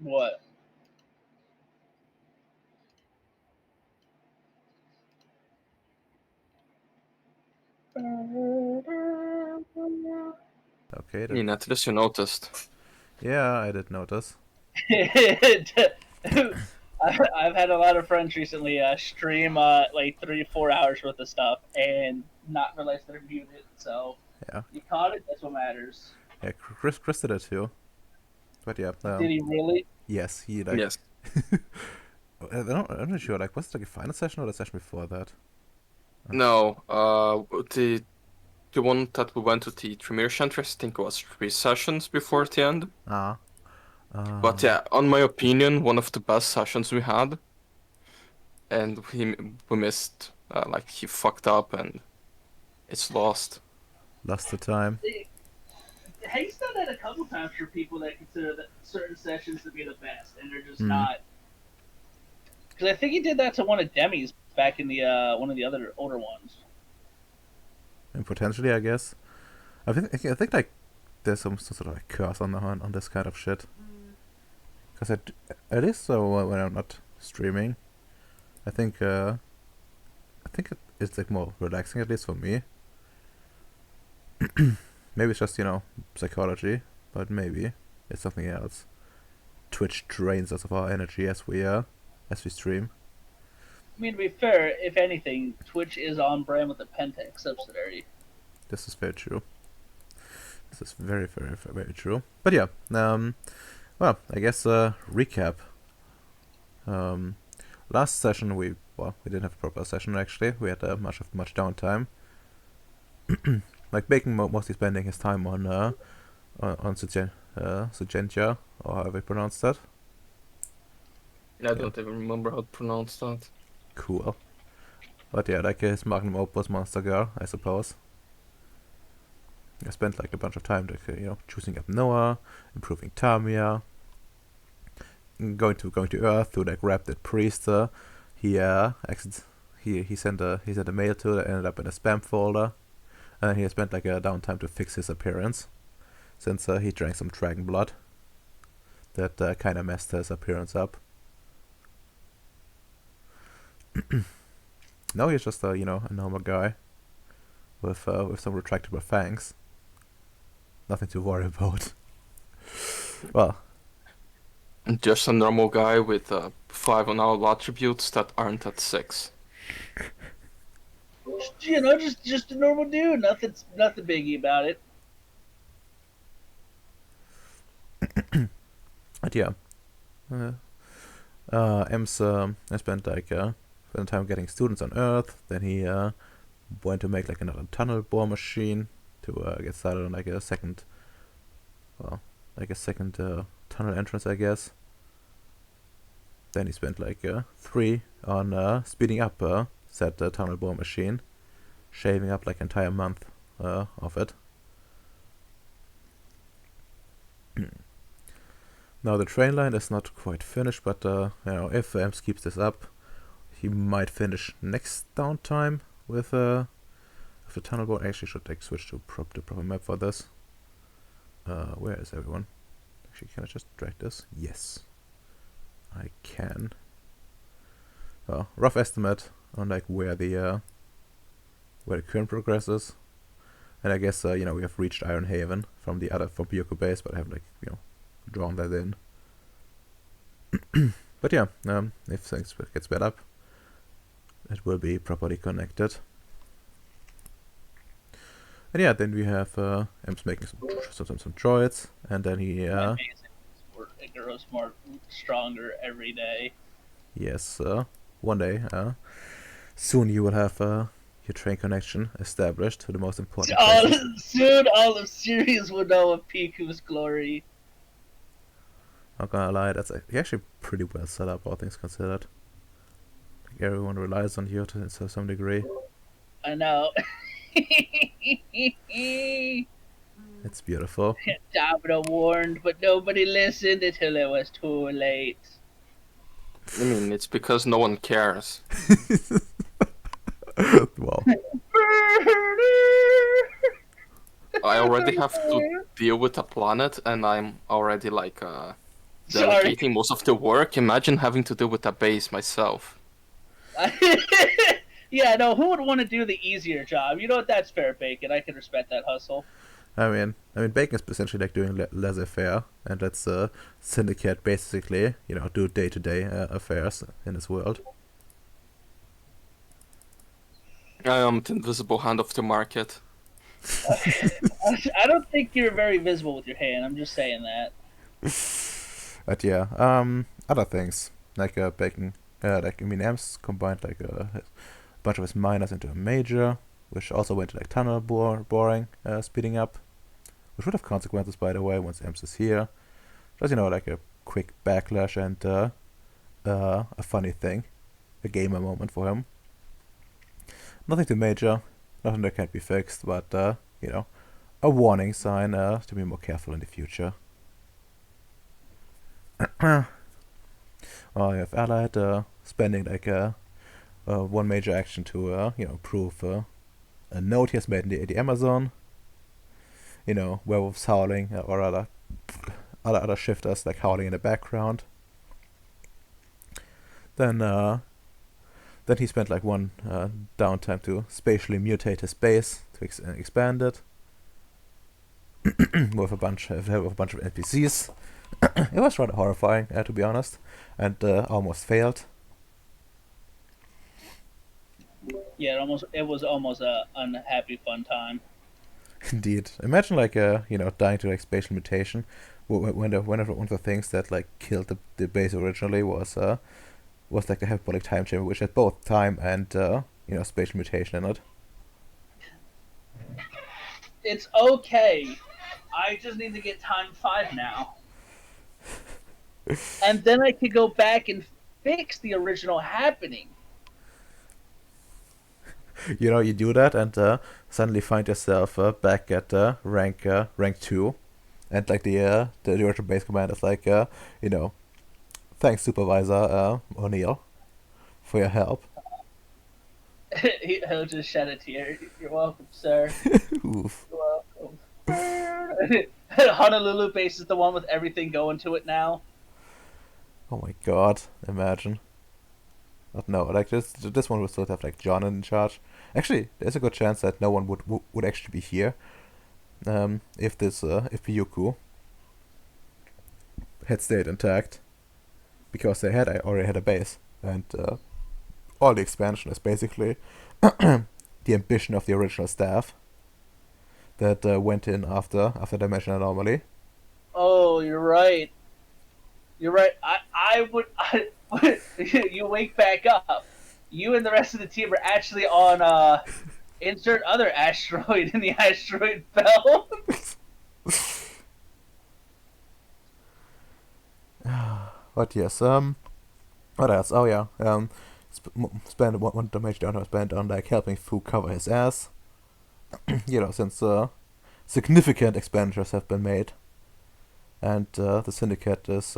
What? Okay, Yeah, at least you noticed. yeah, I did notice. I've had a lot of friends recently stream like 3 to 4 hours worth of stuff and not realize they're muted. So Yeah, you caught it. That's what matters. yeah, Chris did it too. But yeah, Did he really? yes, he like. Yes. I'm not sure. Like, was it like a final session or the session before that? No, the one that we went to the Tremere Enchantress, I think it was 3 sessions before the end. Ah, But um, yeah, on my opinion, one of the best sessions we had, and we missed. Like he fucked up and it's lost. lost the time. He's done that a couple times for people that consider that certain sessions to be the best, and they're just Hmm. not. Because I think he did that to one of Demi's back in the one of the other older ones. And potentially, I guess. I think like there's some sort of like curse on this kind of shit. Because it is so when I'm not streaming. I think it's like more relaxing, at least for me. Maybe it's just psychology, but maybe it's something else. Twitch drains us of our energy as we stream. I mean, to be fair, if anything, Twitch is on brand with the Pentex subsidiary. This is very true. This is very, very, very, very true. But yeah, well, I guess recap. Um, last session we didn't have a proper session actually. We had much downtime. Like Bacon mostly spending his time on Sugentia, or however you pronounce that. I don't even remember how to pronounce that. Cool. But yeah, like his magnum opus Monster Girl, I suppose. I spent like a bunch of time like choosing up Noah, improving Tamia, going to Earth to like grab that priest. He sent a mail to that ended up in a spam folder, and he spent like a downtime to fix his appearance, since he drank some dragon blood. That kind of messed his appearance up. Now he's just a normal guy with some retractable fangs. Nothing to worry about. Well, Just a normal guy with 5 on all attributes that aren't at 6. Just a normal dude. Nothing biggie about it. but yeah, Ems I spent spent time getting students on Earth. Then he went to make like another tunnel bore machine to get started on like a second, tunnel entrance, I guess. Then he spent like 3 on speeding up said tunnel bore machine, shaving up like entire month of it. Now the train line is not quite finished, but if Ems keeps this up, he might finish next downtime with the tunnel board. Actually, should like switch to the proper map for this. Where is everyone? Actually, can I just drag this? Yes, I can. Rough estimate on like where the current progress is, and I guess we have reached Iron Haven from Byoko base, but I haven't drawn that in. But yeah, if things get sped up, it will be properly connected. And yeah, then we have Ems making some droids, and then he It grows more stronger every day. yes, one day soon you will have your train connection established to the most important places. Soon, all of Ceres will know of Piku's glory. Not gonna lie, that's actually pretty well set up, all things considered. Like, everyone relies on you to some degree. I know. It's beautiful. Domino warned, but nobody listened until it was too late. I mean, it's because no one cares. Wow. I already have to deal with a planet, and I'm already like Sorry. delegating most of the work. Imagine having to deal with that base myself. Yeah, no, who would want to do the easier job? You know what? That's fair, Bacon. I can respect that hustle. I mean, Bacon is essentially like doing laissez-faire, and let's Syndicate basically, do day-to-day affairs in this world. I am the invisible hand of the market. I don't think you're very visible with your hand. I'm just saying that. But yeah, other things like Bacon, M's combined like a bunch of his miners into a major, which also went to like tunnel boring, speeding up, which would have consequences by the way once Ems is here. Just like a quick backlash and a funny thing, a gamer moment for him. Nothing too major, nothing that can't be fixed, but a warning sign to be more careful in the future. You have Allied spending like one major action to prove a note he has made in the Amazon. Werewolves howling or other shifters like howling in the background. Then he spent like one downtime to spatially mutate his base to expand it with a bunch of NPCs. It was rather horrifying, to be honest, and almost failed. Yeah, it was almost a unhappy fun time. Indeed, imagine like dying to like spatial mutation. When one of the things that like killed the base originally was like the hyperbolic time chamber, which had both time and spatial mutation in it. It's okay. I just need to get time 5 now. And then I could go back and fix the original happening. You do that and suddenly find yourself back at rank 2, and like the original base command is like thanks Supervisor O'Neill for your help. He'll just shed a tear. You're welcome, sir. Oof. You're welcome. Honolulu base is the one with everything going to it now. Oh my god, imagine. But no, like this one would still have like John in charge. Actually, there's a good chance that no one would actually be here if Pyuku had stayed intact, because they already had a base, and all the expansion is basically the ambition of the original staff that went in after Dimension Anomaly. Oh, you're right. You're right. You wake back up. You and the rest of the team are actually on insert other asteroid in the asteroid belt. But yes, what else? Oh yeah, spend one damage down spent on like helping Fu cover his ass. Since significant expenditures have been made, and the syndicate is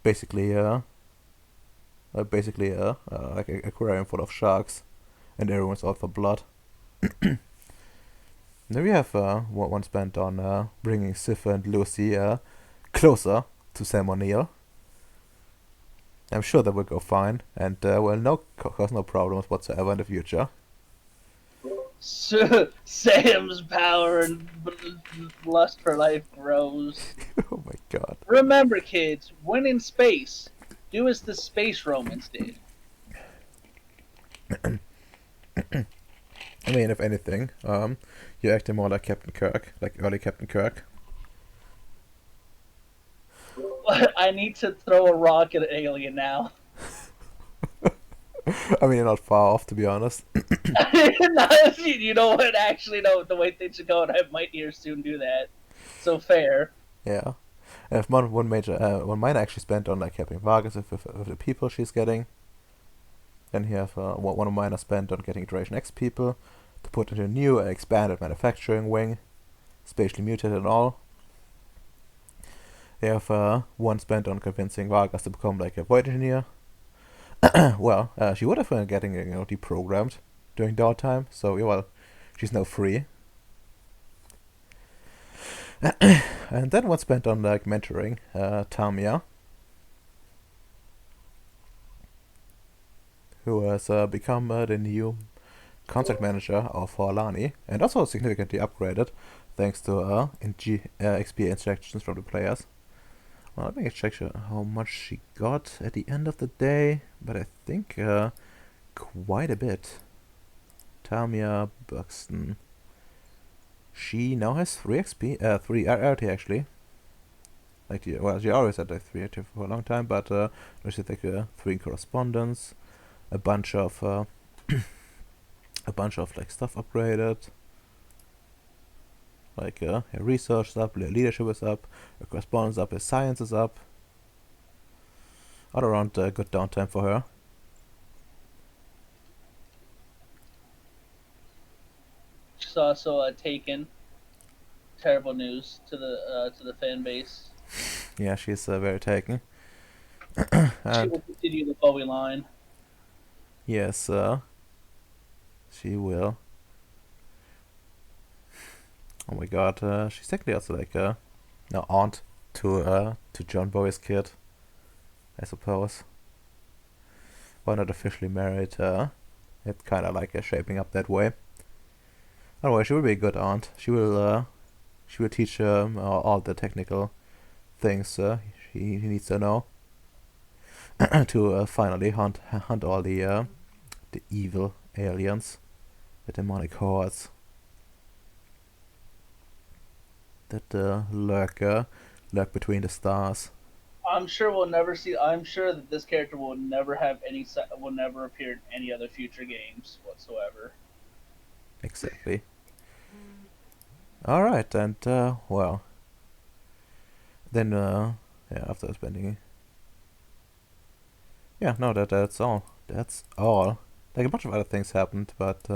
basically like a aquarium full of sharks, and everyone's out for blood. Then we have one spent on bringing Sif and Lucy closer to Sam O'Neill. I'm sure that will go fine, and cause no problems whatsoever in the future. Sam's power and lust for life grows. Oh my god. Remember, kids, when in space, do as the space Romans did. I mean, if anything, you're acting more like Captain Kirk, like early Captain Kirk. I need to throw a rock at an alien now. I mean, you're not far off, to be honest. You know what? Actually, no. The way things are going, I might here soon do that. So fair. Yeah. And if one minor actually spent on like helping Vargas with the people she's getting. Then you have one minor spent on getting Iteration X people to put into a new expanded manufacturing wing, spatially mutated and all. You have one spent on convincing Vargas to become like a void engineer. Well, she would have been getting deprogrammed during downtime, so she's now free. And then one spent on like mentoring Tamia, who has become the new concert manager of Forlani, and also significantly upgraded thanks to XP instructions from the players. Well, let me check how much she got at the end of the day, but I think quite a bit. Tamia Buxton. She now has 3 XP, 3 RT actually. Like, well, she always had like 3 RT for a long time, but she's like 3 in correspondence, a bunch of like stuff upgraded. Like her research is up, her leadership is up, her correspondence is up, her science is up. All around good downtime for her. She's also taken terrible news to the fan base. Yeah, she's very taken. She will continue the Bowie line. Yes, she will. Oh my god, she's technically also like no aunt to John Bowie's kid, I suppose. Well, not officially married. It's kind of like shaping up that way. Anyway, she will be a good aunt. She will teach him all the technical things he needs to know to finally hunt all the evil aliens, the demonic hordes that lurk between the stars. I'm sure we'll never see. I'm sure that this character will never appear in any other future games whatsoever. Exactly. All right, and well, then yeah, after spending, yeah, no, that's all. That's all. Like a bunch of other things happened, but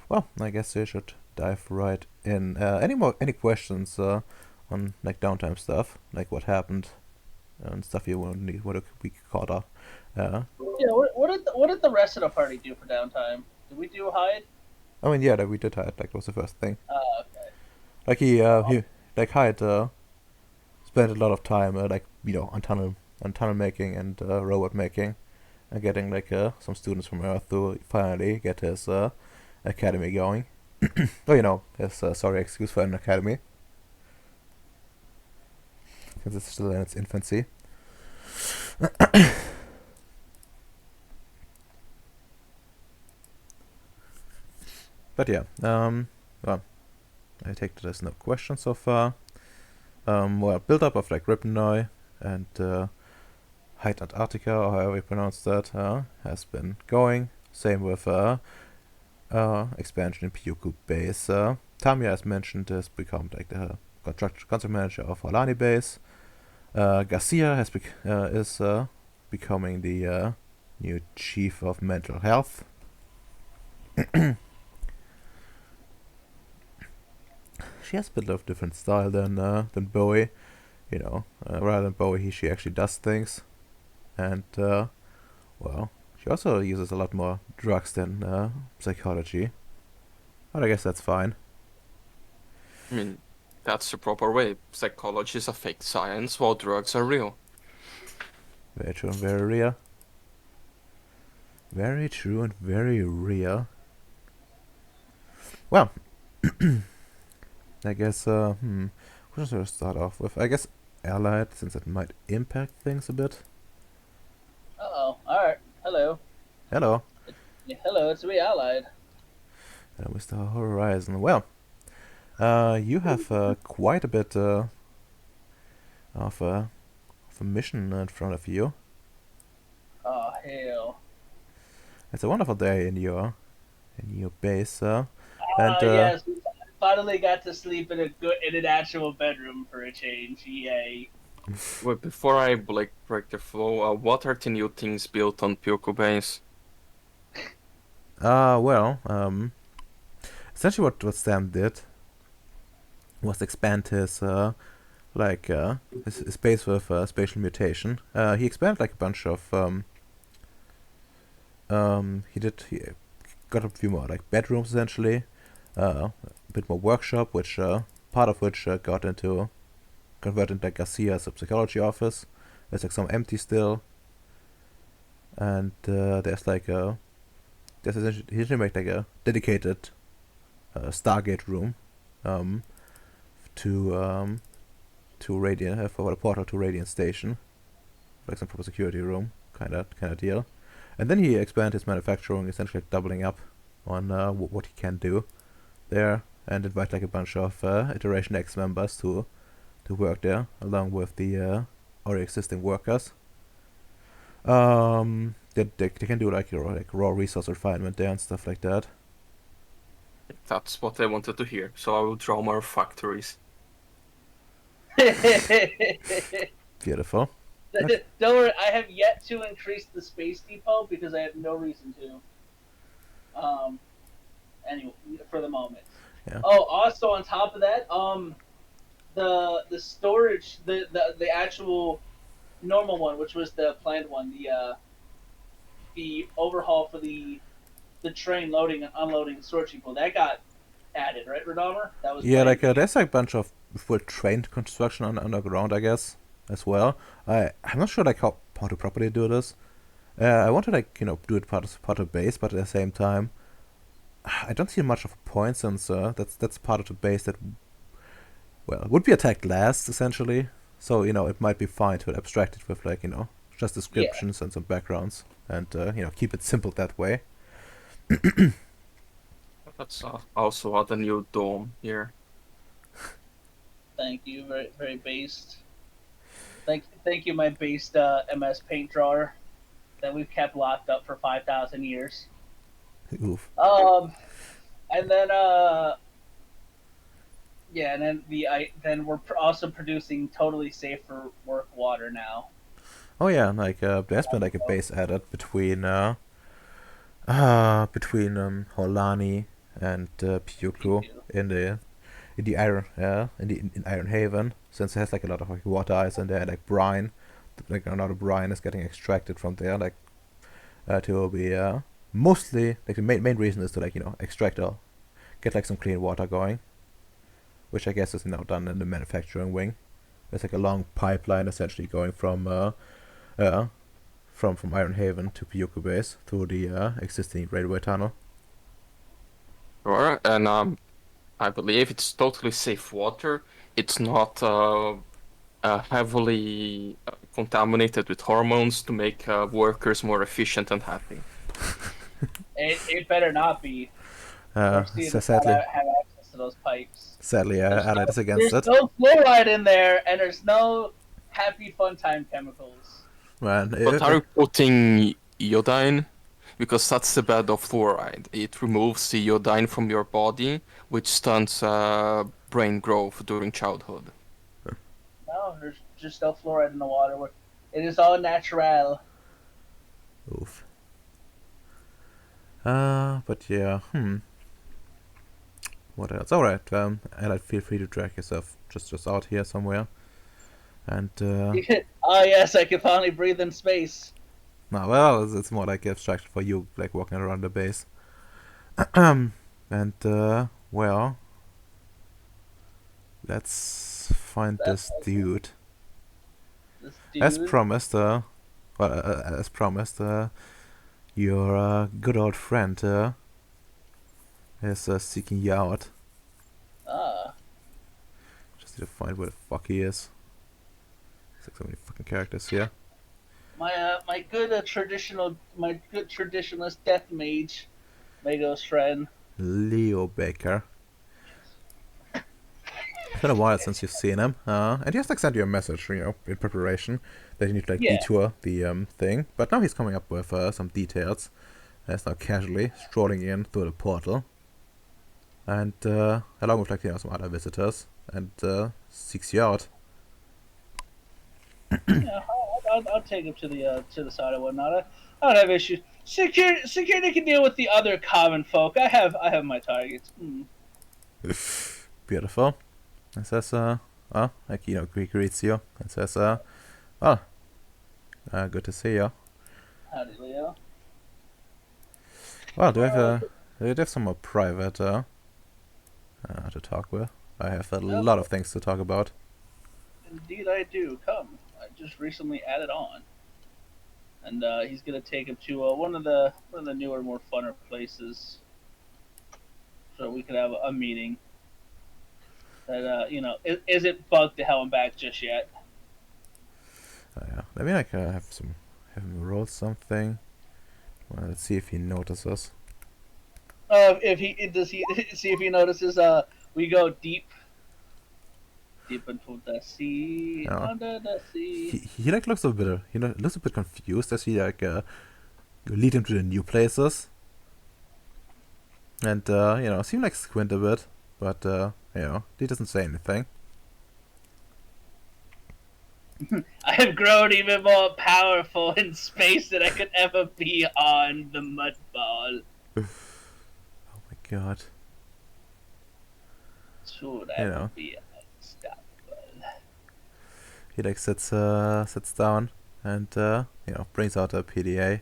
well, I guess we should dive right in. Any questions on like downtime stuff, like what happened and stuff you want to be caught up? Yeah. What did the rest of the party do for downtime? Did we do hide? I mean, yeah, that we did hide. Like that was the first thing. Okay. Like he like Hyde spent a lot of time like on tunnel making and robot making, and getting like some students from Earth to finally get his academy going. Oh, his sorry excuse for an academy, since it's still in its infancy. But yeah, well, I take that there's no questions so far. Well, build up of like Ripnoy and Hyde Antarctica, or however you pronounce that, has been going. Same with expansion in Pyuku base. Tamiya, as mentioned, has become like the construction manager of Alani base. Garcia is becoming the new chief of mental health. She has a bit of different style than Bowie. Rather than Bowie, she actually does things, and well, she also uses a lot more drugs than psychology. But I guess that's fine. I mean, that's the proper way. Psychology is a fake science, while drugs are real. Very true and very real. Very true and very real. Well, I guess, what should I start off with? I guess Allied, since it might impact things a bit. Oh, alright. Hello. Hello. Yeah, hello, it's me, Allied. Mr. Horizon. Well, you have quite a bit of a mission in front of you. Oh, hell. It's a wonderful day in your base, and Yes, we finally got to sleep in an actual bedroom for a change. Yay. Wait, before I break the flow, what are the new things built on Pyoko Base? well, essentially what Sam did was expand his his base with spatial mutation. He expanded like a bunch of he got a few more like bedrooms essentially, a bit more workshop, which part of which converted into Garcia's psychology office. There's like some empty still, and there's essentially made like a dedicated Stargate room um, to Radiant for the portal to Radiant Station, like some proper security room kind of deal. And then he expanded his manufacturing, essentially doubling up on what he can do there, and invite like a bunch of Iteration X members to work there, along with the already existing workers. They can do like raw resource refinement there and stuff like that. That's what I wanted to hear. So I will draw more factories. Beautiful. Don't worry, I have yet to increase the space depot because I have no reason to. Anyway, for the moment. Yeah. Oh, also on top of that, the storage, the actual normal one, which was the planned one, the overhaul for the train loading and unloading storage depot, that got added, right, Redomer? That was Yeah, there's like a bunch of full train construction underground, I guess, as well. I'm not sure like how to properly do this. I want to do it part of base, but at the same time, I don't see much of a point since that's part of the base that would be attacked last essentially. So it might be fine to abstract it with just descriptions and some backgrounds, and keep it simple that way. That's also add a new dome here. Thank you, very very based. Thank you, my based MS Paint drawer that we've kept locked up for 5,000 years. Oof. And then and then we're also producing totally safe for work water now. Oh yeah, there's been like a base added between Holani and Pyuku in Iron Haven, since it has like a lot of like water ice in there, like brine, like a lot of brine is getting extracted from there, to be mostly like the main reason is to extract or get like some clean water going, which I guess is done in the manufacturing wing. There's like a long pipeline essentially going from Iron Haven to Pyuku base through the existing railway tunnel. Sure, and I believe it's totally safe water. It's not heavily contaminated with hormones to make workers more efficient and happy. It better not be. Sadly, have access to those pipes. sadly, Allied is against There's it. no fluoride in there, and there's no happy fun time chemicals. Man, But are you putting iodine? Because that's the bad of fluoride. It removes the iodine from your body, which stunts brain growth during childhood. No, there's just no fluoride in the water. It is all natural. Oof. But yeah, what else? Alright, Allied, feel free to drag yourself just out here somewhere. And, oh yes, I can finally breathe in space. no, well, it's more like abstraction for you, like walking around the base. And, let's find this dude. As promised, your good old friend is seeking you out. Just need to find where the fuck he is. There's like so many fucking characters here. My good traditionalist death mage, Mago's friend. Leo Baker. It's been a while since you've seen him, and he has sent you a message, in preparation that you need to detour the thing. But now he's coming up with some details. He's now casually strolling in through the portal, and along with some other visitors, and seeks you out. Yeah, I'll take him to the side and whatnot. I don't have issues. Security can deal with the other common folk. I have my targets. Beautiful. And says, he greets you and says, good to see you. Howdy, Leo. Well, do you have some more private to talk with? I have a Oh, lot of things to talk about. indeed, I do. Come, I just recently added on, and he's gonna take him to one of the newer, more funner places, so we could have a meeting. That isn't bugged to hell and back just yet. Yeah. Let me like have him roll something. Well, let's see if he notices. If he does he see if he notices. We go deep, deep into the sea, Yeah. under the sea. He like looks a bit looks a bit confused as he like you lead him to the new places, and seem like squint a bit, but he doesn't say anything. I have grown even more powerful in space than I could ever be on the mud ball. Oh my god. Should You ever know, be unstoppable. he like sits down and brings out a PDA.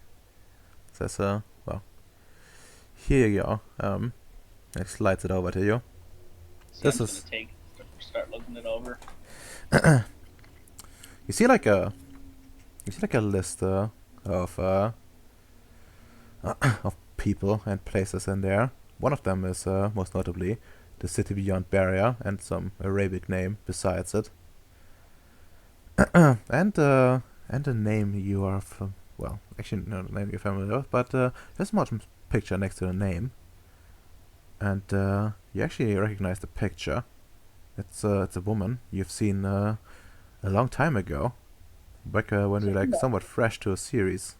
Says well, here you go. Like slides it over to you. See, I'm This just gonna is start looking it over. you see like a list of of people and places in there. One of them is most notably the city beyond barrier and some Arabic name besides it. And a name you are well, actually no name you're familiar with, but there's a modern picture next to the name, and you actually recognize the picture. It's a woman you've seen a long time ago, back when Is we it from like the, somewhat fresh to a series.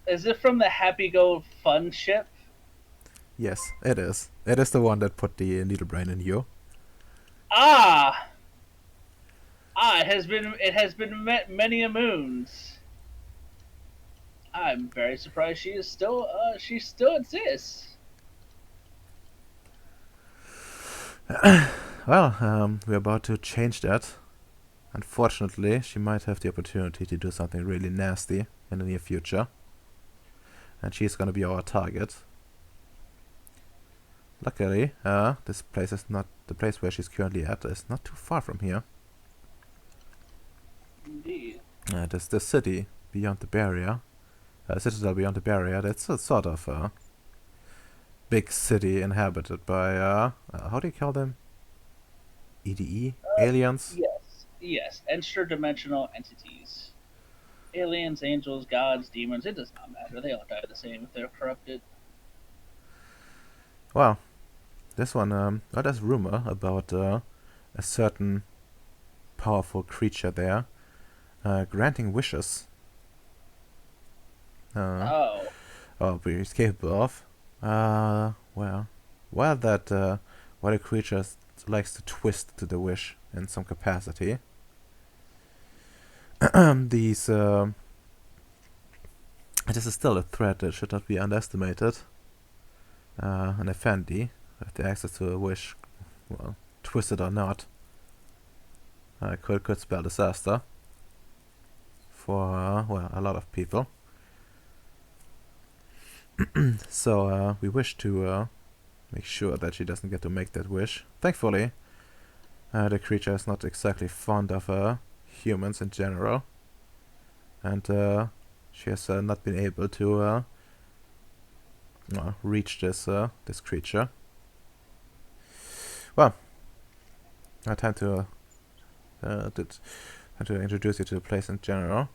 is it from the Happy Go Fun ship? Yes, it is. It is the one that put the needle brain in you. Ah, it has been many a moons. I'm very surprised she still exists. Well, we're about to change that. Unfortunately, she might have the opportunity to do something really nasty in the near future, and she's gonna be our target. Luckily, this place is not the place where she's currently at. Is not too far from here. Indeed. There's the city beyond the barrier, citadel beyond the barrier. That's a sort of big city inhabited by how do you call them? EDE aliens. Yes, extra-dimensional entities. Aliens, angels, gods, demons, it does not matter. They all die the same if they're corrupted. Wow, this one. There's rumor about a certain powerful creature there, granting wishes. Oh, Or is capable of. Well, while while the creature likes to twist to the wish in some capacity, these this is still a threat that should not be underestimated. An Effendi, with the access to a wish, well, twisted or not, could spell disaster for a lot of people. So we wish to make sure that she doesn't get to make that wish. Thankfully, the creature is not exactly fond of humans in general, and she has not been able to reach this creature. Well, time to time to introduce you to the place in general.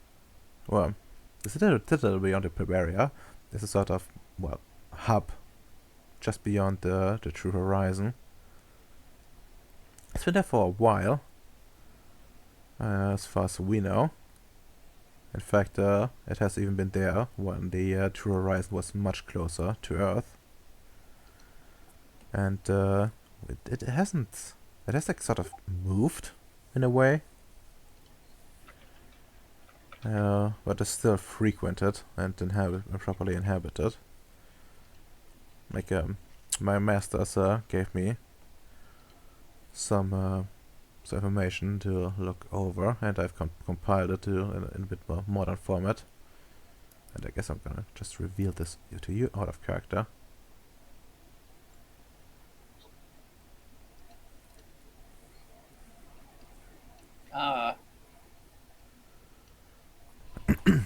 Well, the citadel beyond the barrier is a sort of hub just beyond the true horizon. It's been there for a while, as far as we know. In fact, it has even been there when the true horizon was much closer to Earth. And it hasn't. It has like sort of moved in a way, but it's still frequented and properly inhabited. Like my masters gave me some information to look over, and I've compiled it in a bit more modern format. And I guess I'm gonna just reveal this to you out of character.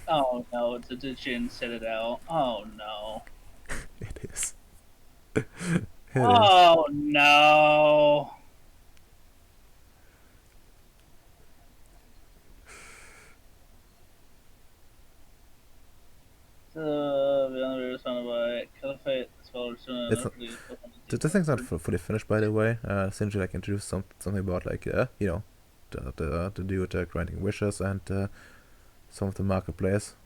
Oh no, it's a Djinn Citadel. Oh no. It is. It is. Oh no. The other responded by Caliphate as well as It's not, the thing's not fully finished, by the way. Sinji like introduced something about like you know, the dude granting wishes and some of the marketplace.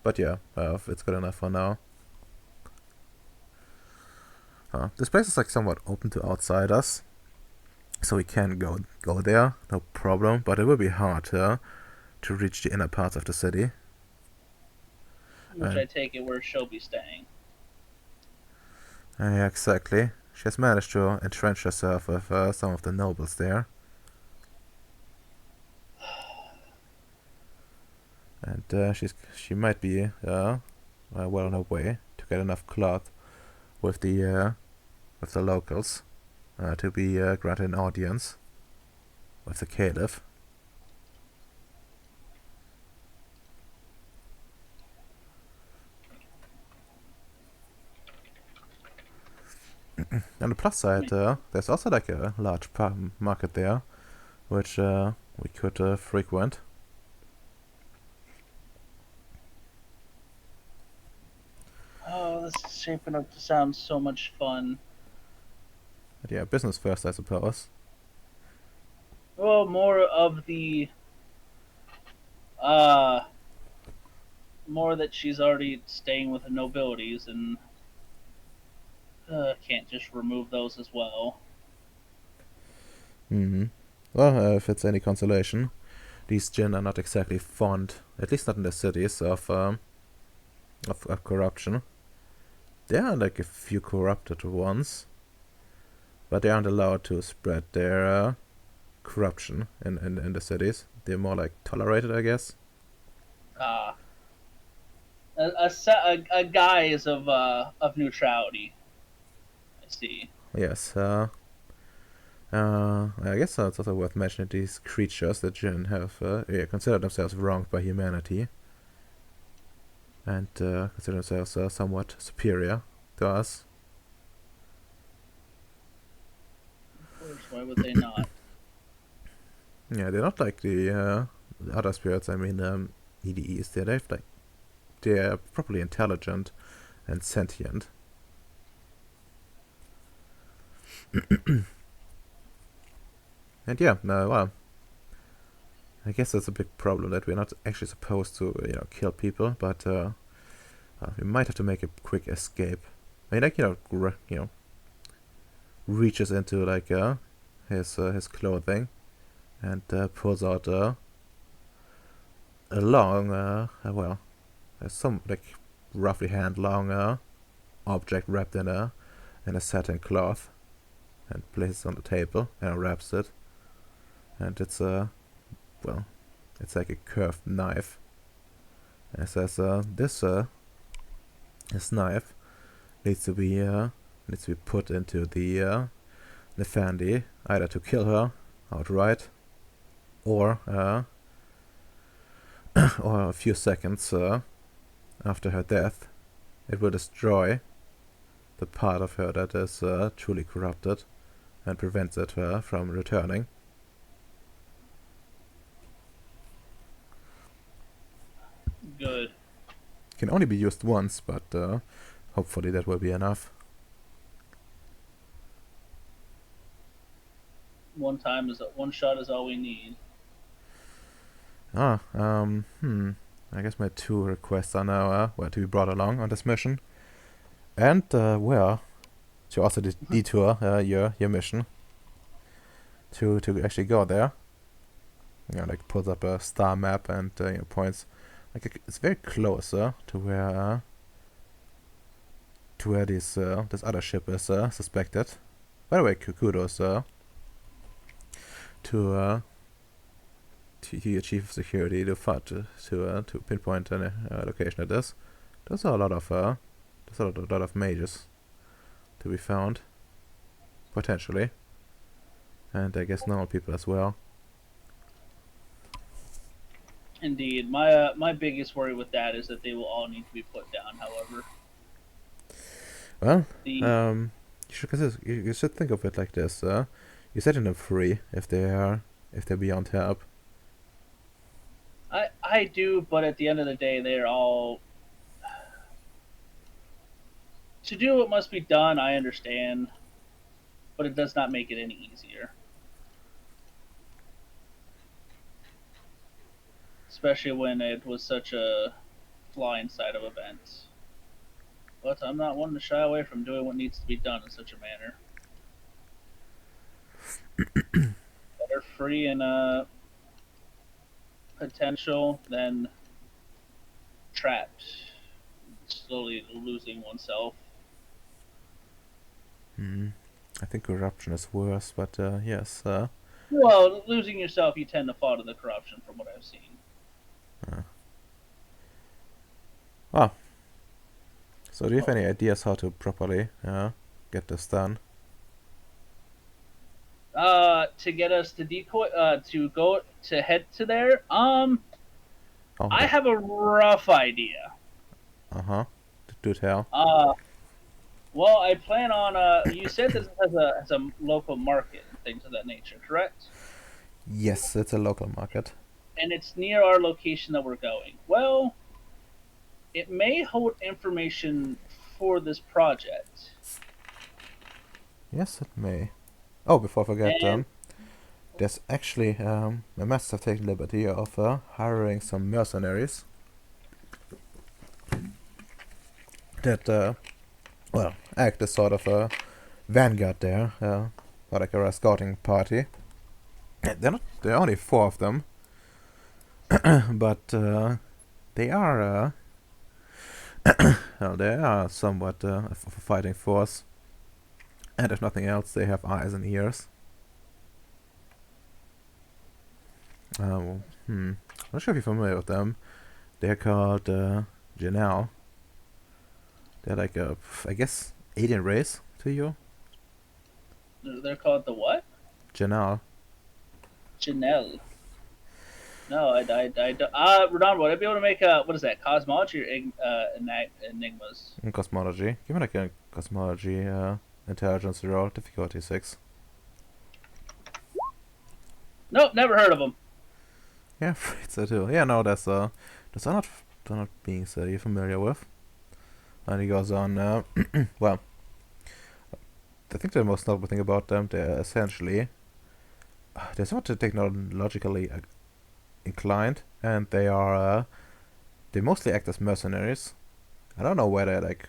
But yeah, it's good enough for now. This place is like somewhat open to outsiders, so we can go there, no problem. But it will be hard to reach the inner parts of the city. which And I take it where she'll be staying. yeah, exactly. She has managed to entrench herself with some of the nobles there, and she might be well on her way to get enough cloth with the locals to be granted an audience with the caliph. On the plus I side, mean, there's also like a large market there, which we could frequent. oh, this is shaping up to sound so much fun. But yeah, business first, I suppose. Well, more of the uh more that she's already staying with the nobilities and can't just remove those as well. Hmm. Well, if it's any consolation, these Jinn are not exactly fond, at least not in the cities, of corruption. There are like a few corrupted ones, but they aren't allowed to spread their corruption in the cities. They're more like tolerated, I guess. Ah, a guise of neutrality. I see. Yes. I guess it's also worth mentioning these creatures that Jinn have yeah, consider themselves wronged by humanity and consider themselves somewhat superior to us. Of course, why would they not? Yeah, they're not like the other spirits. I mean, EDEs. They're properly intelligent and sentient. And yeah, no, well, I guess that's a big problem that we're not actually supposed to, kill people, but we might have to make a quick escape. I mean, like reaches into like his clothing and pulls out a long, well, some like roughly hand long object wrapped in a satin cloth, and places it on the table and wraps it, and it's well, it's like a curved knife. And it says this knife needs to be put into the Nefandi, either to kill her outright or or a few seconds after her death. It will destroy the part of her that is truly corrupted and prevents it from returning. Good. Can only be used once, but hopefully that will be enough. One shot is all we need. I guess my two requests are now to be brought along on this mission, and well, to also detour your mission to actually go there. Like pulls up a star map and points. Like it's very close to where this other ship is suspected. By the way, kudos to the chief of security to pinpoint a location at this. There's a lot of mages to be found potentially, and I guess normal people as well. Indeed, my biggest worry with that is that they will all need to be put down. However, Well, the you should consider, you should think of it like this. You're setting them free if they're beyond help. I do, but at the end of the day, they're all to do what must be done. I understand, but it does not make it any easier, especially when it was such a flying side of events. But I'm not one to shy away from doing what needs to be done in such a manner. Better free and potential than trapped, slowly losing oneself. Hmm. I think corruption is worse, but yes. Well, losing yourself, you tend to fall to the corruption, from what I've seen. Uh, ah, so do you have Oh. any ideas how to properly get this done? To get us to decoy, to go to head to there. Oh, I that. have a rough idea. Uh-huh. Do tell. Uh, well, I plan on. You said this has a local market and things of that nature, correct? Yes, it's a local market. And it's near our location that we're going. Well, it may hold information for this project. Yes, it may. Oh, before I forget, And there's actually I must have taken the liberty of hiring some mercenaries that well act as sort of a vanguard there, or like a scouting party. There are only four of them, but they are well, they are somewhat of a fighting force, and if nothing else, they have eyes and ears. I'm not sure if you're familiar with them. They're called Janelle. They're like a, I guess, alien race to you. they're called the what? Janelle. Janelle. No, I don't. Renan, would I be able to make a what is that? Cosmology or enigmas? In cosmology. Give me like a cosmology intelligence roll, difficulty 6. Nope, never heard of them. Yeah, afraid so too. Yeah, no, that's not beings you're familiar with. And he goes on, well, I think the most notable thing about them, they're essentially, they're sort of technologically inclined, and they mostly act as mercenaries. I don't know whether, like,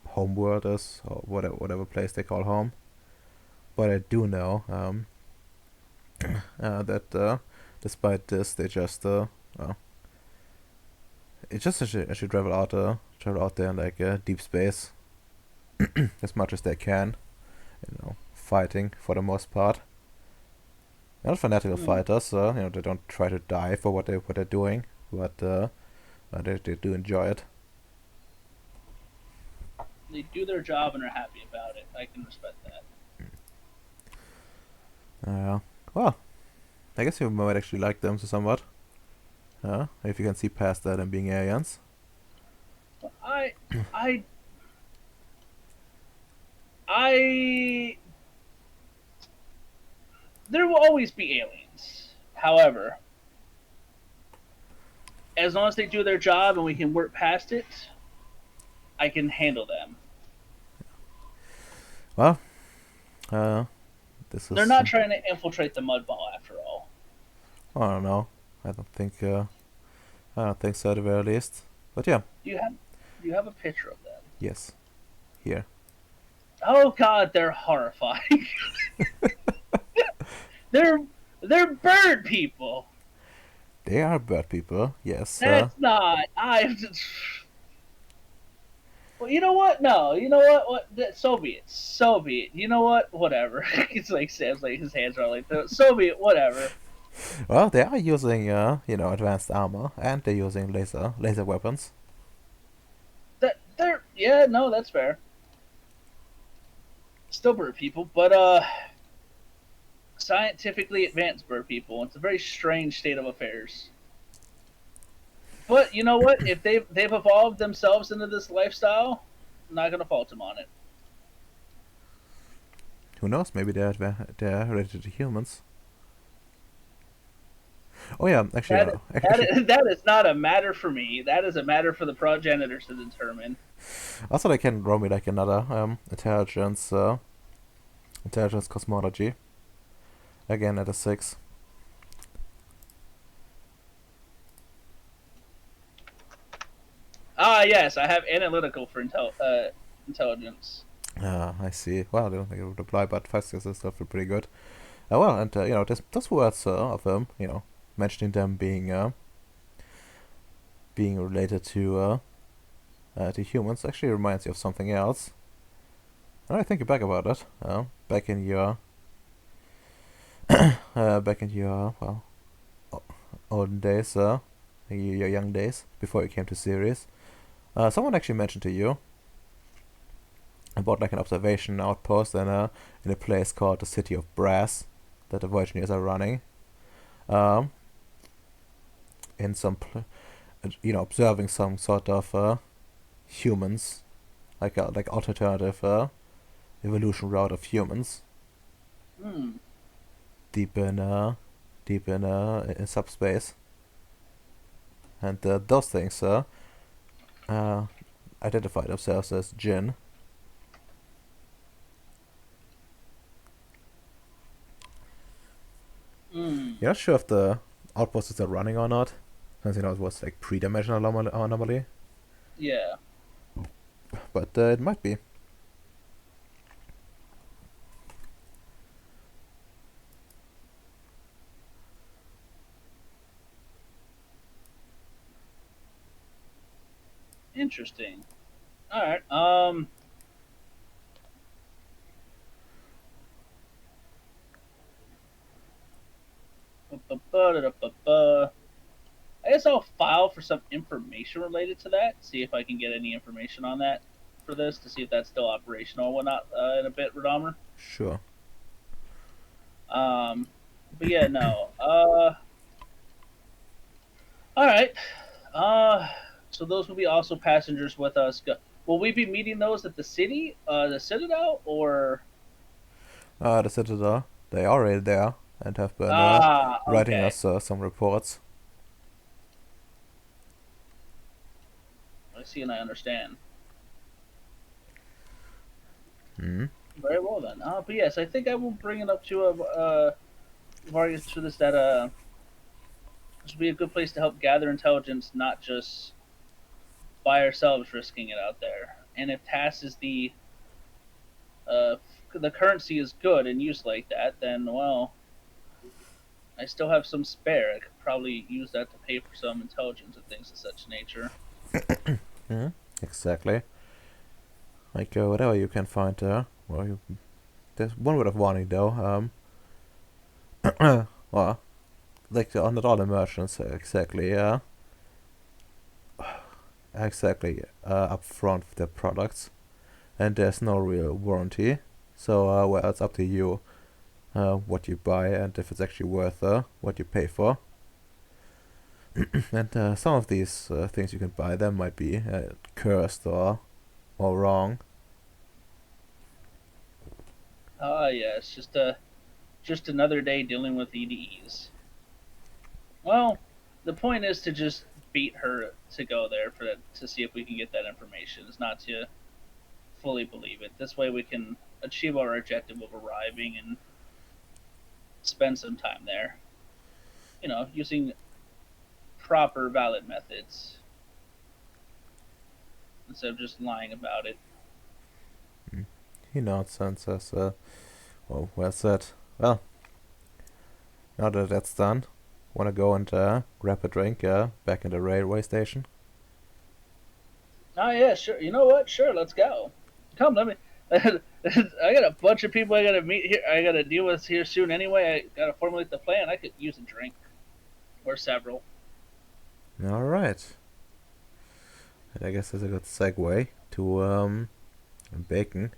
homeworld is, or whatever place they call home, but I do know, that, despite this, they just, well, it's just actually travel out there in, like, deep space, as much as they can, fighting for the most part. They're not fanatical Hmm. fighters, they don't try to die for what they're doing, but they do enjoy it. They do their job and are happy about it. I can respect that. Uh, well, I guess you might actually like them somewhat. If you can see past that and being aliens. But I, I. There will always be aliens. However, as long as they do their job and we can work past it, I can handle them. Well, uh, this They're is. not trying to infiltrate the mud ball after all. I don't know. I don't think. I don't think so at the very least. But yeah, Do you have a picture of them? yes, here. Oh God, they're horrifying. they're they're bird people. They are bird people. Yes. That's not. I. Well, you know what? No, you know what? Soviet, Soviet. You know what? Whatever. It's like Sam's like his hands are like the Soviet. Whatever. Well, they are using advanced armor, and they're using laser weapons. They're yeah. No, that's fair. Still bird people, but scientifically advanced bird people. It's a very strange state of affairs. But you know what? If they've evolved themselves into this lifestyle, I'm not gonna fault them on it. Who knows? Maybe they're related to humans. Oh yeah, That actually, that is not a matter for me. That is a matter for the progenitors to determine. also they can draw me like another intelligence cosmology again at a 6. Ah, yes, I have analytical for intelligence. I see. Well, I don't think it would apply, but 5 6 is still pretty good. Well, and those words of mentioning them being related to humans actually reminds you of something else. And I think back about it. Back in your olden days, your young days before you came to Ceres, someone actually mentioned to you about like an observation outpost in a place called the City of Brass that the Voyageneers are running. Um, in some, observing some sort of humans, like alternative evolution route of humans Hmm. deep in in subspace, and those things uh, identify themselves as Jinn. Hmm. You're not sure if the outpost is still running or not, since it was like pre-dimensional anomaly, Yeah. but it might be. Interesting. All right. I guess I'll file for some information related to that. See if I can get any information on that for this to see if that's still operational or whatnot in a bit, Radomer. Sure. Um, but yeah, no. All right. Uh, so those will be also passengers with us. Will we be meeting those at the city, the Citadel, or? The Citadel, they are already there and have been Ah, writing okay. us some reports. I see and I understand. Hmm. Very well then. But yes, I think I will bring it up to Vargas to this that this would be a good place to help gather intelligence, not just by ourselves risking it out there. And if TAS is uh, the currency is good and used like that, then well, I still have some spare. I could probably use that to pay for some intelligence and things of such nature. Hmm. Exactly. Like whatever you can find there. There's one word of warning though. Well, like not all the merchants exactly. Exactly up front with their products, and there's no real warranty. So well, it's up to you what you buy and if it's actually worth what you pay for. And some of these things you can buy them might be cursed or wrong. Ah, yeah, it's just another day dealing with EDEs. Well, the point is to just beat her to go there for that to see if we can get that information. It's not to fully believe it. This way we can achieve our objective of arriving and spend some time there. You know, using proper, valid methods instead of just lying about it. Mm. He nods and says, well said. Well, now that that's done, wanna go and grab a drink back in the railway station? Oh yeah, sure. You know what? Sure, let's go. Come, let me. I got a bunch of people I gotta meet here. I gotta deal with here soon. Anyway, I gotta formulate the plan. I could use a drink or several. Alright. And I guess that's a good segue to bacon.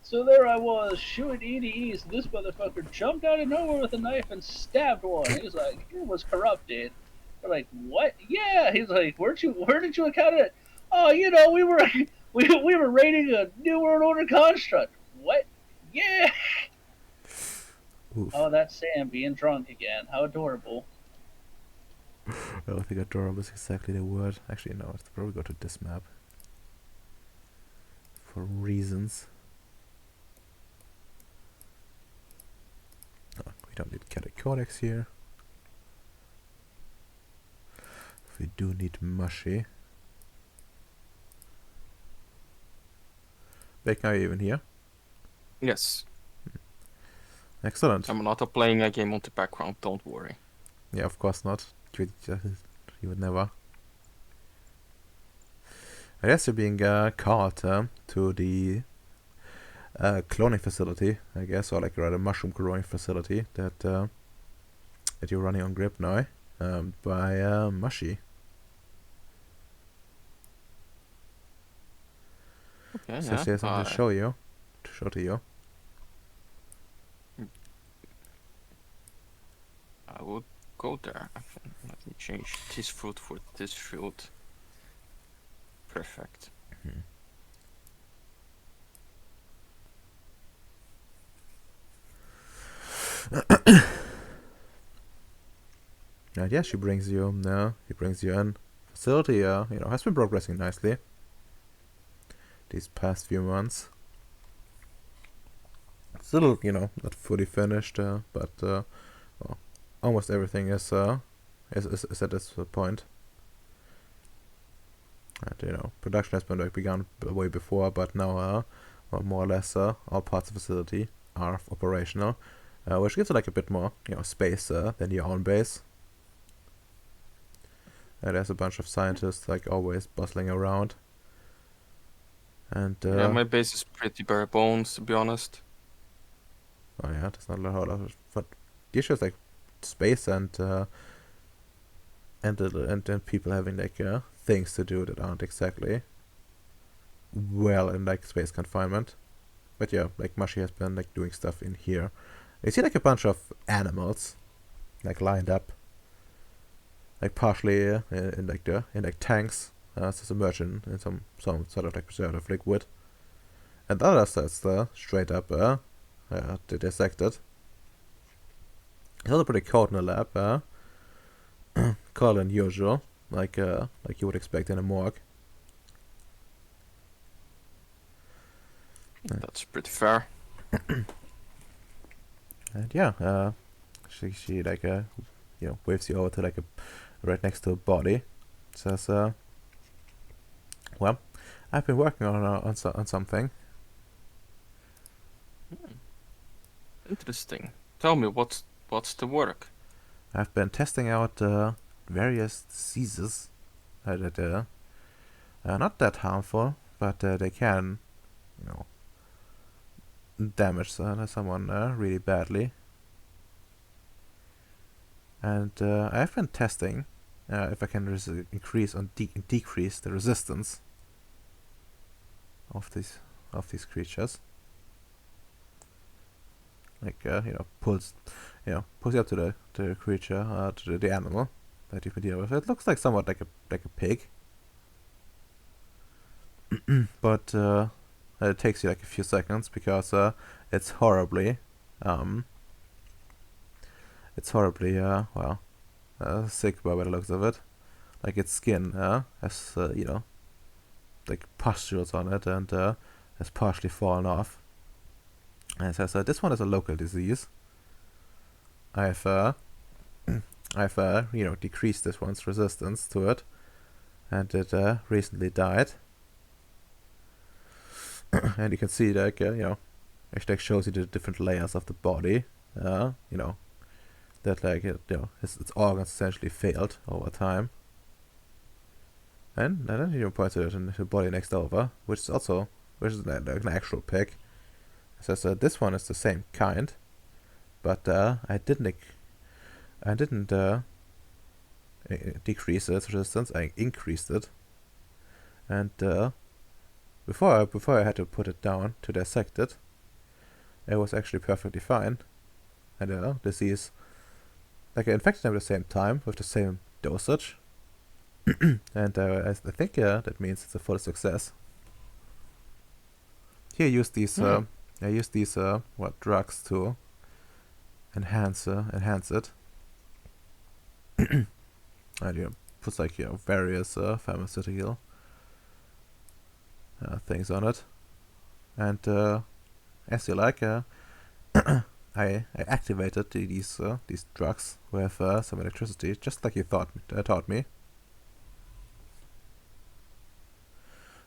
So there I was shooting EDEs. This motherfucker jumped out of nowhere with a knife and stabbed one. He's like, he was corrupted. We're like, what? Yeah. He's like, where did you encounter it? Oh, you know, we were raiding a New World Order construct. What? Yeah. Oof. Oh, that's Sam being drunk again. How adorable. Well, I think adorable is exactly the word. Actually, no, it's probably go to this map for reasons. Oh, we don't need catechotics here. We do need mushy. Beck, are you even here? Yes, Excellent. I'm not playing a game on the background. Don't worry. Yeah, of course not. You would never. I guess you're being called to the cloning facility, I guess, or like rather mushroom growing facility that you're running on Grip now, by Mushy. Okay, So yeah. she has something to show you, to you. I would go there. Let me change this fruit for this fruit. Perfect. And yeah, she brings you. He brings you in. Facility, has been progressing nicely these past few months. Still, not fully finished, but well, almost everything is at this point. And production has been begun way before, but now, well, more or less, all parts of the facility are operational, which gives it like a bit more, space than your own base. There's a bunch of scientists like always bustling around. And Yeah, my base is pretty bare bones, to be honest. oh yeah, there's not a whole lot of, but the issue is like space and people having like things to do that aren't exactly well in like space confinement. But yeah, like Mushy has been like doing stuff in here. You see like a bunch of animals like lined up, like partially in tanks, submerged in some sort of like preservative liquid, and others that's straight up dissected. It's also pretty cold in the lab, cold than usual, like you would expect in a morgue. That's pretty fair. And yeah, she like waves you over to like a right next to a body. Says, well, I've been working on something. Interesting. Tell me, what's the work? I've been testing out various diseases that are not that harmful, but they can, you know, damage someone really badly. And I've been testing if I can increase or decrease the resistance of these creatures. Like pulls you up to the creature, to the animal that you've been dealing with. It looks like somewhat like a pig, but it takes you like a few seconds because it's horribly sick by the looks of it. Like its skin has like pustules on it and has partially fallen off. And it says this one is a local disease. I've decreased this one's resistance to it, and it recently died. And you can see like actually shows you the different layers of the body. That like its organs essentially failed over time. And then you point to it in the body next over, which is like an actual pig. It says this one is the same kind, but I didn't decrease its resistance. I increased it, and before I had to put it down to dissect it, it was actually perfectly fine. And disease, like I infected them at the same time with the same dosage. And I think that means it's a full success. Here, I use these drugs to enhance it. And puts like various pharmaceutical things on it. And as you like, I activated these drugs with some electricity, just like you taught me.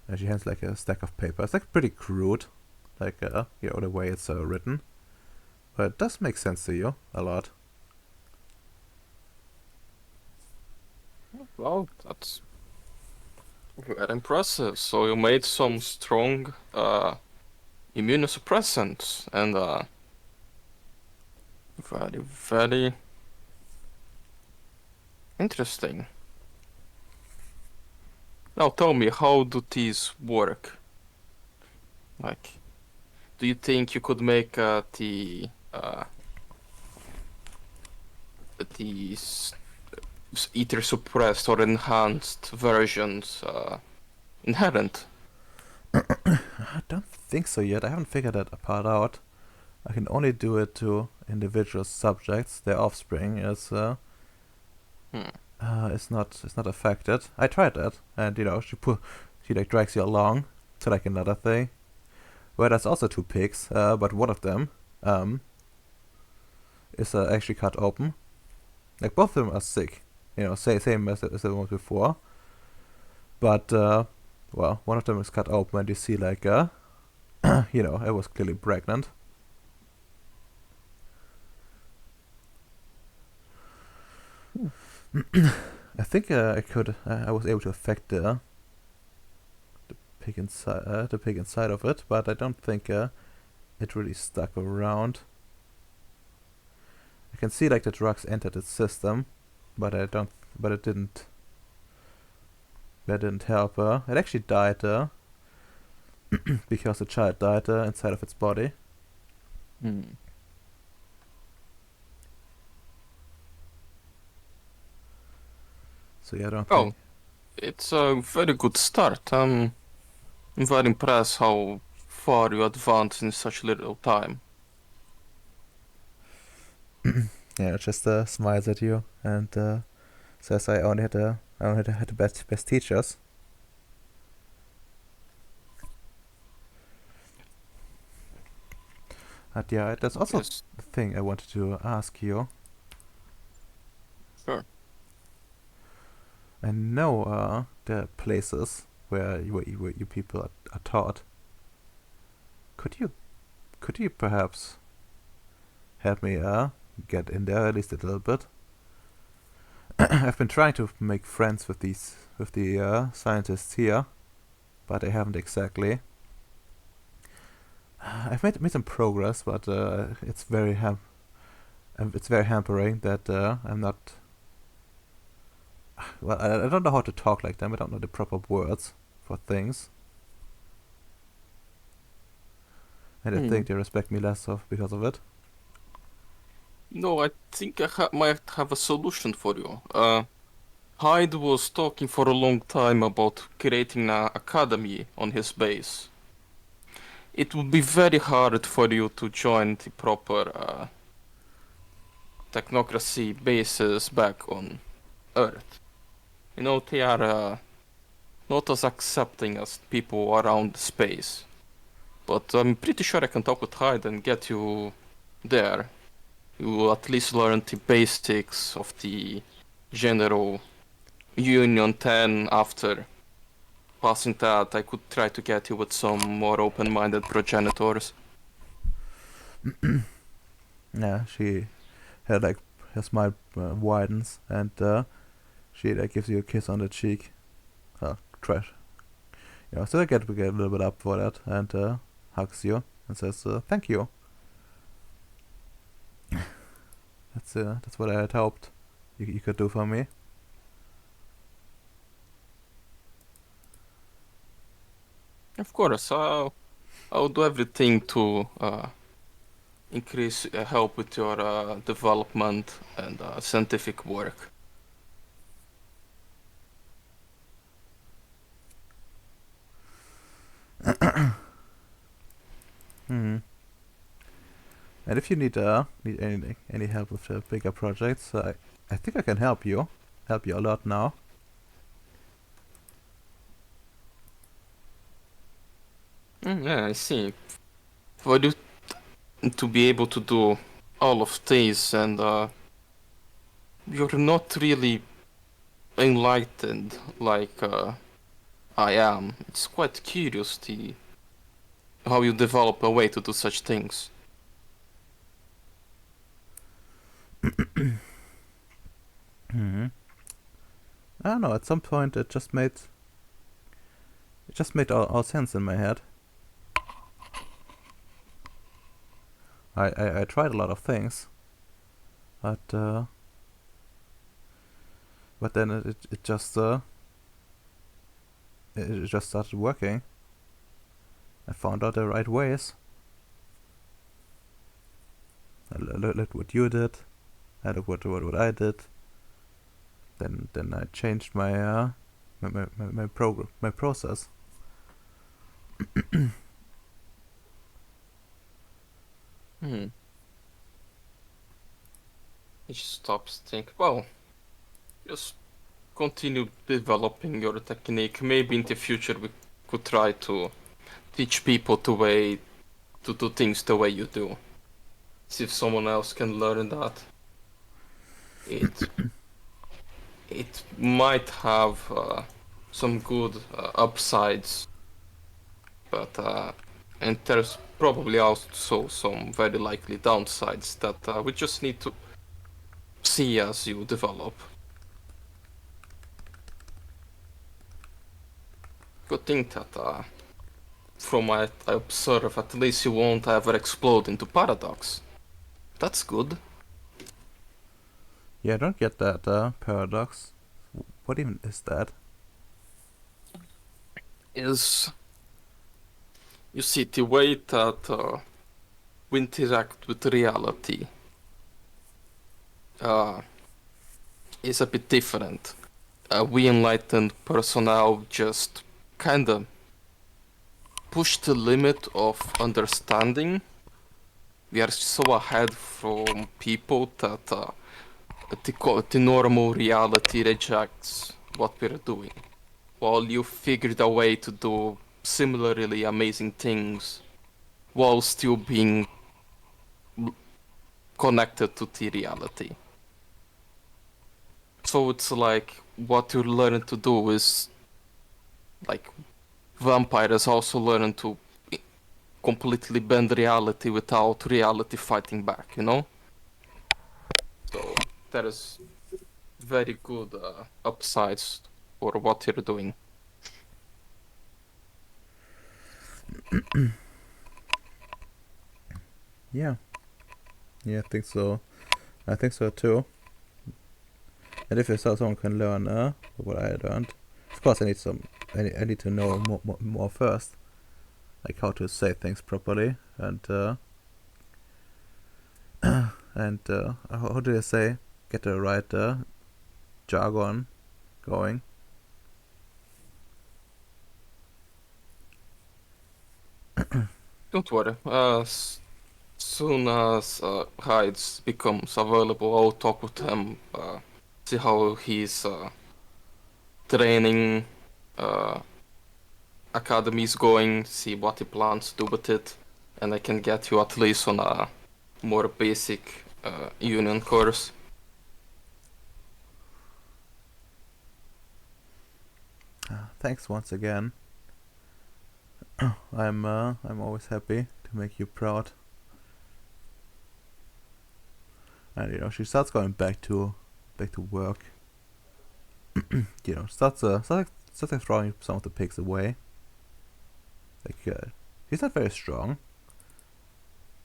And she has like a stack of paper. It's like pretty crude, like the way it's written, but it does make sense to you a lot. Well, that's very impressive. So you made some strong immunosuppressants and very, very interesting. Now tell me, how do these work? Like, do you think you could make these either suppressed or enhanced versions inherent? I don't think so yet. I haven't figured that part out. I can only do it to individual subjects. Their offspring is not affected. I tried that, and she like drags you along to like another thing. Where there's also two pigs, but one of them is actually cut open. Like both of them are sick, same as the one before. But well, one of them is cut open, and you see like it was clearly pregnant. I think I was able to affect the pig inside of it, but I don't think it really stuck around. I can see like the drugs entered its system, but it didn't. That didn't help her. It actually died because the child died inside of its body. So yeah, I don't Oh, think. it's a very good start. I'm very impressed how far you advanced in such little time. Yeah, it just smiles at you and says I only had the best teachers. But yeah, there's also Yes, a thing I wanted to ask you. sure. I know there are places where you people are taught. Could you perhaps help me get in there at least a little bit? I've been trying to make friends with the scientists here, but I haven't exactly. I've made some progress, but it's it's very hampering that I'm not. Well, I don't know how to talk like them. I don't know the proper words for things, and I think they respect me less because of it. No, I think I might have a solution for you. Hyde was talking for a long time about creating an academy on his base. It would be very hard for you to join the proper technocracy bases back on Earth. They are not as accepting as people around space. But I'm pretty sure I can talk with Hyde and get you there. You will at least learn the basics of the general Union 10 after. Passing that, I could try to get you with some more open-minded progenitors. Yeah, her smile widens and she like gives you a kiss on the cheek. Trash. So we get a little bit up for that and hugs you and says thank you. That's what I had hoped you could do for me. Of course, I'll do everything to help with your development and scientific work. And if you need any help with the bigger projects, I think I can help you a lot now. Yeah, I see. For you to be able to do all of this, and you're not really enlightened like I am. It's quite curious how you develop a way to do such things. Hmm. I don't know. At some point, it just made all sense in my head. I tried a lot of things, but but then it just started working. I found out the right ways. I looked what you did. I looked what I did. Then I changed my process. Hmm. It just stops think. Well, just continue developing your technique. Maybe in the future we could try to teach people the way to do things the way you do. See if someone else can learn that. It it might have some good upsides, but and there's probably also some very likely downsides that we just need to see as you develop. Good thing that from what I observe, at least you won't ever explode into paradox. That's good. Yeah, I don't get that paradox. What even is that? Is you see the way that we interact with reality uh, is a bit different. We enlightened personnel just kinda push the limit of understanding. We are so ahead from people that the normal reality rejects what we're doing. While you figured a way to do similarly amazing things while still being connected to the reality. So it's like what you learn to do is like vampires also learn to completely bend reality without reality fighting back, you know? So that is very good upsides for what you're doing. Yeah, yeah, I think so. I think so too. And if someone can learn what I learned, of course I need to know more first, like how to say things properly and how do I say, get the right jargon going. Don't worry. Soon as Hides becomes available, I'll talk with him, see how he's training uh, academy is going, see what he plans to do with it, and I can get you at least on a more basic union course. Thanks once again. I'm always happy to make you proud. And she starts going back to work. Starts like throwing some of the pigs away. Like she's not very strong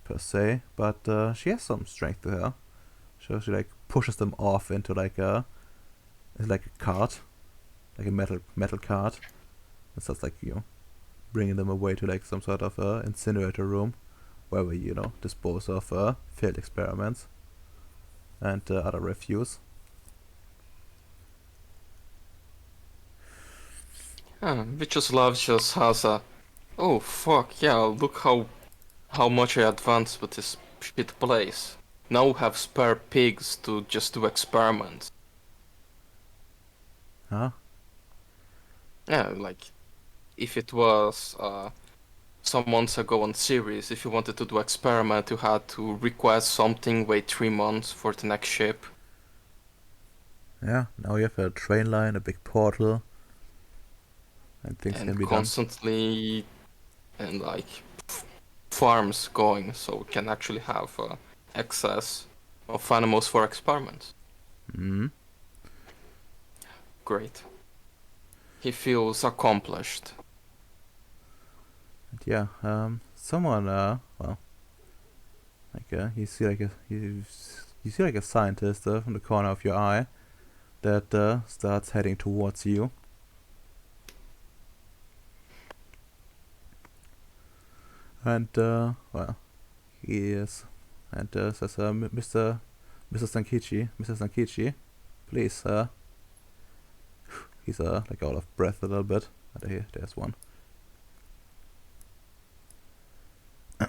per se, but she has some strength to her. So she like pushes them off into like a cart, like a metal cart, and starts like bringing them away to like some sort of incinerator room, where we dispose of failed experiments and other refuse. Witch's Love just has a oh fuck yeah, look how much I advanced with this shit place. Now we have spare pigs to just do experiments. Huh? Yeah, like if it was some months ago on Ceres, if you wanted to do experiment, you had to request something, wait 3 months for the next ship. Yeah, now you have a train line, a big portal, and things can And be done. constantly and like farms going, so we can actually have excess of animals for experiments. Mm. Great. He feels accomplished. And yeah, someone, well, like, you see like a scientist from the corner of your eye that starts heading towards you. And, well, he is, and says, Mr. Sankichi, please, he's, like out of breath a little bit. And here, there's one.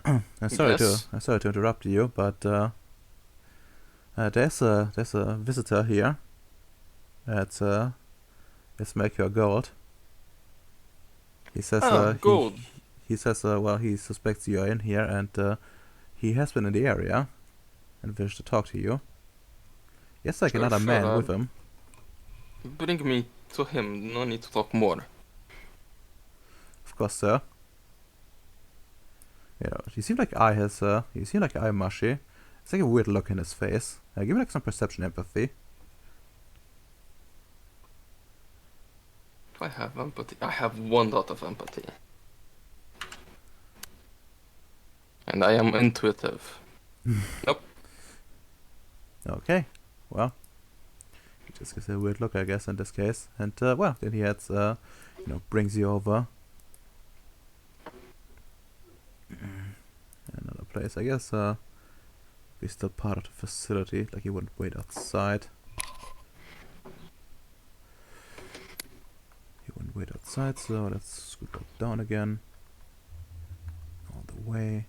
I'm sorry Yes. to interrupt you, but, there's a visitor here. Let's make your gold. He says, Good. he says, well, he suspects you are in here, and he has been in the area, and wishes to talk to you. He has like Sure, another sure. man with him. Bring me to him. No need to talk more. Of course, sir. You know, you seem like you seem like mushy. It's like a weird look in his face. Give me like some perception empathy. Do I have empathy? I have 1 dot of empathy. And I am intuitive. Nope. Okay, well, he just gives a weird look, I guess, in this case. And well, then he heads, brings you over. Another place, I guess. Be still part of the facility, like he wouldn't wait outside. He wouldn't wait outside, so let's scoot that down again. All the way.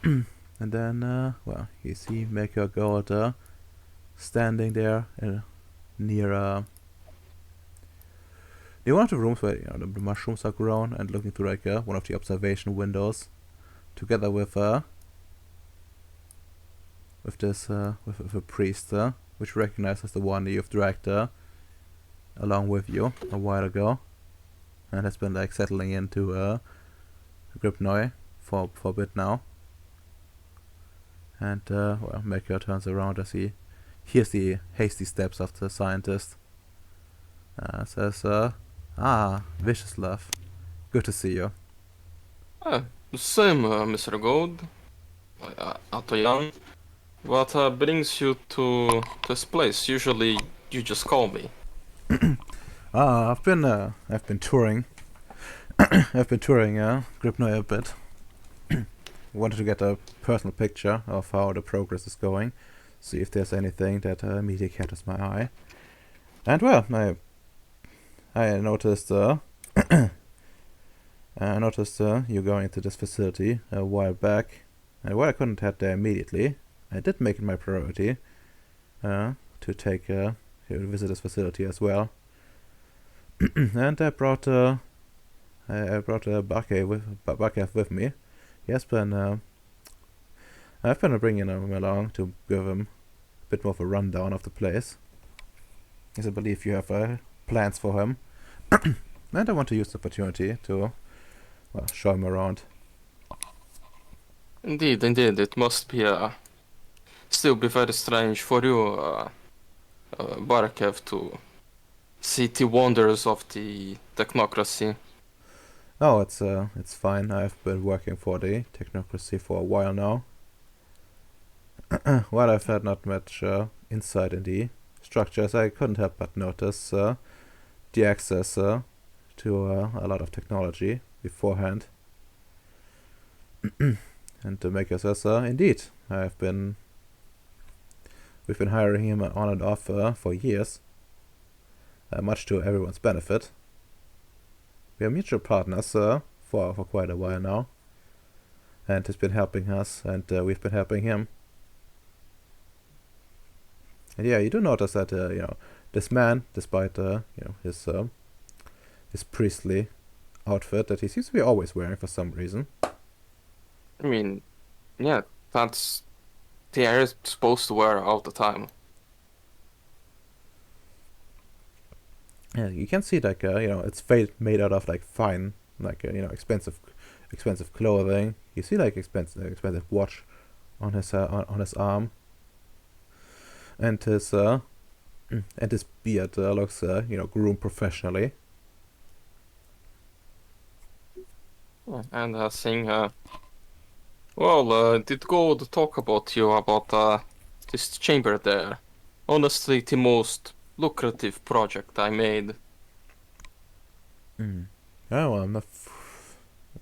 And then, well, you see Maker Gold standing there near one of the rooms where the mushrooms are grown, and looking through like one of the observation windows, together with a priest, which recognizes the one that you've dragged along with you a while ago, and has been like settling into Gripnoi for a bit now. And well, Maker turns around as he hears the hasty steps of the scientist. Says, Vicious Love, good to see you. Same, Mr. Gold. Ato Young. What brings you to this place? Usually you just call me. I've been touring. I've been touring Gripnoi a bit. Wanted to get a personal picture of how the progress is going, see if there's anything that immediately catches my eye. And well, I noticed you going into this facility a while back, and while I couldn't head there immediately, I did make it my priority to visit this facility as well. And I brought Bakev with me. I've been bringing him along to give him a bit more of a rundown of the place, as I believe you have plans for him. And I want to use the opportunity to, well, show him around. Indeed. It must be still be very strange for you, Barakev, to see the wonders of the technocracy. Oh, it's fine. I've been working for the technocracy for a while now. While I've had not much insight in the structures, I couldn't help but notice the access to a lot of technology beforehand. And the Maker says, indeed, we've been hiring him on and off for years, much to everyone's benefit. We are mutual partners for quite a while now. and he's been helping us, and we've been helping him. And yeah, you do notice that this man, despite his priestly outfit that he seems to be always wearing for some reason. I mean, yeah, that's the air is supposed to wear all the time. Yeah, you can see like it's made out of like fine, like expensive clothing. You see like expensive watch on his arm, and his beard looks groomed professionally. Yeah, and saying, did go to talk about you about this chamber there. Honestly, the most lucrative project I made. Mm. Oh, well, I'm not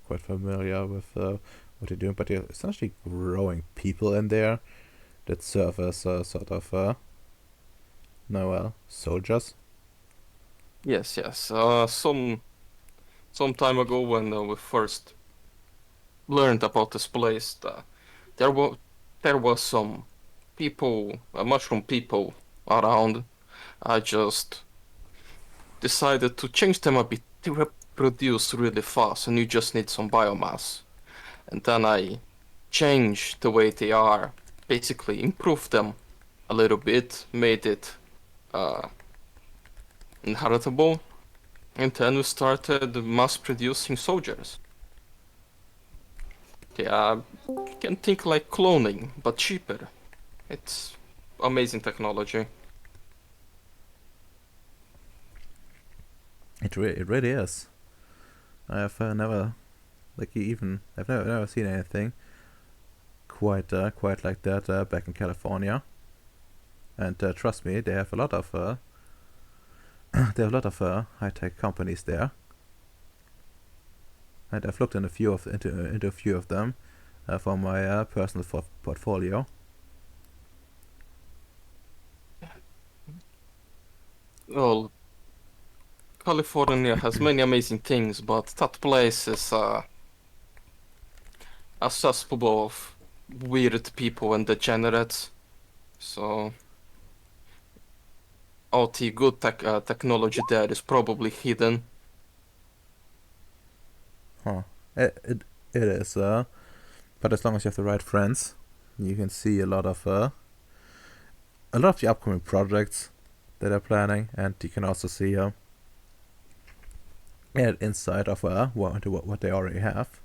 quite familiar with what you're doing, but you're essentially growing people in there that serve as sort of soldiers. Yes, yes. Some time ago when we first learned about this place, there was there was some people, mushroom people around. I just decided to change them a bit. They reproduce really fast, and you just need some biomass. And then I changed the way they are, basically improved them a little bit, made it uh, inheritable, and then we started mass producing soldiers. Yeah, you can think like cloning, but cheaper. It's amazing technology. It really is. I've never I've never seen anything quite like that back in California. And trust me, they have a lot of they have a lot of high tech companies there. And I've looked into a few of them for my personal portfolio. Well, California has many amazing things, but that place is a cesspool of weird people and degenerates. So all the good technology there is probably hidden. Huh. It is. But as long as you have the right friends, you can see a lot of the upcoming projects that they're planning, and you can also see insight of what they already have.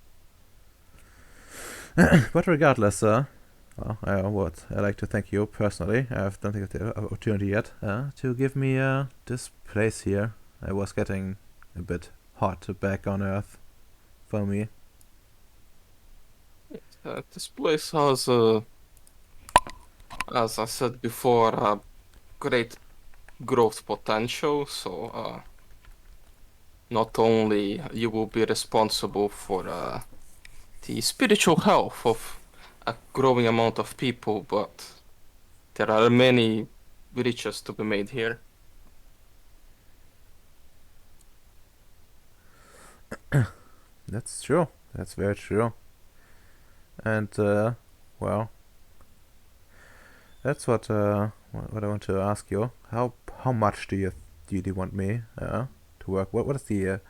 But regardless, what I like to thank you personally. I don't think I have the opportunity yet to give me this place here. I was getting a bit hot back on Earth for me. This place has, as I said before, great growth potential. So not only you will be responsible for the spiritual health of a growing amount of people, but there are many riches to be made here. That's true. That's very true. And well, that's what I want to ask you. How much do you want me to work? What is the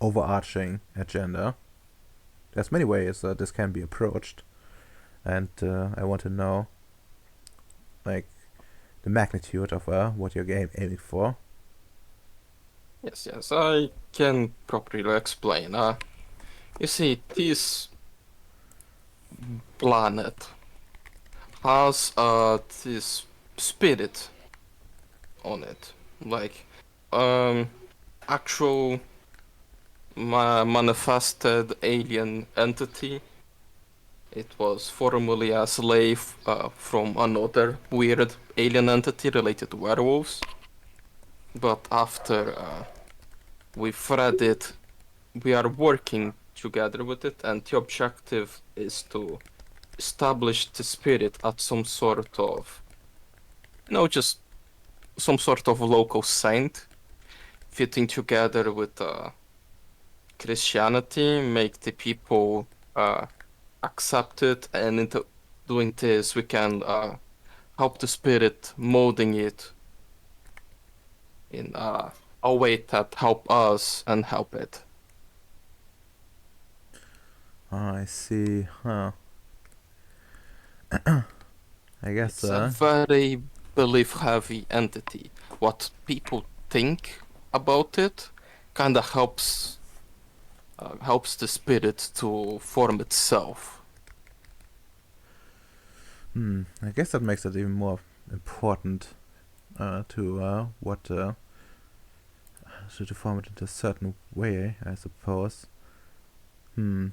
overarching agenda? There's many ways this can be approached, and I want to know like the magnitude of what you're aiming for. Yes, yes, I can properly explain. You see, this planet has this spirit on it, like um actual manifested alien entity. It was formerly a slave from another weird alien entity related to werewolves, but after we fed it, we are working together with it, and the objective is to establish the spirit at some sort of, just some sort of local saint, fitting together with Christianity, make the people accept it, and into doing this, we can help the spirit molding it in a way that help us and help it. I see. Huh. I guess. It's a very belief-heavy entity. What people think about it kind of helps the spirit to form itself. I guess that makes it even more important to what to form it in a certain way, I suppose. Hmm.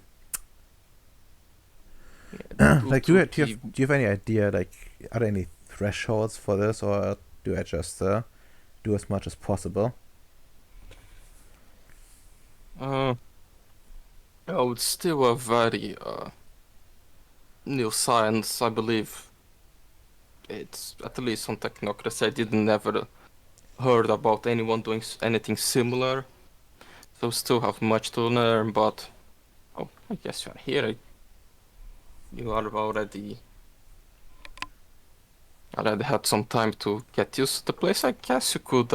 Due Like, to do you have any idea? Like, are there any thresholds for this, or do I just do as much as possible? oh, it's still a very new science, I believe. It's at least on technocracy. I didn't never heard about anyone doing anything similar, so still have much to learn. But oh, I guess you're here. You are already had some time to get used to the place. I guess you could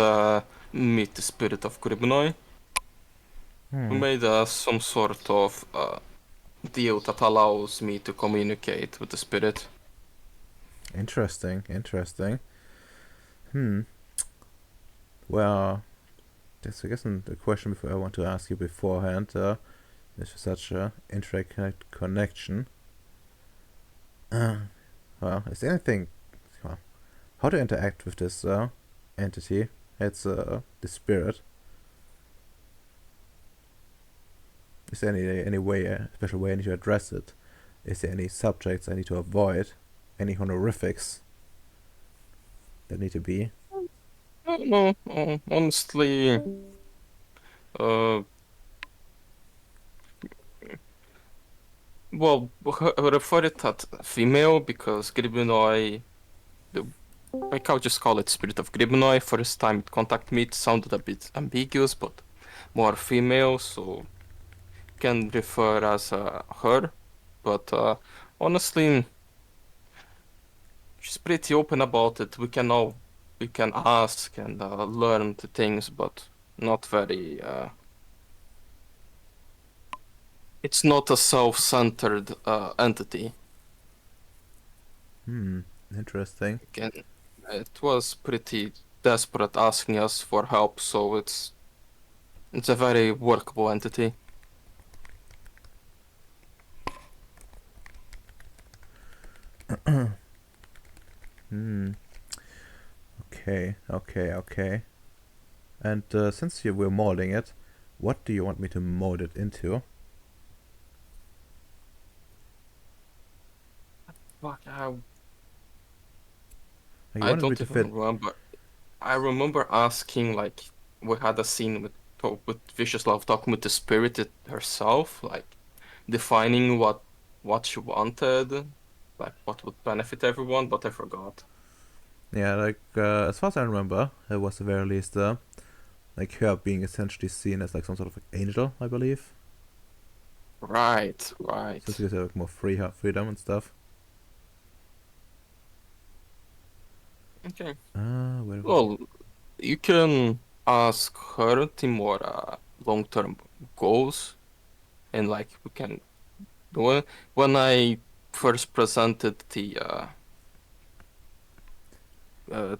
meet the spirit of Gribnoi. We Hmm. made some sort of deal that allows me to communicate with the spirit. Interesting. Interesting. Hmm. Well, that's I guess the question before I want to ask you beforehand. There's such a intricate connection. Well, is there anything? Well, how to interact with this entity? It's the spirit. Is there any way, special way I need to address it? Is there any subjects I need to avoid? Any honorifics that need to be? No, honestly, uh, well, refer it as female because Gribnoi, like I'll just call it Spirit of Gribnoi. First time it contacted me, it sounded a bit ambiguous, but more female, so can refer as her. But honestly, she's pretty open about it. We can ask and learn the things, but not very. It's not a self-centered entity. Hmm. Interesting. Again, it was pretty desperate asking us for help, so it's a very workable entity. Hmm. Okay. Okay. Okay. And since you were molding it, what do you want me to mold it into? Fuck, Like, you I wanted me don't to even fit. remember. I remember asking like we had a scene with Vicious Love talking with the spirit herself, like defining what she wanted, like what would benefit everyone, but I forgot. Yeah, like as far as I remember, it was the very least like her being essentially seen as like some sort of like angel, I believe. Right, So right. to get like more freedom and stuff. Okay. Where was Well, you can ask her the more long-term goals, and like we can do it. When I first presented uh,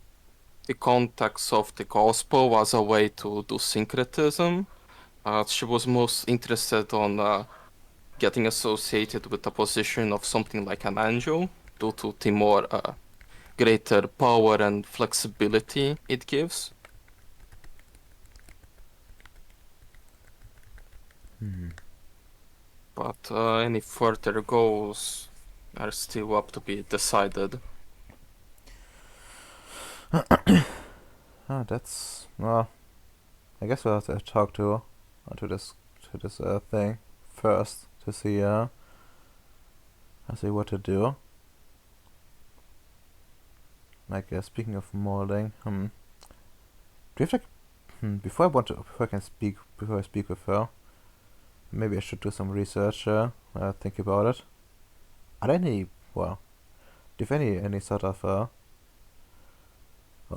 the context of the gospel as a way to do syncretism, she was most interested on getting associated with the position of something like an angel due to the more greater power and flexibility it gives. Hmm. But any further goals are still up to be decided. That's well. I guess we'll have to talk to this thing first to see what to do. Like speaking of molding, do you have like before I speak with her, maybe I should do some research. Think about it. are there any, well, do you have any sort of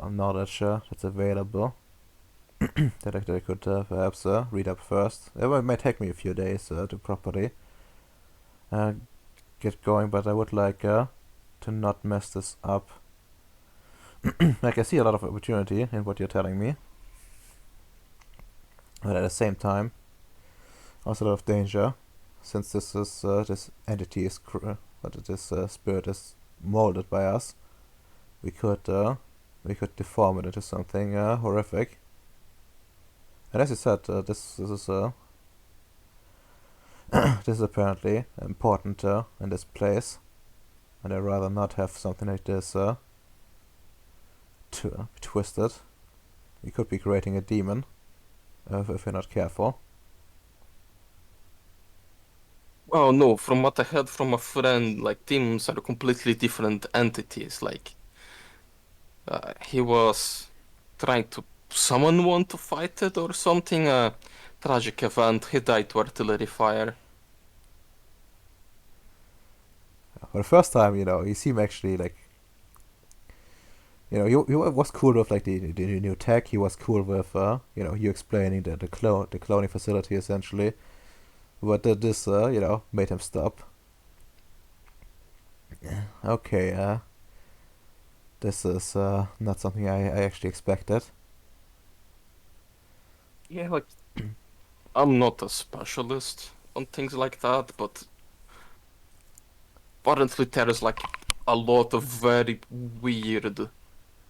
knowledge that's available that I could perhaps read up first? It might take me a few days to properly uh, get going, but I would like to not mess this up. Like, I see a lot of opportunity in what you're telling me, but at the same time, also a lot of danger, since this entity is this spirit is molded by us. We could deform it into something horrific. And as you said, this is this is apparently important in this place, and I'd rather not have something like this twisted. We could be creating a demon if we're not careful. Well, no, from what I heard from a friend, like demons are completely different entities. Like, he was trying to summon one to fight it or something. A tragic event. He died to artillery fire. For the first time, you seem actually like, he was cool with like the new tech. He was cool with you explaining the cloning facility essentially. But this made him stop. Okay, this is not something I actually expected. Yeah, like I'm not a specialist on things like that, but apparently there is like a lot of very weird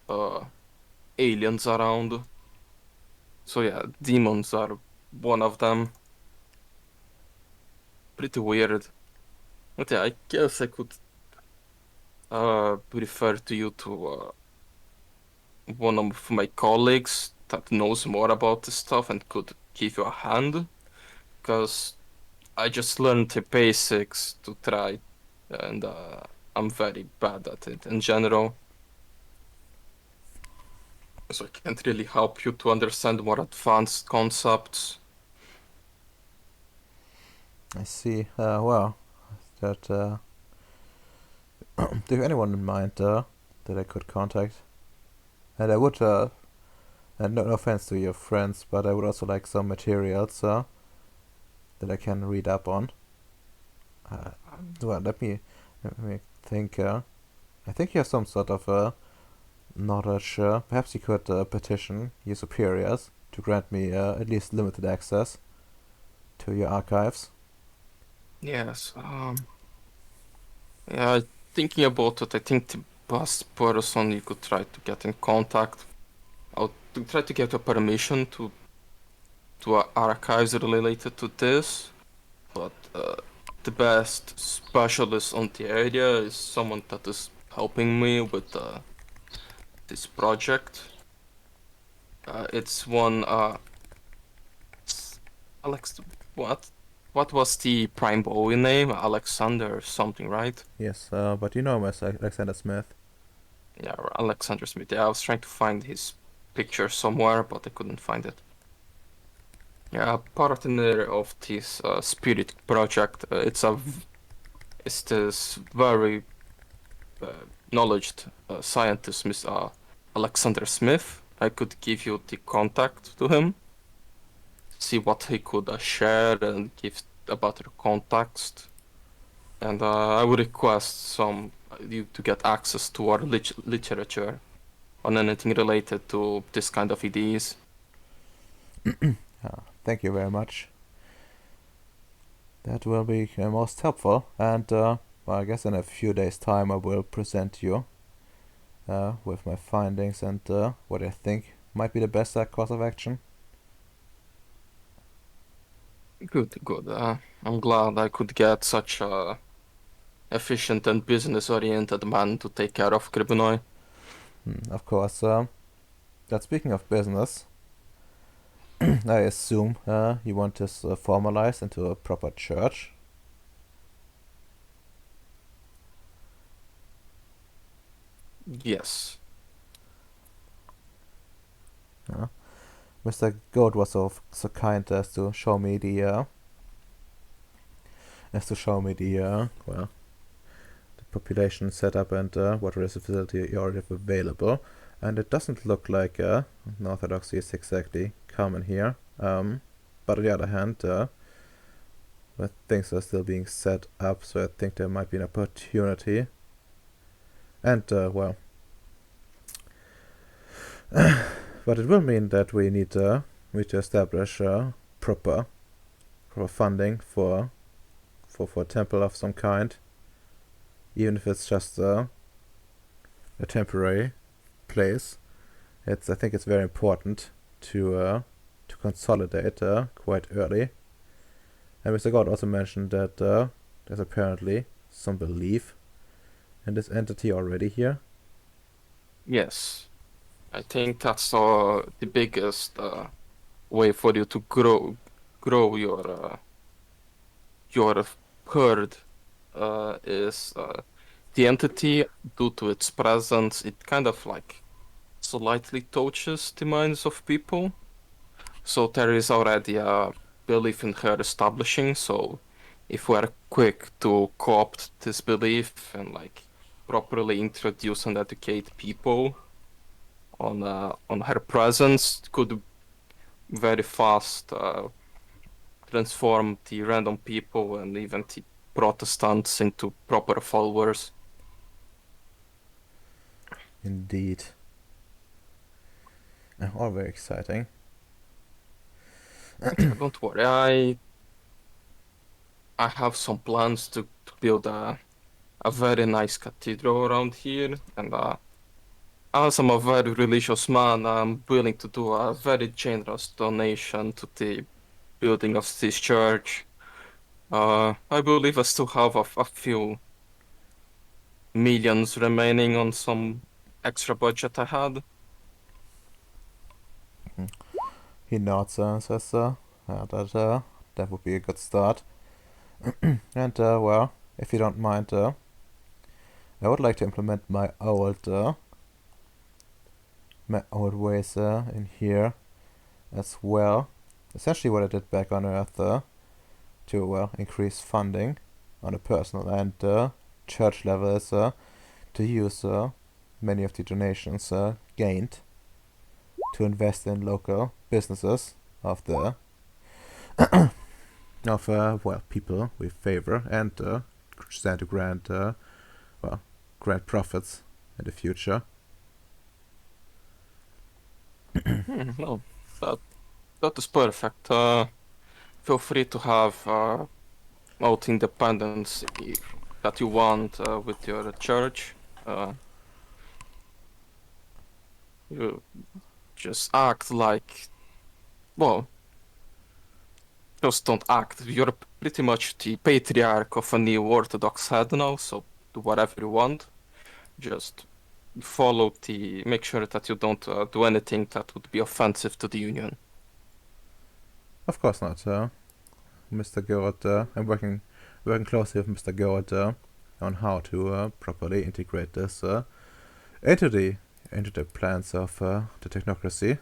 uh aliens around. So yeah, demons are one of them. Pretty weird. But yeah, I guess I could refer to you to one of my colleagues that knows more about this stuff and could give you a hand. Because I just learned the basics to try, and I'm very bad at it in general. So I can't really help you to understand more advanced concepts. I see. Well, that do you have anyone in mind that I could contact? And I would, and no offense to your friends, but I would also like some materials that I can read up on. Well, let me think. I think you have some sort of knowledge. Perhaps you could petition your superiors to grant me at least limited access to your archives. Yes. Yeah, thinking about it, I think the best person you could try to get in contact, I'll try to get a permission to archives related to this, but the best specialist on the area is someone that is helping me with this project. It's one Alex. What? What was the Prime Bowie name? Alexander something, right? Yes, but you know him as Alexander Smith. Yeah, Alexander Smith. Yeah, I was trying to find his picture somewhere, but I couldn't find it. Yeah, partner of this Spirit project. It's this very knowledged scientist, Miss Alexander Smith. I could give you the contact to him, see what he could share and give a better context. And I would request some you to get access to our literature on anything related to this kind of ideas. Thank you very much. That will be most helpful. And well, I guess in a few days' time I will present you with my findings and what I think might be the best course of action. Good, good. I'm glad I could get such a efficient and business-oriented man to take care of Kribunoi. Of course, that speaking of business, I assume you want this formalized into a proper church. Yes. Mr. Goat was so kind as to show me the well, population setup and what facility you already have available. And it doesn't look like orthodoxy is exactly common here. But on the other hand, things are still being set up, so I think there might be an opportunity. And, well, but it will mean that we need to establish proper funding for a temple of some kind, even if it's just a temporary place. I think it's very important to consolidate quite early. And Mr. God also mentioned that there's apparently some belief in this entity already here. Yes, I think that's the biggest way for you to grow your herd is the entity. Due to its presence, it kind of like slightly touches the minds of people. So there is already a belief in her establishing. So if we are quick to co-opt this belief and like properly introduce and educate people on her presence, it could very fast transform the random people and even the Protestants into proper followers. Indeed. All very exciting. Don't worry, I have some plans to build a very nice cathedral around here, and as I'm a very religious man, I'm willing to do a very generous donation to the building of this church. I believe I still have a few millions remaining on some extra budget I had. He nods and says, that would be a good start. And, well, if you don't mind, I would like to implement my old ways in here as well. Essentially what I did back on Earth to, well, increase funding on a personal and church level is to use many of the donations gained to invest in local businesses of the well, people we favor, and stand to grant grant profits in the future. No, that is perfect. Feel free to have all the independence that you want with your church. You just act like, well, just don't act. You're pretty much the patriarch of a new Orthodox head now, so do whatever you want. Just make sure that you don't do anything that would be offensive to the Union. Of course not, Mr. Gord. I'm working closely with Mr. Gord on how to properly integrate this into the plans of the technocracy.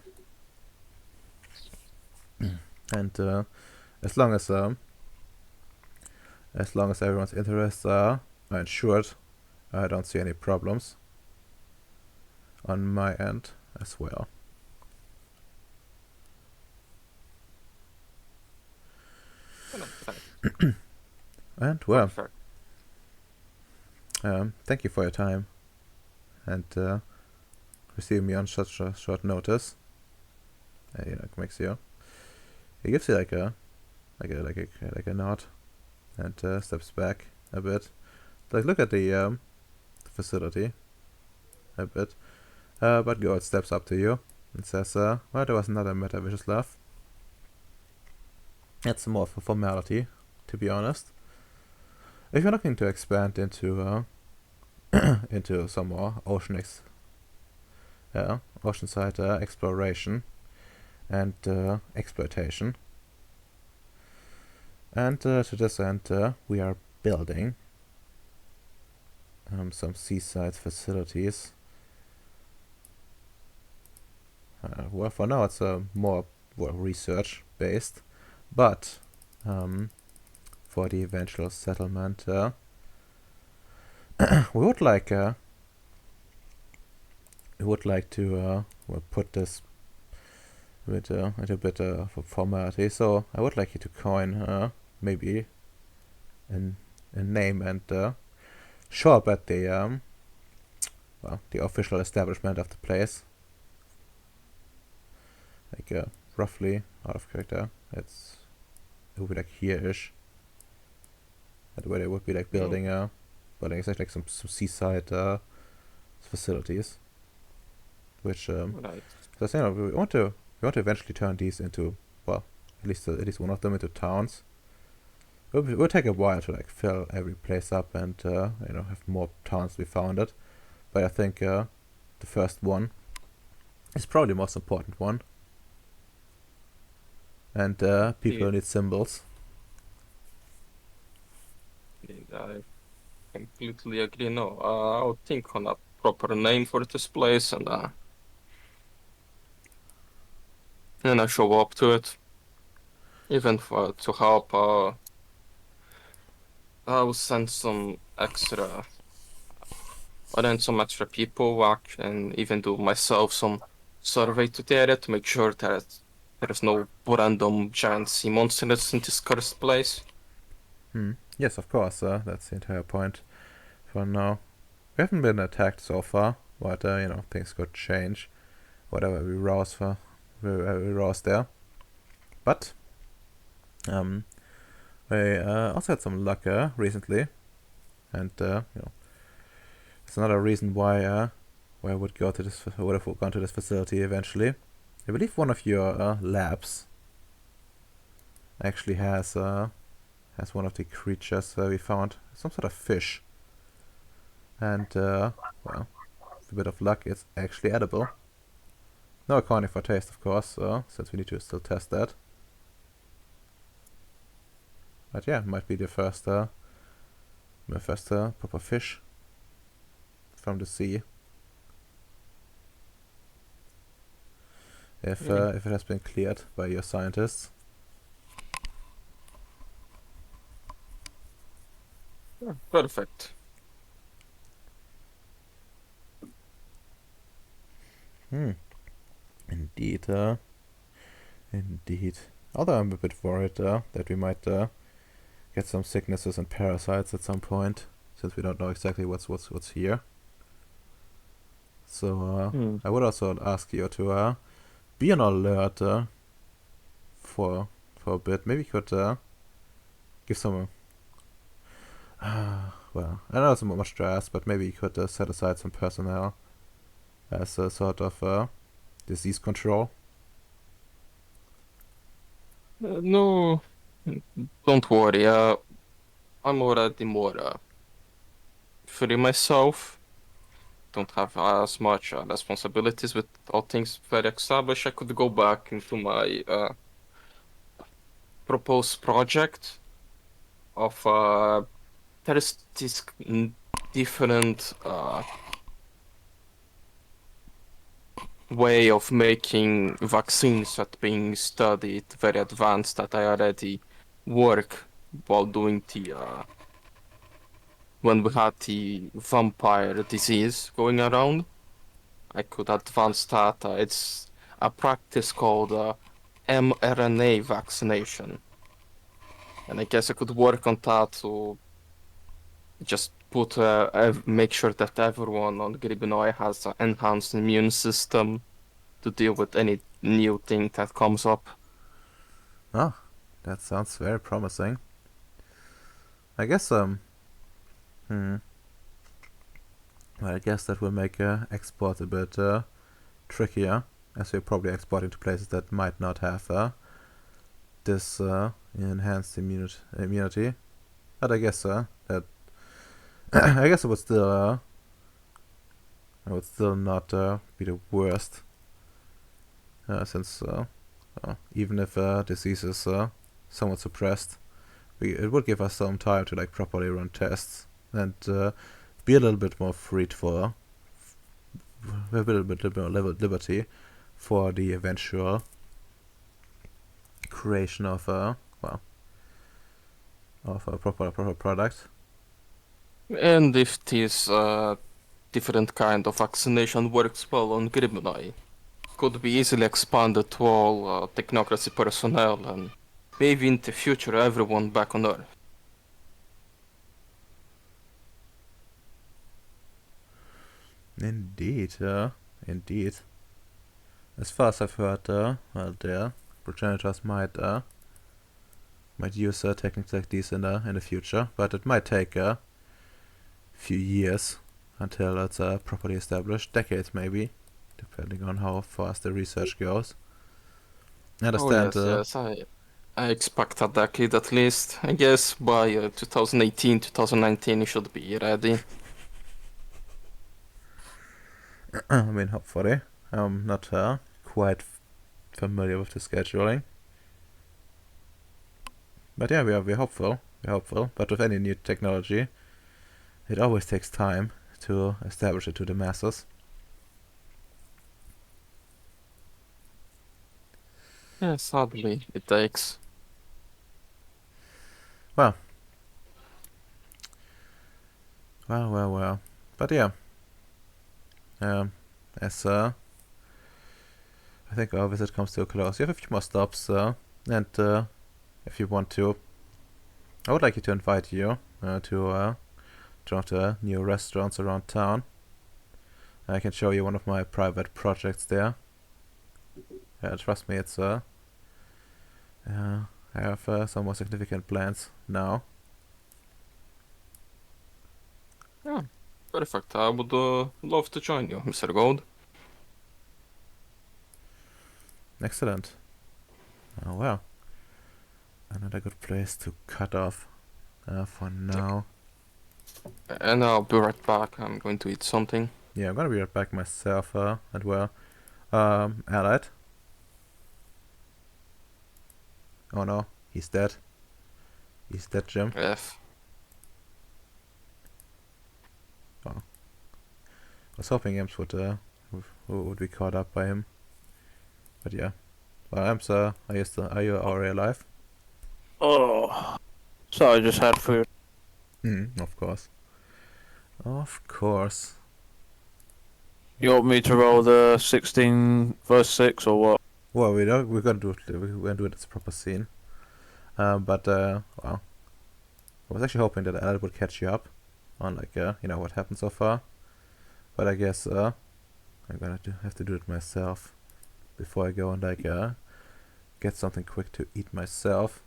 And as long as everyone's interests are ensured, I don't see any problems on my end as well. And, well, thank you for your time and receiving me on such a short notice. It makes you. He gives you like a nod and steps back a bit. Like, look at the facility a bit. But God steps up to you and says, well, there was another matter we just left. It's more of a formality, to be honest. If you're looking to expand into into some more oceanside exploration and exploitation, and to this end, we are building some seaside facilities. Well, for now it's more research based, but for the eventual settlement we would like to put this with a bit of a formality. So I would like you to coin maybe a name and show up at the the official establishment of the place. Like roughly out of character. It would be like here-ish. And where they would be like building exactly like some seaside facilities. Which Right. so you know we want to eventually turn these into, well, at least one of them into towns. It will take a while to like fill every place up and have more towns to be founded. But I think the first one is probably the most important one. And people Yeah, need symbols. I completely agree. No, I'll think on a proper name for this place and I show up to it. Even for to help, I'll send some extra. I'll send some extra people back and even do myself some survey to the area to make sure that there's no random giant sea monsters in this cursed place. Yes, of course. That's the entire point for now. We haven't been attacked so far, but things could change. Whatever we rouse there. But I also had some luck recently, and it's another reason why I would have gone to this facility eventually. I believe one of your labs actually has one of the creatures we found, some sort of fish, and well, with a bit of luck, it's actually edible. No accounting for taste, of course, since we need to still test that. But yeah, might be my first proper fish from the sea. If it has been cleared by your scientists. Perfect. Hmm. Indeed. Indeed. Although I'm a bit worried that we might get some sicknesses and parasites at some point, since we don't know exactly what's here. So Hmm. I would also ask you to be on alert for a bit. Maybe you could give some. Well, I know it's not much to ask, but maybe you could set aside some personnel as a sort of disease control. No, don't worry. I'm already more free myself. Don't have as much responsibilities with all things very established. I could go back into my proposed project of there is this different way of making vaccines that being studied, very advanced, that I already work while doing the when we had the vampire disease going around. I could advance that. It's a practice called mRNA vaccination. And I guess I could work on that to just make sure that everyone on Gribinoy has an enhanced immune system to deal with any new thing that comes up. Ah, that sounds very promising. I guess hmm. Well, I guess that will make export a bit trickier, as we're probably exporting to places that might not have this enhanced immunity. But I guess that I guess it would still not be the worst, since even if disease is somewhat suppressed, it would give us some time to like properly run tests and be a little bit more free for a little bit more liberty for the eventual creation of a proper product. And if this different kind of vaccination works well on Grimnai, could be easily expanded to all technocracy personnel and maybe in the future everyone back on Earth. Indeed, indeed. As far as I've heard, well, their progenitors might use techniques like these in the future, but it might take a few years until it's properly established, decades maybe, depending on how fast the research goes. I Oh understand. yes, yes, I expect a decade at least. I guess by 2018, 2019 it should be ready. I mean, hopefully. I'm not quite familiar with the scheduling. But yeah, we're hopeful. We're hopeful. But with any new technology, it always takes time to establish it to the masses. Yeah, sadly it takes. Well. Well. But yeah. As I think our visit comes to a close. You have a few more stops, and if you want to, I would like you to invite you to one of the new restaurants around town. I can show you one of my private projects there. Trust me, it's I have some more significant plans now. Yeah, perfect. I would love to join you, Mr. Gold. Excellent. Oh well, another good place to cut off for now. And I'll be right back. I'm going to eat something. Yeah, I'm gonna be right back myself as well. Allied. Oh no, he's dead. He's dead, Jim. F. I was hoping Imps would be caught up by him. But yeah. Well, Imps, are you already alive? Oh, so I just had food. Of course. Of course. You want me to roll the 16 verse 6 or what? Well, we're gonna do it as a proper scene. But well, I was actually hoping that Allied would catch you up on what happened so far. But I guess I'm gonna have to do it myself before I go and get something quick to eat myself.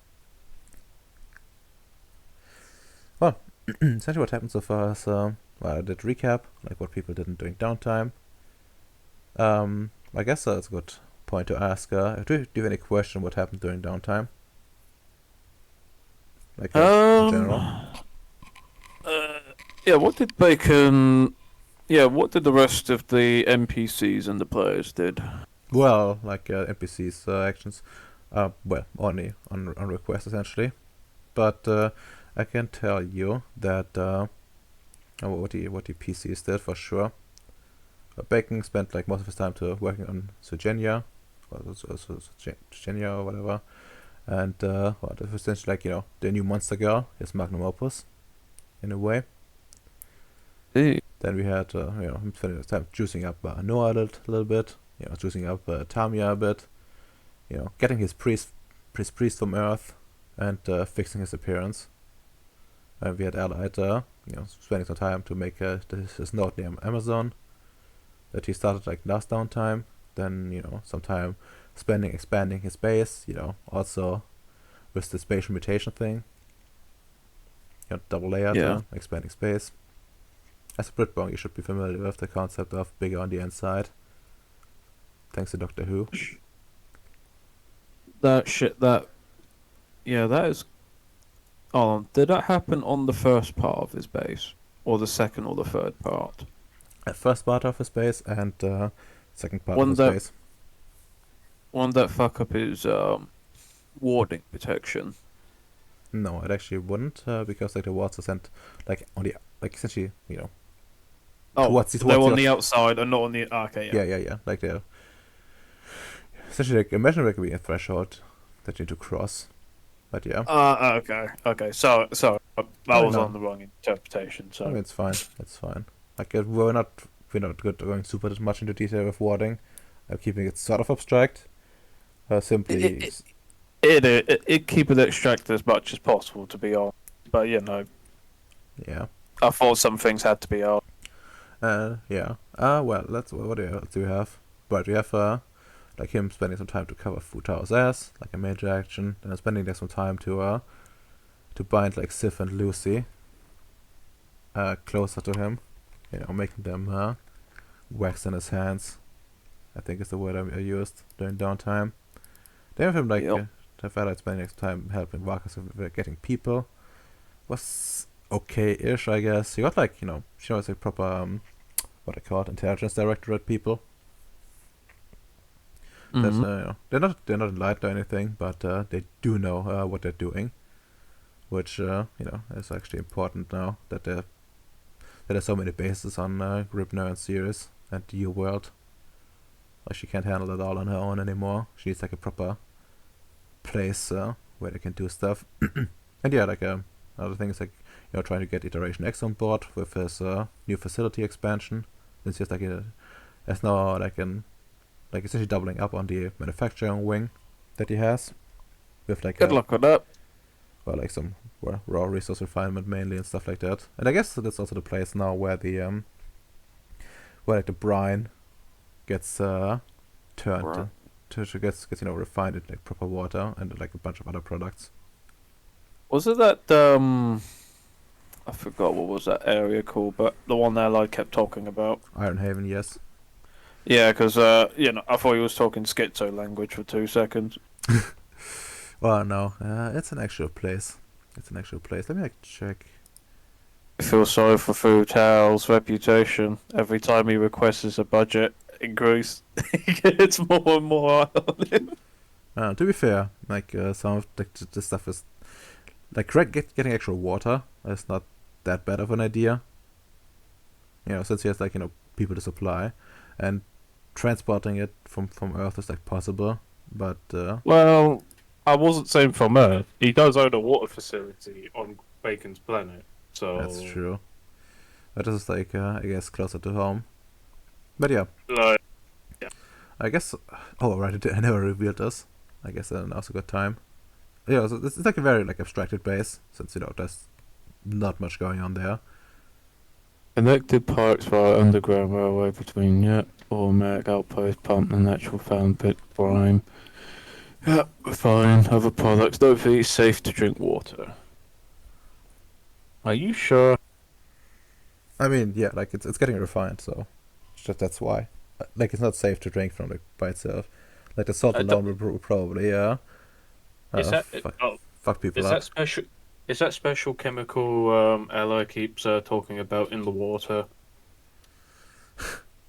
Well, essentially what happened so far is well, I did recap like what people did during downtime. I guess that's a good point to ask. Do you have any question what happened during downtime? Like in general. Yeah, what did Bacon? Yeah, what did the rest of the NPCs and the players did? Well, like NPCs actions, well, only on request essentially. But I can tell you that what the PCs did for sure. Bacon spent like most of his time working on Sugenia, or Sugenia or whatever, and well, it was essentially like the new monster girl, his magnum opus, in a way. Hey. Then we had him spending his time juicing up Noah a little bit, juicing up Tamia a bit, getting his priest from Earth, and fixing his appearance. And we had Allied, spending some time to make his note near Amazon that he started like last downtime. Then some time spending expanding his base. Also with the spatial mutation thing. Double layered, Yeah. expanding space. As a Britbong, you should be familiar with the concept of bigger on the inside. Thanks to Doctor Who. That shit. Yeah, that is. Oh, did that happen on the first part of his base, or the second or the third part? First part of his base and second part One of his that- base. One that fuck up his warding protection. No, it actually wouldn't because like the wards are sent like on the essentially Oh, towards they're on the the outside and not on the. Okay, yeah. yeah. Like they're essentially like imagine there could be a threshold that you need to cross. But yeah. Okay. Sorry. That was no. on the wrong interpretation. I mean, So it's fine. It's fine. Like we're not good going super much into detail with wording. I'm keeping it sort of abstract. Simply, it keep it extracted as much as possible, to be honest. But yeah. I thought some things had to be out. Yeah. Well, what do we have? Right, we have like him spending some time to cover Futao's ass, like a major action, and spending like some time to bind like Sif and Lucy closer to him, making them wax in his hands. I think is the word I used during downtime. They have him like Yep. Tafada spending some time helping Varkas with getting people. Was okay-ish, I guess. He got like she was like proper what I call it, intelligence directorate people. That's Mm-hmm. they're not enlightened or anything, but they do know what they're doing, which is actually important now that there are so many bases on Gribner and Ceres and the world. Like she can't handle it all on her own anymore. She needs like a proper place where they can do stuff. And yeah, like another thing is like trying to get Iteration X on board with his new facility expansion. Since he's like has now like essentially doubling up on the manufacturing wing that he has with like Good luck with that. well, like some raw resource refinement mainly and stuff like that. And I guess that's also the place now where the where like the brine gets turned Right. to gets refined into like proper water and like a bunch of other products. Was it that I forgot what was that area called, but the one that I kept talking about. Iron Haven, yes. Yeah, because I thought he was talking schizo language for 2 seconds. Well, no, it's an actual place. It's an actual place. Let me like check. I feel sorry for Fu Tao's reputation. Every time he requests a budget increase, he gets more and more on him. To be fair, like some of the stuff is like getting actual water is not that bad of an idea. Since he has like people to supply, and transporting it from Earth is like possible, but Well, I wasn't saying from Earth. He does own a water facility on Bacon's planet, so that's true. But this is like I guess closer to home. But yeah, Like, I guess. Oh right, I never revealed this. I guess now's a good time. Yeah, so it's like a very like abstracted base since there's not much going on there. connected parks via underground railway between automatic outpost pump and natural found pit brine. Fine. Other products. No fees. Safe to drink water. Are you sure? I mean, yeah, like it's getting refined, so that's why. Like it's not safe to drink from it by itself. Like the salt I alone will probably Is that fuck people is up. that special? Is that special chemical Ella keeps talking about in the water?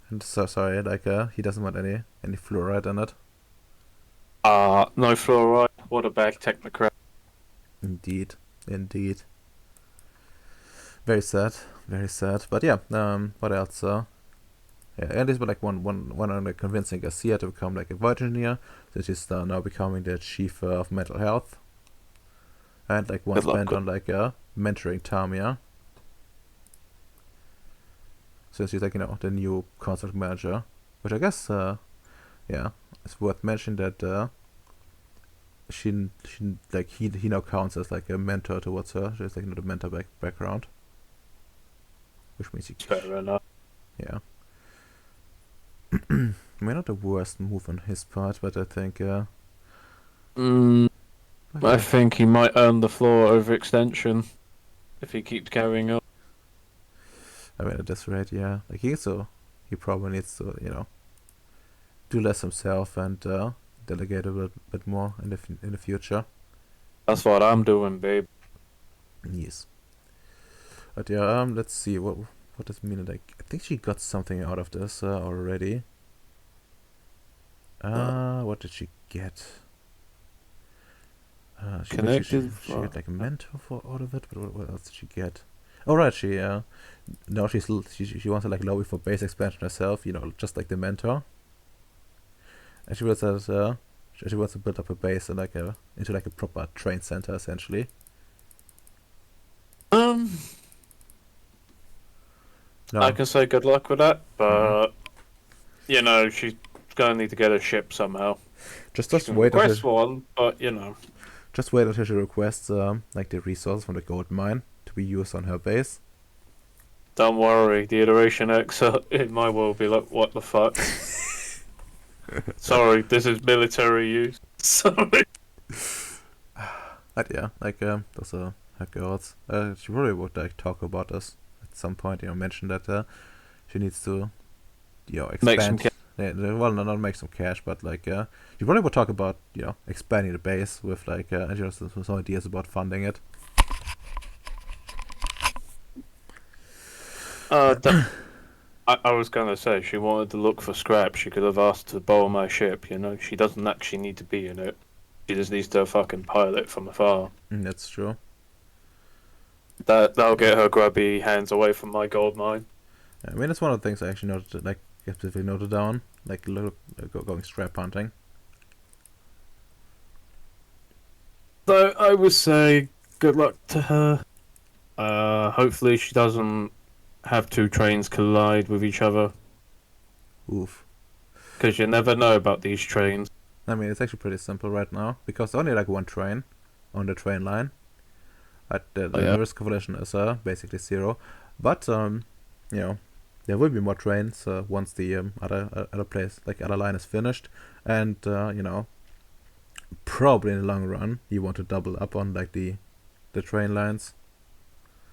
And so sorry, like he doesn't want any fluoride in it. No fluoride. What a bag technocrat. Indeed, indeed. Very sad, very sad. But yeah, what else? Yeah, and this was like one on like convincing Garcia to become like a voyage engineer, since she's now becoming the chief of mental health. And like one Good luck spent with- on like mentoring Tamia, since she's like the new contract manager, which I guess yeah, it's worth mentioning that she like he now counts as like a mentor towards her. She's like the mentor background, which means Fair enough. yeah. I mean, not the worst move on his part, but I think I think he might earn the floor overextension if he keeps carrying on. I mean, at this rate, yeah. Like he probably needs to, do less himself and delegate a bit more in the future. That's what I'm doing, babe. Yes. But yeah, let's see what does it mean? Like, I think she got something out of this already. What did she get? Connected. She got like a mentor for out of it, but what else did she get? Oh right, she now she wants to like lobby for base expansion herself, just like the mentor. And she wants she wants to build up a base and into like a proper train center essentially. No. I can say good luck with that, Mhm. but you know she's gonna need to get a ship somehow. Just She just can wait until request one, but you know. just wait until she requests like the resources from the gold mine to be used on her base. Don't worry, the iteration X in my world be like, what the fuck? Sorry, this is military use. Sorry. But yeah, like those are her girls. She probably would like talk about us at some point. Mention that she needs to Make some expand. Well, not make some cash, but like she probably would talk about expanding the base with like and just some ideas about funding it. I was gonna say she wanted to look for scrap. She could have asked to borrow my ship. You know, she doesn't actually need to be in it. She just needs to fucking pilot from afar. That's true. That'll get her grubby hands away from my gold mine. I mean, it's one of the things I actually noted, like specifically noted down, like going scrap hunting. So I would say good luck to her. Hopefully she doesn't have two trains collide with each other, Oof. because you never know about these trains. I mean, it's actually pretty simple right now because only like one train on the train line. The risk of collision is basically zero, but there will be more trains once the other place like other line is finished, and probably in the long run you want to double up on like the train lines.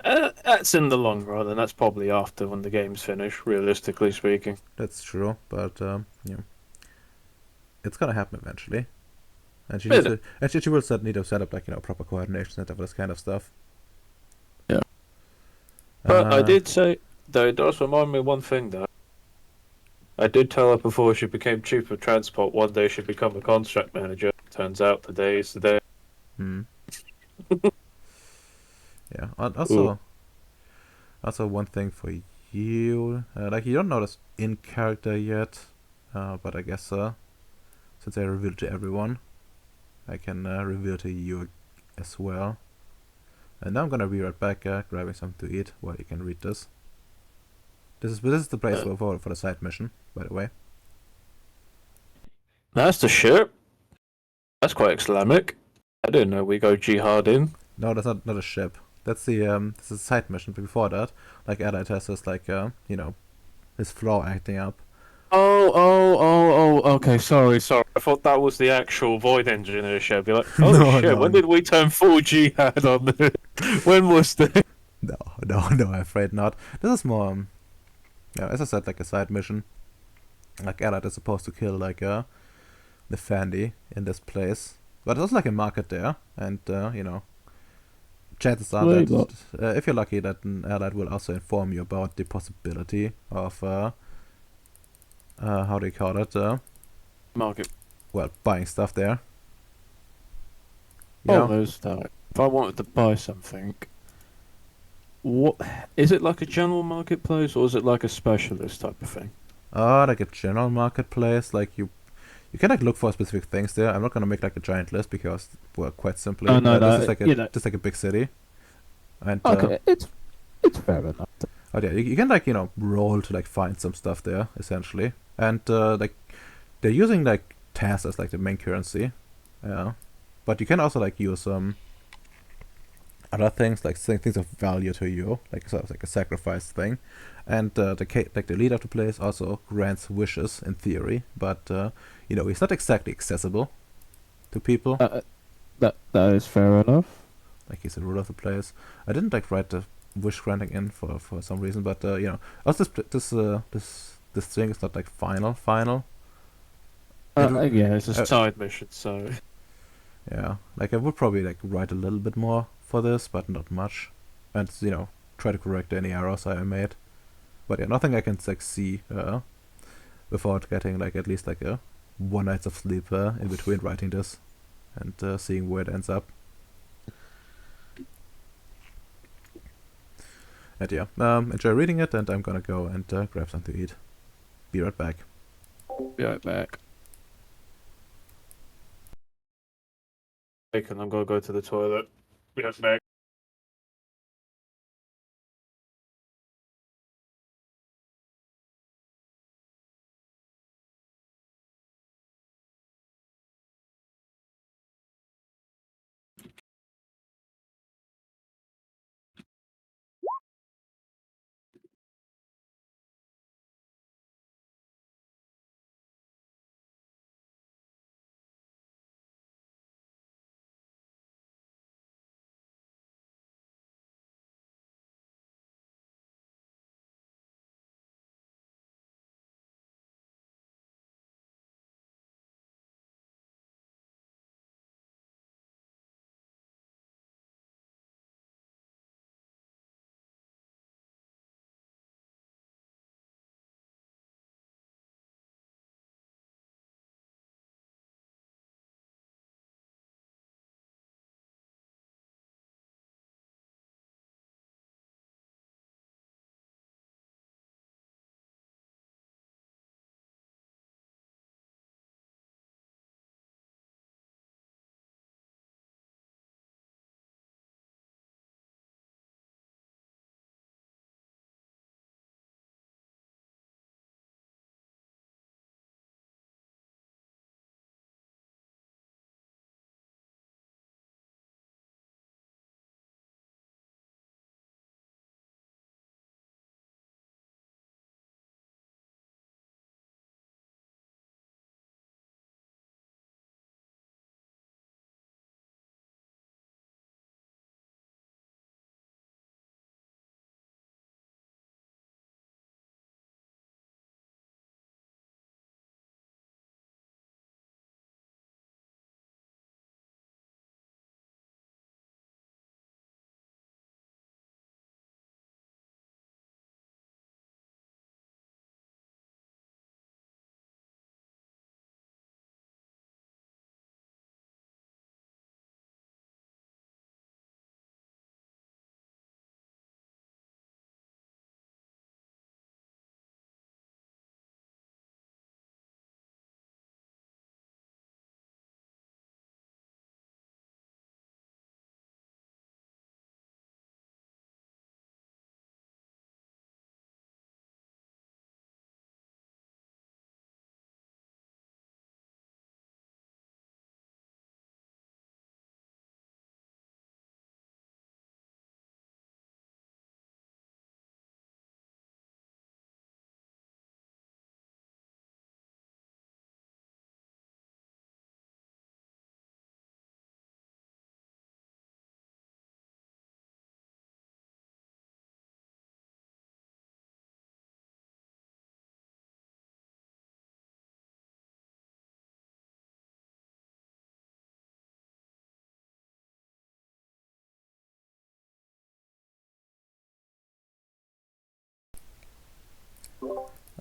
That's in the long run, and that's probably after when the game's finished, realistically speaking. That's true, but it's gonna happen eventually, and she Will needs it? to, and she will need to set up like proper coordination and this kind of stuff. Yeah. But I Uh, did say, though, it does remind me of one thing, though. I did tell her before she became chief of transport, one day she'd become a contract manager. Turns out today is the day. hmm. Yeah. Ooh. Also one thing for you, like you don't know this in character yet, but I guess since I revealed to everyone, I can reveal to you as well. And now I'm gonna be right back, grabbing something to eat while you can read this. This is the place for the side mission, by the way. That's the ship. That's quite Islamic. I didn't know we go jihading. No, that's not a ship. That's the this is a side mission. But before that, like Allied has this like his flow acting up. Okay, sorry. I thought that was the actual Void Engineer ship. You're like, oh No, shit, when did we turn full jihad on this? When was this? no, I'm afraid not. This is more as I said, like a side mission. Like Allied is supposed to kill like the Fandy in this place, but there's like a market there, and chances are Wait, that what? if you're lucky, that an Allied will also inform you about the possibility of how do you call it? Market. Well, buying stuff there. You Oh, know? there's that. If I wanted to buy something, what is it like a general marketplace or is it like a specialist type of thing? Like a general marketplace, like you can like look for specific things there. I'm not gonna make like a giant list because, well, quite simply, Oh, no, this no, is like you know. just like a big city, and Okay, it's fair enough. oh yeah, you can like roll to like find some stuff there essentially, and like they're using like TAS as like the main currency, yeah, but you can also like use other things like things of value to you, like sort of like a sacrifice thing, and the leader of the place also grants wishes in theory, but he's not exactly accessible to people. That is fair enough. Like he's the ruler of the place. I didn't like write the wish granting in for some reason, but also this thing is not like final. Yeah, it's a Uh, side mission, so Yeah, like I would probably like write a little bit more for this, but not much, and try to correct any errors I made. But yeah, nothing I can like see without getting like at least like a 1 night of sleep in between writing this and seeing where it ends up. And yeah, enjoy reading it, and I'm gonna go and grab something to eat. Be right back. be right back. And I'm gonna go to the toilet. Be right back.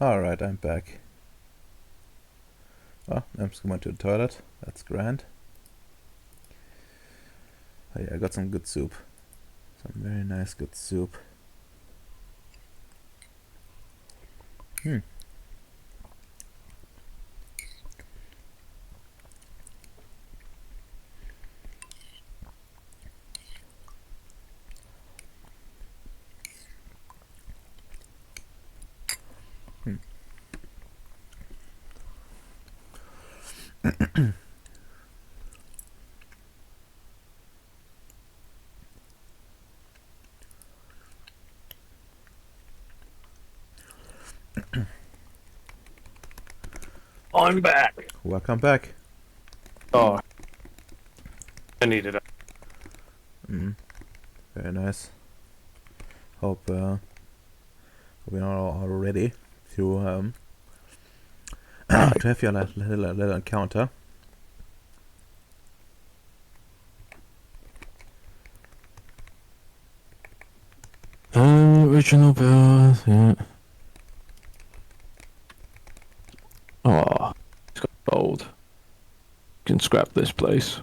Alright, I'm back. Oh, I'm just going to the toilet. That's grand. Oh yeah, I got some good soup. Some very nice good soup. Hmm. Hmm. I'm back. Welcome back. Oh, I needed it. Mm. Very nice. Hope we are all ready to to have your little encounter. Original build, yeah. Oh, it's got gold. Can scrap this place.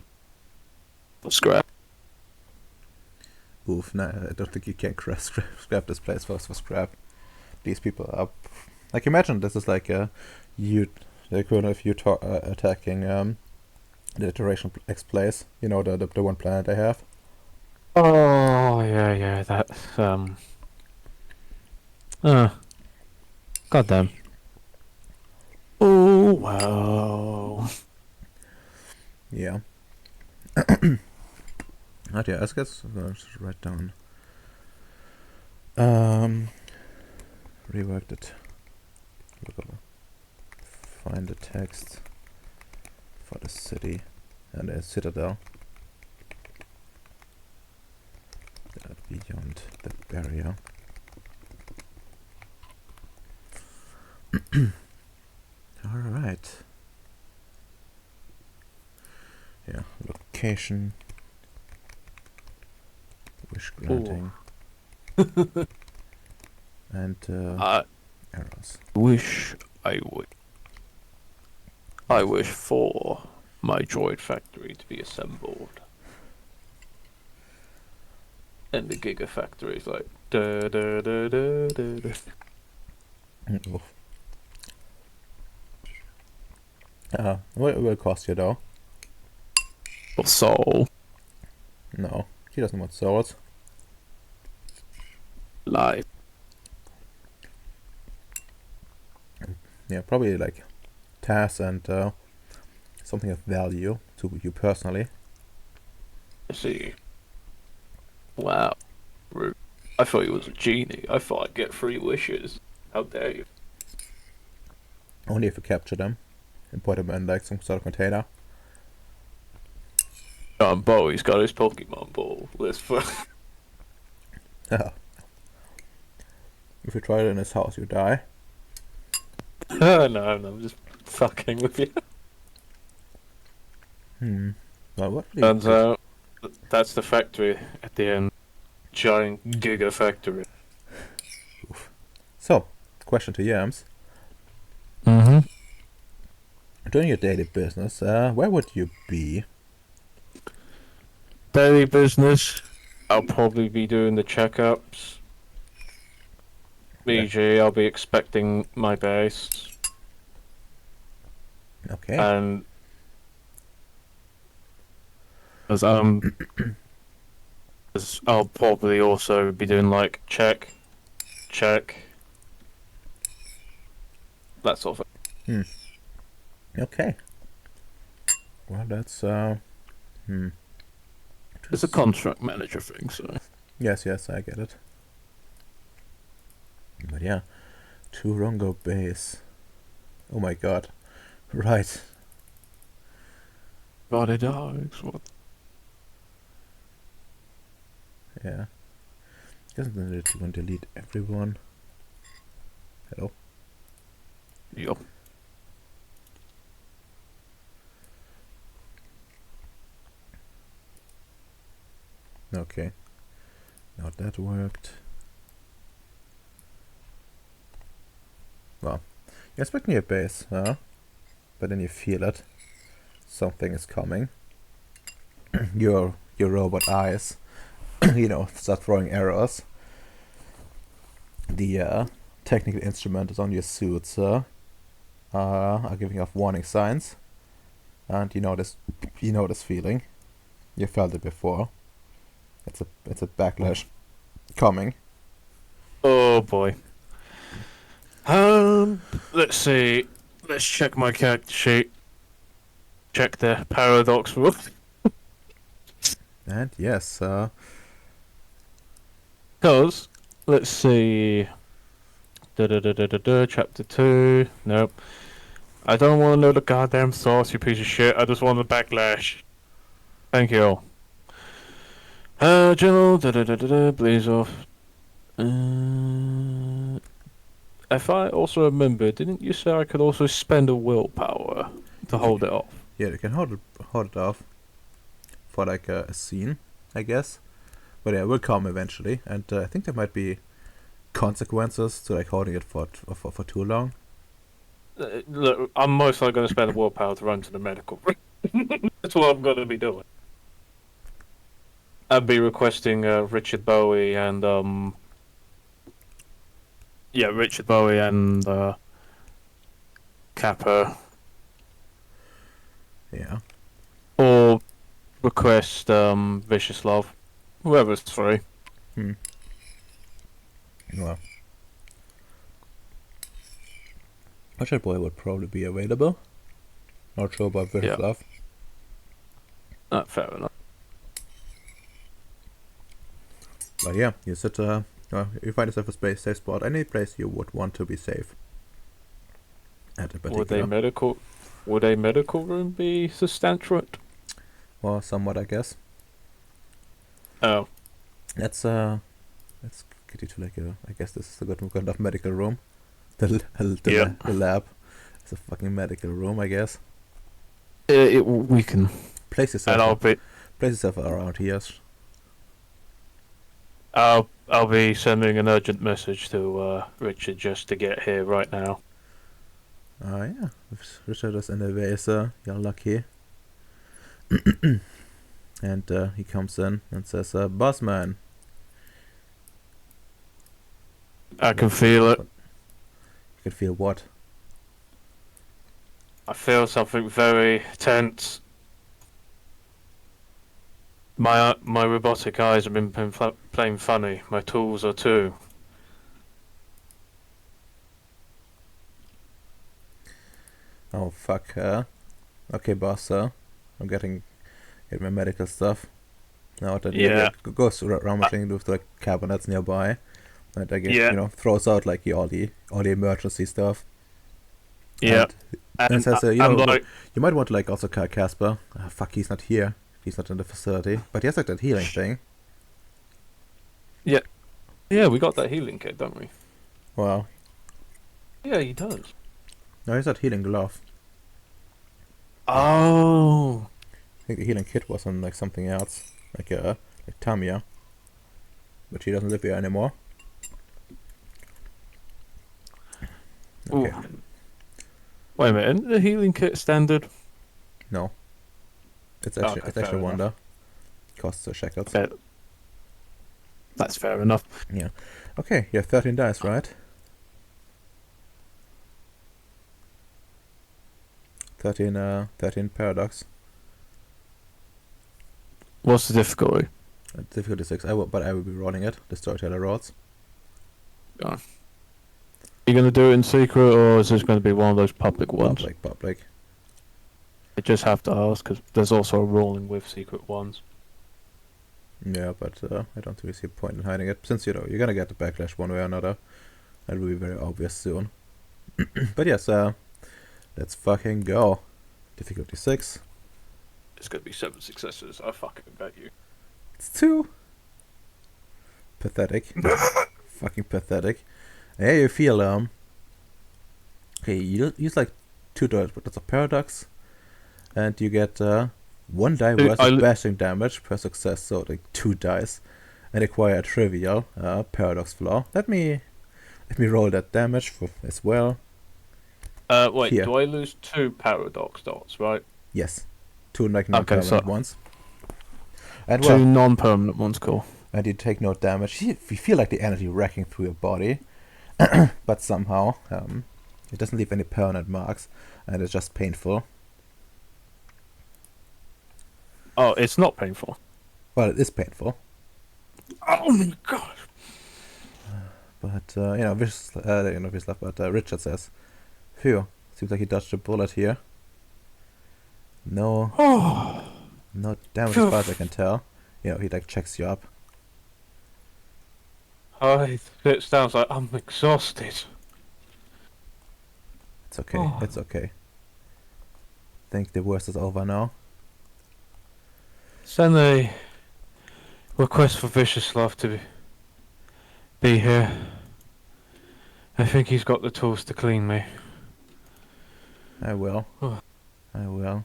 Scrap. Oof, no, I don't think you can scrap this place for scrap. These people are like, imagine this is like you the equivalent of you attacking the Iteration X place. You know, the one planet they have. Oh, yeah, that's, goddamn. Oh, wow. Yeah. Not yeah, I guess I'll just write down. Reworked it. We're gonna find the text for the city and the citadel. Beyond the barrier. Alright. Yeah, location. Wish granting. And I arrows. wish I would. I wish for my droid factory to be assembled. And the Gigafactory is like da da da da da da. Oof. What will it cost you though? For soul, No, he doesn't want swords. life. Yeah, probably like tasks and something of value to you personally. I see. Wow. Rude. I thought he was a genie. I thought I'd get 3 wishes. How dare you? Only if you capture them and put them in like some sort of container. Bo's got his Pokemon ball list for. If you try it in his house, you die. No, I'm just fucking with you. Well, what? Turns out that's the factory at the end. Giant Gigafactory. So, question to Yams. Mm-hmm. Doing your daily business, where would you be? Daily business. I'll probably be doing the checkups. Yeah. BG, I'll be expecting my base. Okay. And as as I'll probably also be doing like check, that sort of thing. Okay. Well, that's It's a contract manager thing, so. Yes, I get it. But yeah, Turongo base. Oh my god. Right. Body dogs, what? Yeah. Isn't it that you want to delete everyone? Hello? Yup. Okay. Now that worked. Well, you're expecting a base, huh? But then you feel it. Something is coming. Your robot eyes, start throwing arrows. The technical instruments on your suits are giving off warning signs, and you know this feeling. You felt it before. It's a backlash coming. Oh boy. Let's see. Let's check my character sheet. Check the paradox rule. And yes, Because, let's see. Chapter 2. Nope. I don't want to know the goddamn source, you piece of shit. I just want the backlash. Thank you. General. Blaze off. If I also remember, didn't you say I could also spend a willpower to hold it off? yeah, you can hold it off for like a scene, I guess. But yeah, it will come eventually, and I think there might be consequences to like holding it for too long. Look, I'm most likely going to spend a willpower to run to the medical room. That's what I'm going to be doing. I'd be requesting Richard Bowie and Richard Bowie and Kappa, Yeah. or request Vicious Love, whoever's free. Well, Richard Boy would probably be available. Not sure about Vicious Yeah. Love. Fair enough. But yeah, you said you find yourself a safe spot. Any place you would want to be safe. At a particular. Would a medical room be substantial? Or somewhat, I guess. Oh, Let's get you to like a. I guess this is a good kind of medical room. The lab. It's a fucking medical room, I guess. we can. Place And I'll yourself around here. I'll be sending an urgent message to Richard just to get here right now. Yeah. If Richard is in the way, sir, you're lucky. And he comes in and says, "Boss man." I can feel it. You can feel what? I feel something very tense. My robotic eyes have been playing funny. My tools are too. Oh fuck. Okay, boss, sir. I'm getting my medical stuff. Now that Yeah. goes rummaging through the cabinets nearby, and I guess Yeah. throws out like all the emergency stuff. Yeah. And says, I'm like, you might want to like also call Casper. Fuck, he's not here. He's not in the facility. But he has like that healing thing. yeah, we got that healing kit, don't we? Wow. Yeah, he does. No, he's that healing glove. Oh. I think the healing kit was on like something else, like Tamia. But she doesn't live here anymore. Okay. Ooh. Wait a minute, isn't the healing kit standard? No. It's Okay, actually fair enough. wonder. Costs shekels. Fair. That's fair enough. Yeah. Okay, you have 13 dice, right? 13 paradox. What's the difficulty? Difficulty 6. But I will be rolling it. The storyteller rolls. Are you going to do it in secret, or is this going to be one of those public ones? Public. I just have to ask, because there's also a rolling with secret ones. Yeah, but I don't really see a point in hiding it. Since, you're gonna get the backlash one way or another. That will be very obvious soon. But yes, let's fucking go. Difficulty 6. It's going to be 7 successes, I fucking bet you. It's 2. Pathetic. Fucking pathetic. Yeah, you feel, okay, you use like 2 dice, but that's a paradox. And you get 1 die Dude, worth of bashing damage per success, so like 2 dice. And acquire a trivial paradox flaw. Let me roll that damage as well. Wait, Here. do I lose 2 paradox dots, right? Yes. 2 like Okay, non-permanent so ones. And 2 well, non-permanent ones, cool. and you take no damage. You feel like the energy wrecking through your body, but somehow it doesn't leave any permanent marks, and it's just painful. Oh, it's not painful. Well, it is painful, Oh my god. but Vyacheslav, but Richard says, "Phew, seems like he dodged a bullet here. No, Oh, no damage as far as I can tell. He like checks you up. it sounds like I'm exhausted. It's okay. Oh. It's okay. Think the worst is over now. Send a request for Vyacheslav to be here. I think he's got the tools to clean me. I will. Oh. I will.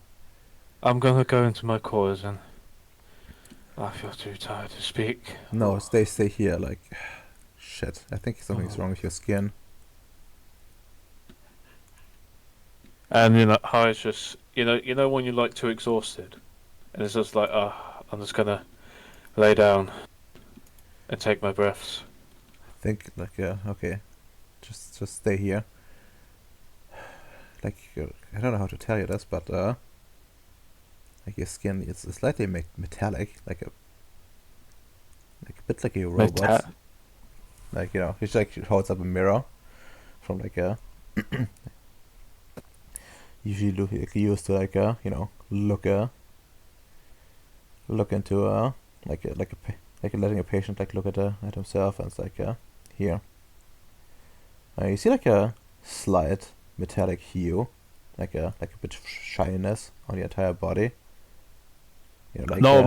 I'm gonna go into my quarters and I feel too tired to speak. No, stay here. Like, shit. I think something's wrong with your skin. And how it's just you know when you're like too exhausted, and it's just like I'm just gonna lay down and take my breaths. I think like okay, just stay here. Like I don't know how to tell you this, but like your skin it's slightly metallic, like a bit like a robot. Like he like holds up a mirror from like a usually used to like look into like letting a patient like look at himself, and it's like here. You see like a slight metallic hue, like a bit of shininess on the entire body. Like like steel.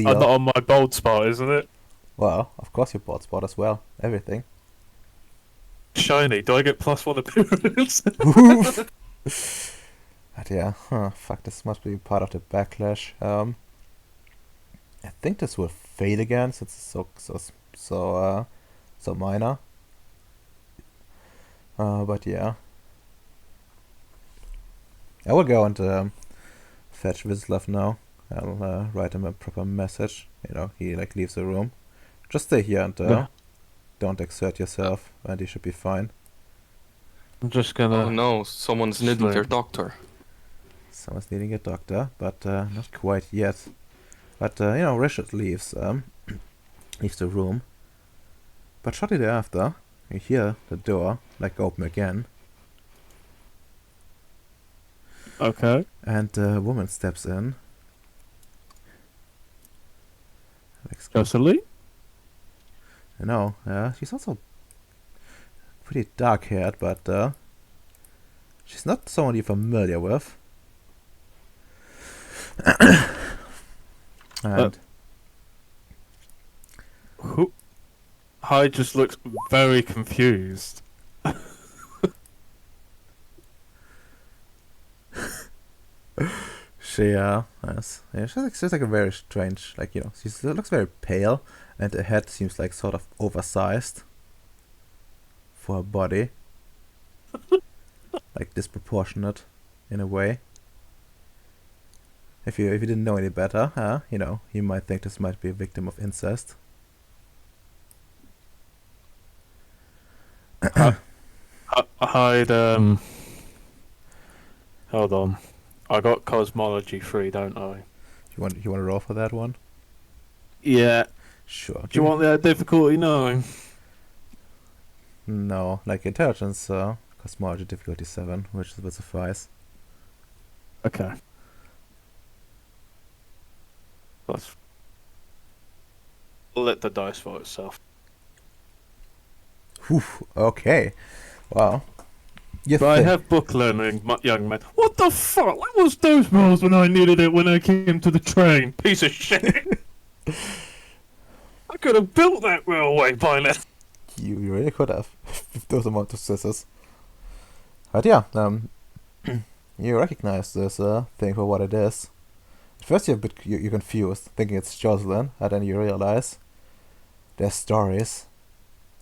not on my bald spot, isn't it? Well, of course your bald spot as well. Everything. Shiny. Do I get +1 appearance? But yeah, fuck. This must be part of the backlash. I think this will fade again since it's so minor. But yeah, I will go and fetch Vyacheslav now. I'll write him a proper message. He like leaves the room. Just stay here and don't exert yourself, and you should be fine. I'm just gonna. Oh no, someone's needing their doctor. Someone's needing a doctor, but not quite yet. But Richard leaves the room. But shortly thereafter, you hear the door like open again, Okay. and a woman steps in. Like, Jocelyn? she's also pretty dark haired, but she's not someone you're familiar with. And Who? Hyde just looks very confused. she she's like a very strange, she looks very pale, and her head seems like sort of oversized for her body, like disproportionate in a way. If you didn't know any better, you might think this might be a victim of incest. Hyde, hold on. I got cosmology 3, don't I? You want to roll for that one? Yeah. Sure. Do you want that difficulty? No. No, like intelligence, cosmology difficulty 7, which would suffice. Okay. Let's let the dice for itself. Whew, okay. Wow. But I have book learning, young man. What the fuck? What was those rolls when I needed it when I came to the train? Piece of shit. I could have built that railway by now. You really could have, with those amount of scissors. But yeah, you recognize this thing for what it is. At first you're confused, thinking it's Jocelyn, and then you realize there's stories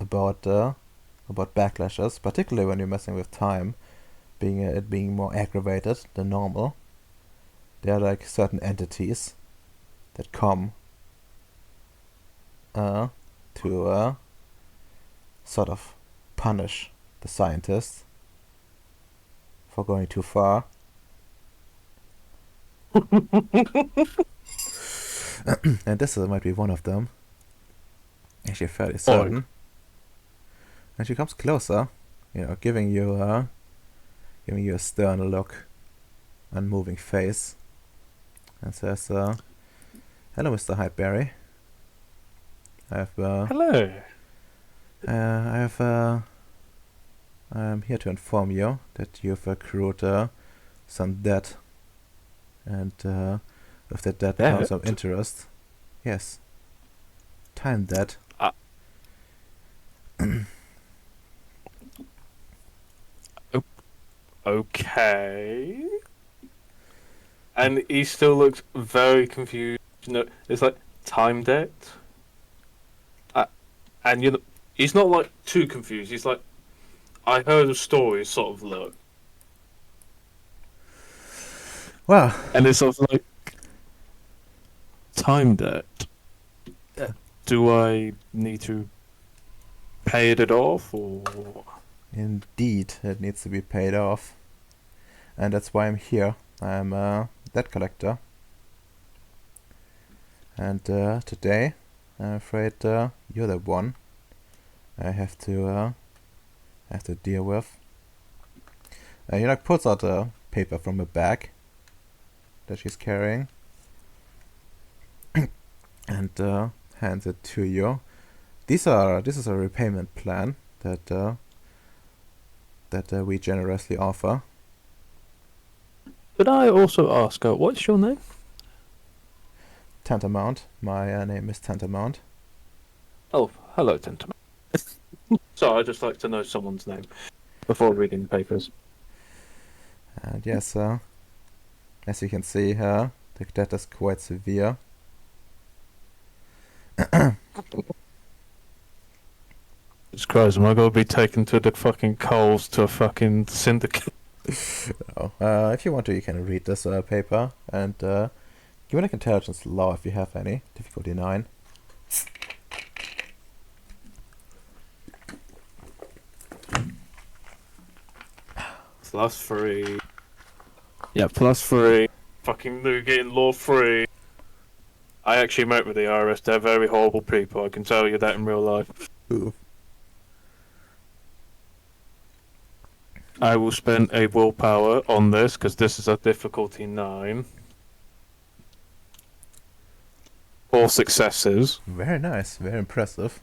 about backlashes, particularly when you're messing with time, being more aggravated than normal. There are like certain entities that come to sort of punish the scientists for going too far. And this might be one of them. Actually, fairly certain. And she comes closer, giving you a stern look, unmoving face, and says, "Hello, Mr. Hydeberry. Hello. I'm here to inform you that you've accrued some debt, and with that debt comes some interest. Yes, time debt." Okay. And he still looks very confused. It's like time debt. And he's not like too confused. He's like, I heard a story, sort of look. Well, And it's sort of like, time debt. Do I need to pay it off, or? indeed, it needs to be paid off, and that's why I'm here. I'm a debt collector, and today, I'm afraid you're the one I have to deal with. He like pulls out a paper from a bag that she's carrying, and hands it to you. This is a repayment plan that we generously offer. Could I also ask, what's your name? Tantamount. My name is Tantamount. Oh, hello, Tantamount. Sorry, I just like to know someone's name before reading papers. And yes, as you can see here, the debt is quite severe. Jesus Christ, am I going to be taken to the fucking coals to a fucking syndicate? If you want to, you can read this paper and give me like intelligence law if you have any. Difficulty 9. +3. Yeah, +3. Fucking nougat in law 3. I actually met with the IRS. They're very horrible people. I can tell you that in real life. Ooh. I will spend a willpower on this because this is a difficulty 9. 4 successes. Very nice, very impressive.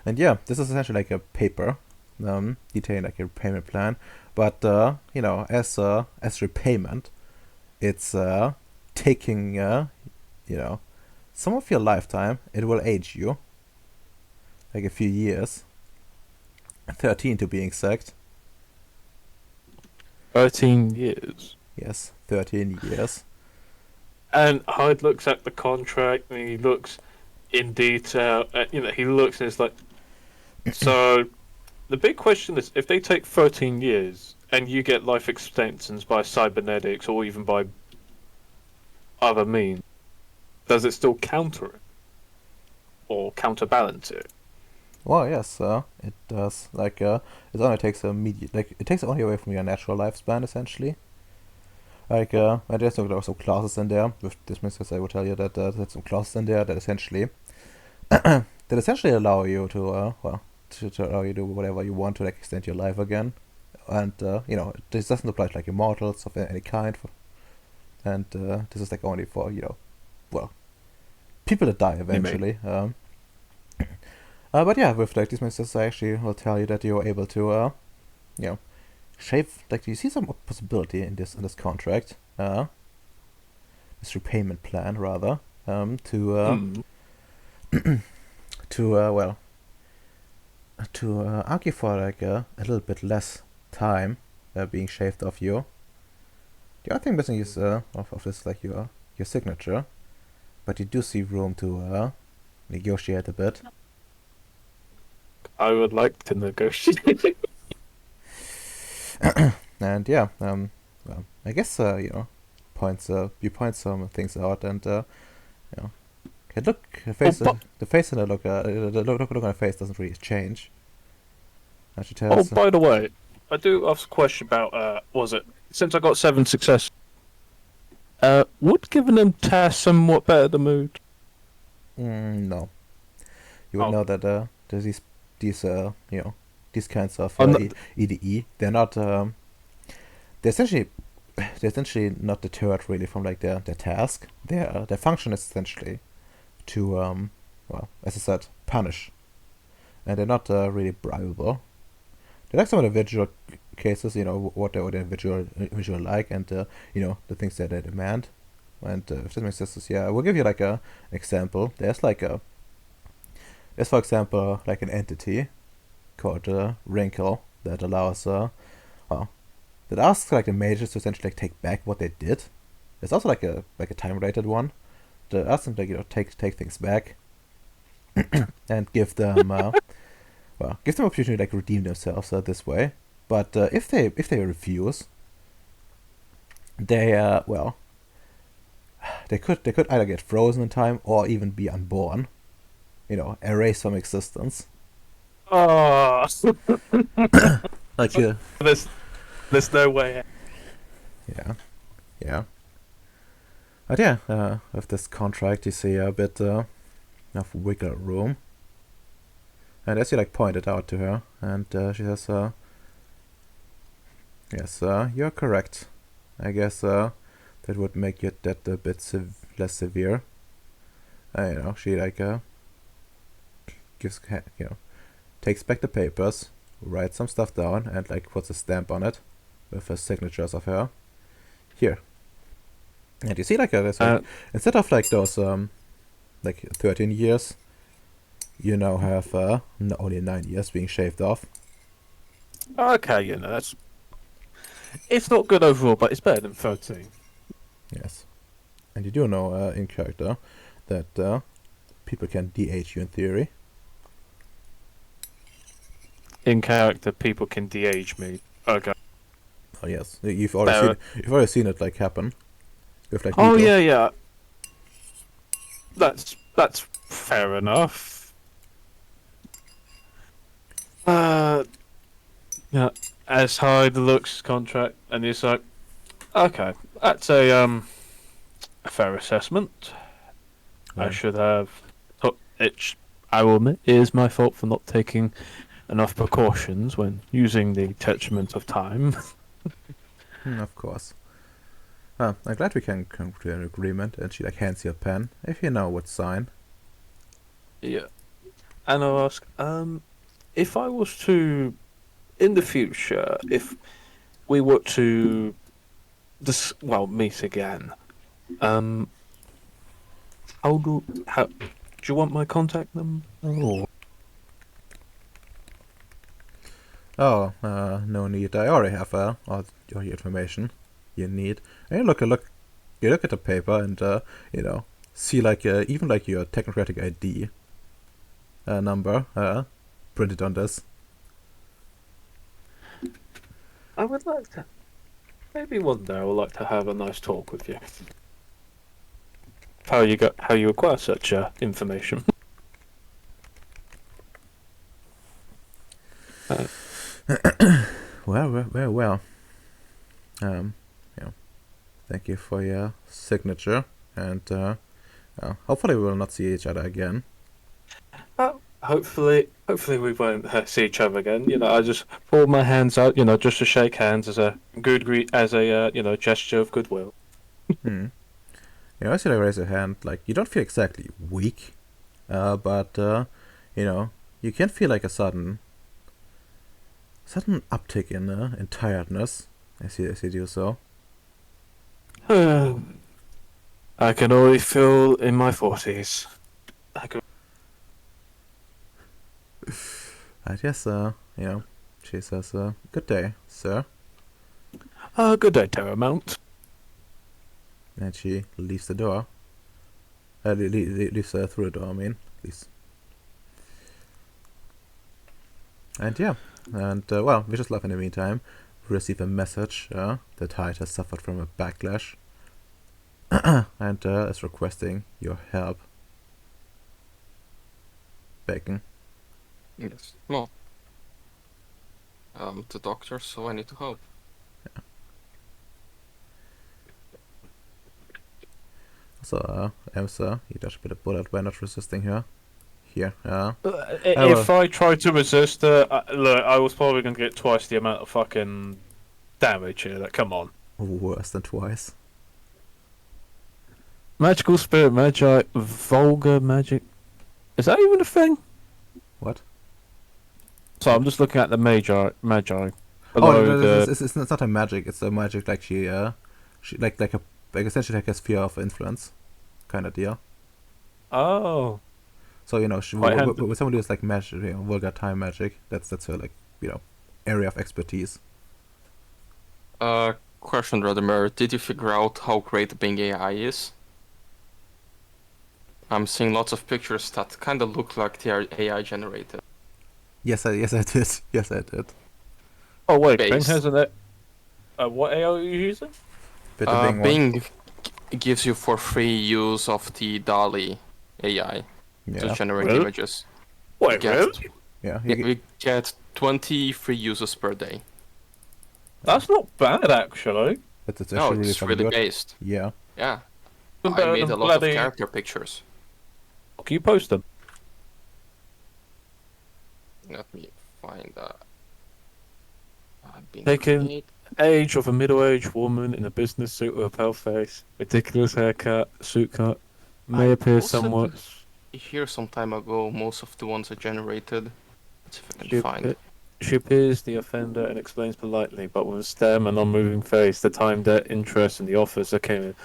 And yeah, this is essentially like a paper detailing like a repayment plan. But as repayment, it's taking some of your lifetime. It will age you like a few years, 13 to be exact. 13 years. Yes, 13 years. And Hyde looks at the contract and he looks in detail. He looks and it's like, so the big question is, if they take 13 years and you get life extensions by cybernetics or even by other means, does it still counter it or counterbalance it? Well, yes, it does. Like, it only takes it takes it only away from your natural lifespan, essentially. Like, and there's some clauses in there. With dismissals, I will tell you that there's some clauses in there that essentially allow you to allow you to do whatever you want to like extend your life again, and this doesn't apply to like immortals of any kind, and this is like only for people that die eventually. But yeah, with like these messages, I actually will tell you that you're able to shave. Like, you see some possibility in this contract, this repayment plan rather, to argue for like a little bit less time being shaved off you. The other thing missing is of this like your signature, but you do see room to negotiate a bit. I would like to negotiate. And yeah, well, I guess you point some things out, and you know, okay, look, the face and the look on her face doesn't really change. And she Oh, tells, by the way, I do ask a question about, was it, since I got 7 success, would giving them tasks somewhat better the mood? no, you would Oh. know that there's these these kinds of I'm not, EDE, they're essentially they're essentially not deterred really from like their task. Their function is essentially to well, as I said, punish, and they're not really bribable. They're like some of the visual cases, what the visual like, and the things that they demand. And if this makes sense, yeah, we'll give you like a example. There's for example like an entity called Wrinkle that allows well, that asks like the mages to essentially like take back what they did. There's also like a time related one that asks them like take things back and give them give them opportunity to like redeem themselves this way. But if they refuse, they they could either get frozen in time or even be unborn. Erased from existence. oh, Like there's no way. yeah, yeah. But yeah, with this contract, you see a bit of wiggle room. And as you like pointed out to her, and she says, "Yes, you're correct. I guess that would make it that a bit less severe." She like gives takes back the papers, writes some stuff down, and like puts a stamp on it with the signatures of her. Here, and you see like instead of like those like 13 years, you now have only 9 years being shaved off. Okay, that's, it's not good overall, but it's better than 13. Yes, and you do know in character that people can de-age you in theory. In character, people can de-age me. Okay. Oh yes, you've already seen it like happen with like Oh people. yeah. That's fair enough. Yeah. As high the looks contract, and it's like, okay, that's a fair assessment. I Right. should have. I will admit, it is my fault for not taking enough precautions when using the Tetrament of Time. Of course. I'm glad we can come to an agreement, and she like hands you a pen if you know what sign. Yeah. And I'll ask, if I was to, in the future, if we were to, meet again, how do you want my contact number? Or Oh, no need. I already have all your information you need. And you look at the paper and see like even like your technocratic ID number printed on this. I would like to, maybe one day I would like to have a nice talk with you. How you acquire such information? Well. Thank you for your signature, and hopefully we will not see each other again. Hopefully we won't see each other again. I just hold my hands out, just to shake hands as a gesture of goodwill. Hmm. As you raise your hand, like you don't feel exactly weak, but you can feel like a sudden uptick in tiredness as you do so. I can already feel in my 40s. I guess she says, "Good day, sir," Good day, Terramount. and she leaves the door. Leaves through the door. I mean, leaves. And yeah, and well, we just love in the meantime. receive a message that Hyde has suffered from a backlash and is requesting your help. Bacon. Yes. Well, the doctor, so I need to help. So, Emsa, you dodged a bit of bullet by not resisting her. Here, If I tried to resist her, look, I was probably going to get twice the amount of fucking damage here. Like, come on. worse than twice. Magical spirit magi, vulgar magic. Is that even a thing? What? So I'm just looking at the magi. Oh, Below it's not a magic. It's a magic like she like essentially like a sphere of influence, kind of deal. Oh. So you know, with somebody who's like magic, vulgar time magic, that's her like area of expertise. Question, Radimir. Did you figure out how great Bing AI is? I'm seeing lots of pictures that kind of look like they are AI generated. Yes, I did. Yes, I did. Oh wait, Based. Bing has an. What AI are you using? Bit the Bing one. Bing gives you for free use of the DALI AI to Yeah, generate Really? images. Wait, Get- really? yeah. We get 20 free uses per day. That's not bad actually. It's No, actually really it's fucking really good. based. Yeah. Yeah, Even I better made than a lot of bloody- character pictures. Can you post them? Let me find that. Bing Taken- create. Age of a middle-aged woman in a business suit with a pale face, ridiculous haircut, suit cut, may I appear posted somewhat. Here some time ago, most of the ones are generated. Let's see if I can She, find. she appears the offender and explains politely, but with a stern and unmoving face, the time, debt, interest, and the offers that came in.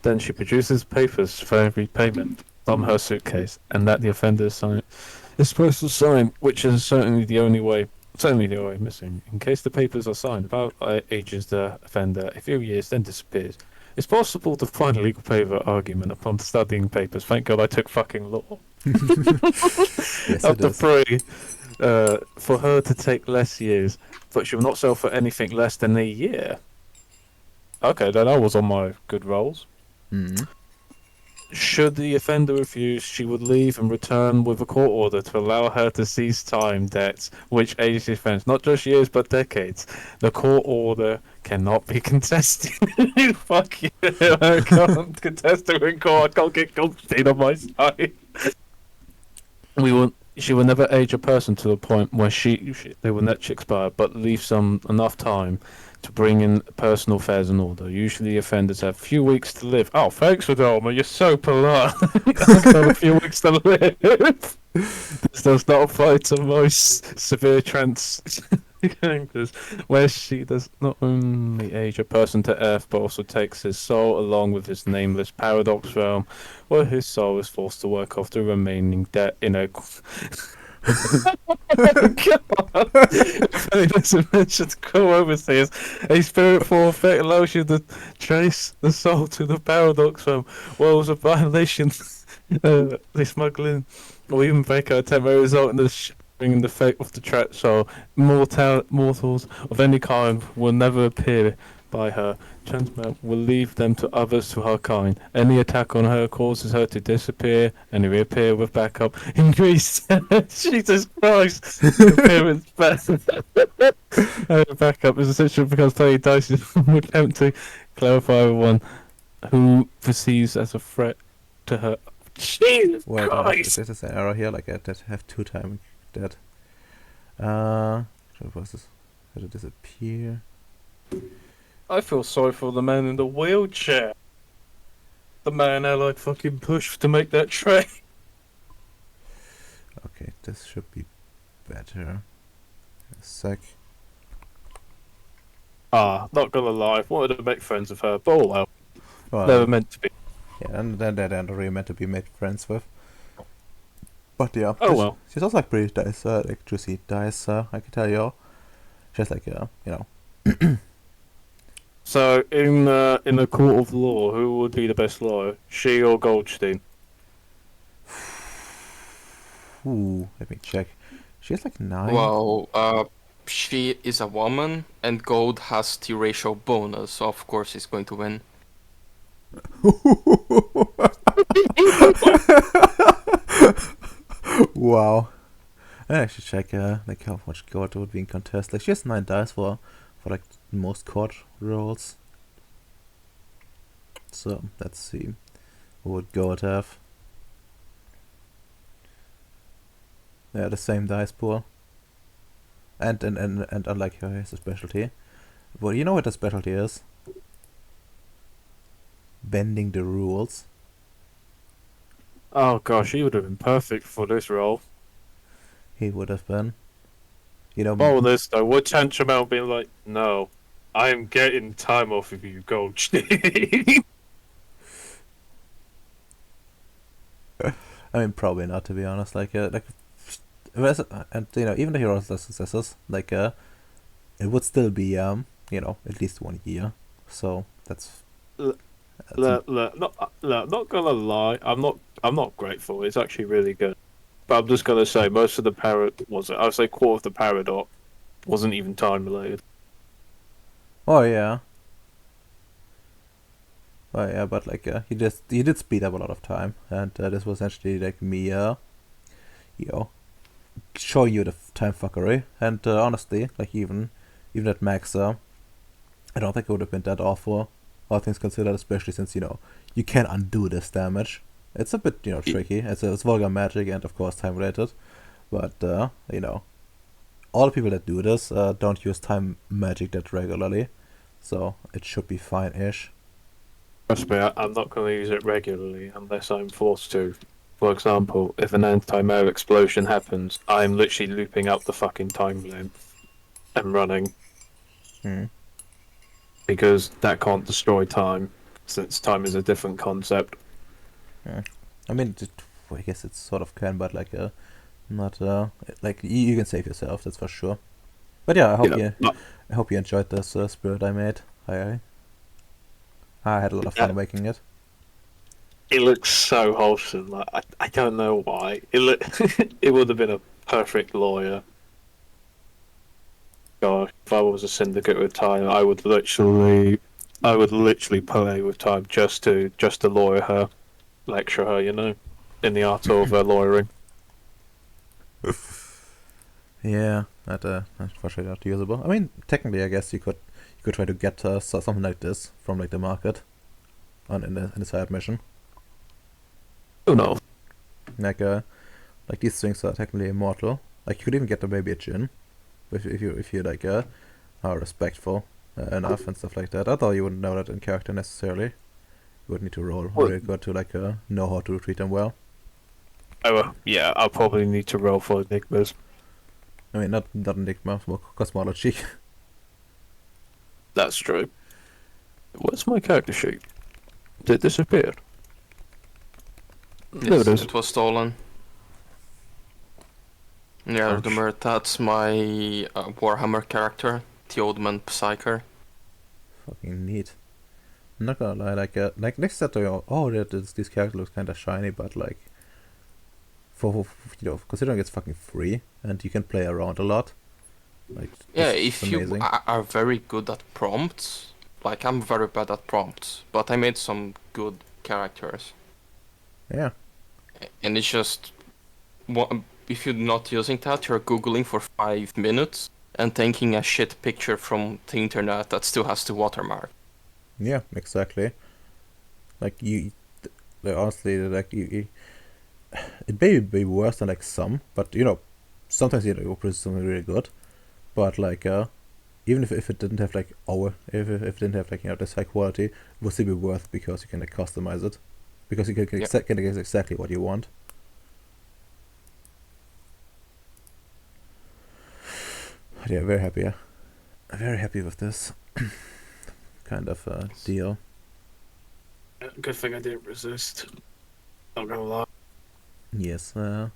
Then she produces papers for every payment from her suitcase, and that the offender is supposed to sign, which is certainly the only way missing. In case the papers are signed, about ages the offender a few years, then disappears. It's possible to find a legal paper argument upon studying papers. Thank God I took fucking law. Yes, Up it to is. 3, for her to take less years, but she will not sell for anything less than a year. Okay, then I was on my good rolls. Mm-hmm. Should the offender refuse, she would leave and return with a court order to allow her to cease time debts, which age the offence, not just years but decades. The court order cannot be contested. Fuck you! I can't contest it in court. I can't get Goldstein on my side. She will never age a person to the point where they will let expire, but leave some enough time to bring in personal affairs in order. Usually, offenders have a few weeks to live. Oh, thanks for Delma. You're so polite. I have a few weeks to live. This does not apply to most severe trans characters, where she does not only age a person to earth, but also takes his soul along with his nameless paradox realm, where his soul is forced to work off the remaining debt in a. God. Doesn't mention go overseas. A spirit form effect allows you to trace the soul to the paradox realm. Well, as a violation, the smuggling or even break out attempt may result in the bringing the fate of the trapped soul. Mortals of any kind will never appear by her. Transmount will leave them to others to her kind. Any attack on her causes her to disappear and reappear with backup. Increased. Jesus Christ. Appearance backup is essential because playing dice will attempt to clarify everyone who perceives as a threat to her. Jesus Wait, Christ. there's an error here. Like I did have 2 times that. What was this? How did it disappear? I feel sorry for the man in the wheelchair. The man Allied fucking pushed to make that train. Okay, this should be better. A sec. Not gonna lie, wanted to make friends with her, but oh well. Well, Never meant to be. yeah, and then they're not really meant to be made friends with. But yeah, Oh well. she's also like pretty nice, like juicy dice. I can tell you. Just like you know. So in a court of law, who would be the best lawyer? She or Goldstein? Ooh, let me check. She has like 9. Well, she is a woman, and gold has the racial bonus, so of course he's going to win. Wow. I should check like how much gold would be in contest. Like she has 9 dice for like most court rolls. So let's see. What would gold have? Yeah, the same dice pool. And unlike her, has a specialty. Well, you know what the specialty is? Bending the rules. Oh gosh, he would have been perfect for this role. He would have been. You know, Oh, this though, what Tantrum out being like, no, I am getting time off of you, Goldstein. I mean, probably not, to be honest. And you know, even the heroes less successes, it would still be you know, at least 1 year. So that's Not gonna lie, I'm not grateful. It's actually really good, but I'm just gonna say most of the I would say quarter of the paradox wasn't even time related. oh yeah. Oh yeah, but he did speed up a lot of time, and this was actually like me, you know, showing you the time fuckery. And honestly, like even at max, I don't think it would have been that awful, all things considered, especially since you know you can undo this damage. It's a bit tricky. It's vulgar magic and of course time related, but you know all the people that do this don't use time magic that regularly, so it should be fine-ish. Trust me, I'm not gonna use it regularly unless I'm forced to. For example, if an anti-mail explosion happens, I'm literally looping out the fucking time length and running Hmm. because that can't destroy time, since time is a different concept. Yeah. I mean, I guess it sort of can, but not like you can save yourself. That's for sure. But yeah, No, I hope you enjoyed this spirit I made. I had a lot of fun making it. it looks so wholesome. Like I don't know why. It would have been a perfect lawyer. Gosh, if I was a syndicate with time, I would literally play with time just to lawyer her, lecture her, you know, in the art of lawyering. Yeah, that's for sure not usable. I mean, technically, I guess you could try to get something like this from like the market on in the side mission. Oh no. Like like these things are technically immortal. Like you could even get them maybe a gin, if you like are respectful enough and stuff like that. Although you wouldn't know that in character necessarily. You would need to roll Well, really good to know how to treat them well. oh, yeah, I'll probably need to roll for enigmas. I mean, not Enigma, more cosmology. That's true. Where's my character sheet? Did it disappear? There Yes, it is. it was stolen. Yeah, Ouch. remember that's my Warhammer character, the old man Psyker. Fucking neat. I'm not gonna lie, like next to your this character looks kind of shiny, but like you know, considering it's fucking free and you can play around a lot, like Yeah, this is if you amazing. are very good at prompts, like I'm very bad at prompts, but I made some good characters. Yeah, And it's just, if you're not using that, you're googling for 5 minutes and taking a shit picture from the internet that still has the watermark. yeah, exactly. Like like, honestly, like it may be worse than like some, but you know, sometimes you know you produce something really good, but like even if it didn't have like if it didn't have like you know this high quality, it would still be worth because you can like customize it, because you can Yeah. get exactly what you want. But yeah, very happy. Very happy with this kind of deal. Good thing I didn't resist. Not gonna lie. Yes. But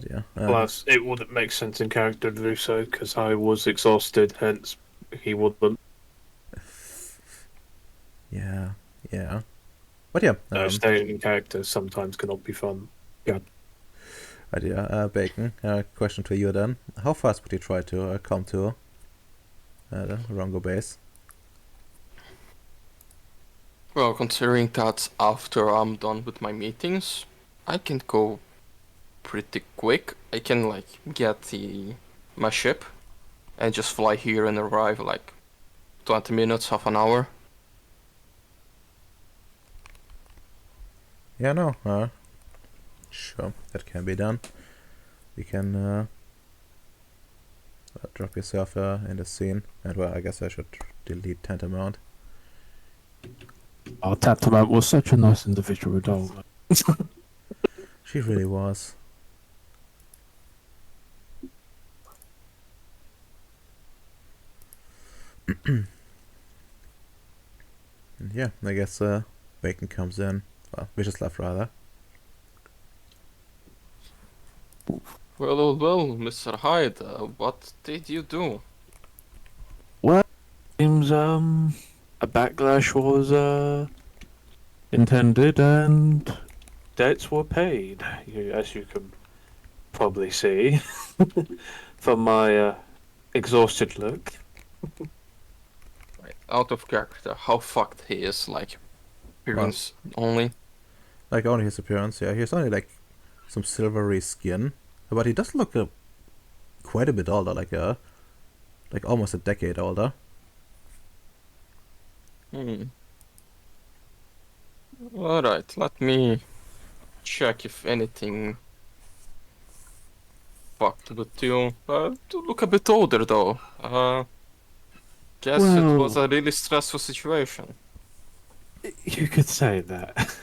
yeah. Plus, it wouldn't make sense in character to do so because I was exhausted. Hence, he wouldn't. Yeah. Yeah. But yeah. Staying in character sometimes cannot be fun. Right, yeah, Bacon, question to you then. How fast would you try to come to the Rongo base? Well, considering that after I'm done with my meetings, I can go pretty quick. I can like get my ship and just fly here and arrive like 20 minutes, half an hour. Yeah, no, sure, that can be done. You can drop yourself in the scene, and well, I guess I should delete Tantamount. Oh, Tantamount was such a nice individual doll. She really was. Yeah, I guess Bacon comes in. Well, Vicious left rather. Well, Mr. Hyde, what did you do? Well, seems a backlash was intended and debts were paid. As you can probably see from my exhausted look. Right, out of character, how fucked he is, like, appearance only. Like, only his appearance, yeah. He's only like some silvery skin. But he does look quite a bit older, like almost a decade older. Alright, let me check if anything fucked with you. You look a bit older though. Guess it was Well- a really stressful situation. You could say that.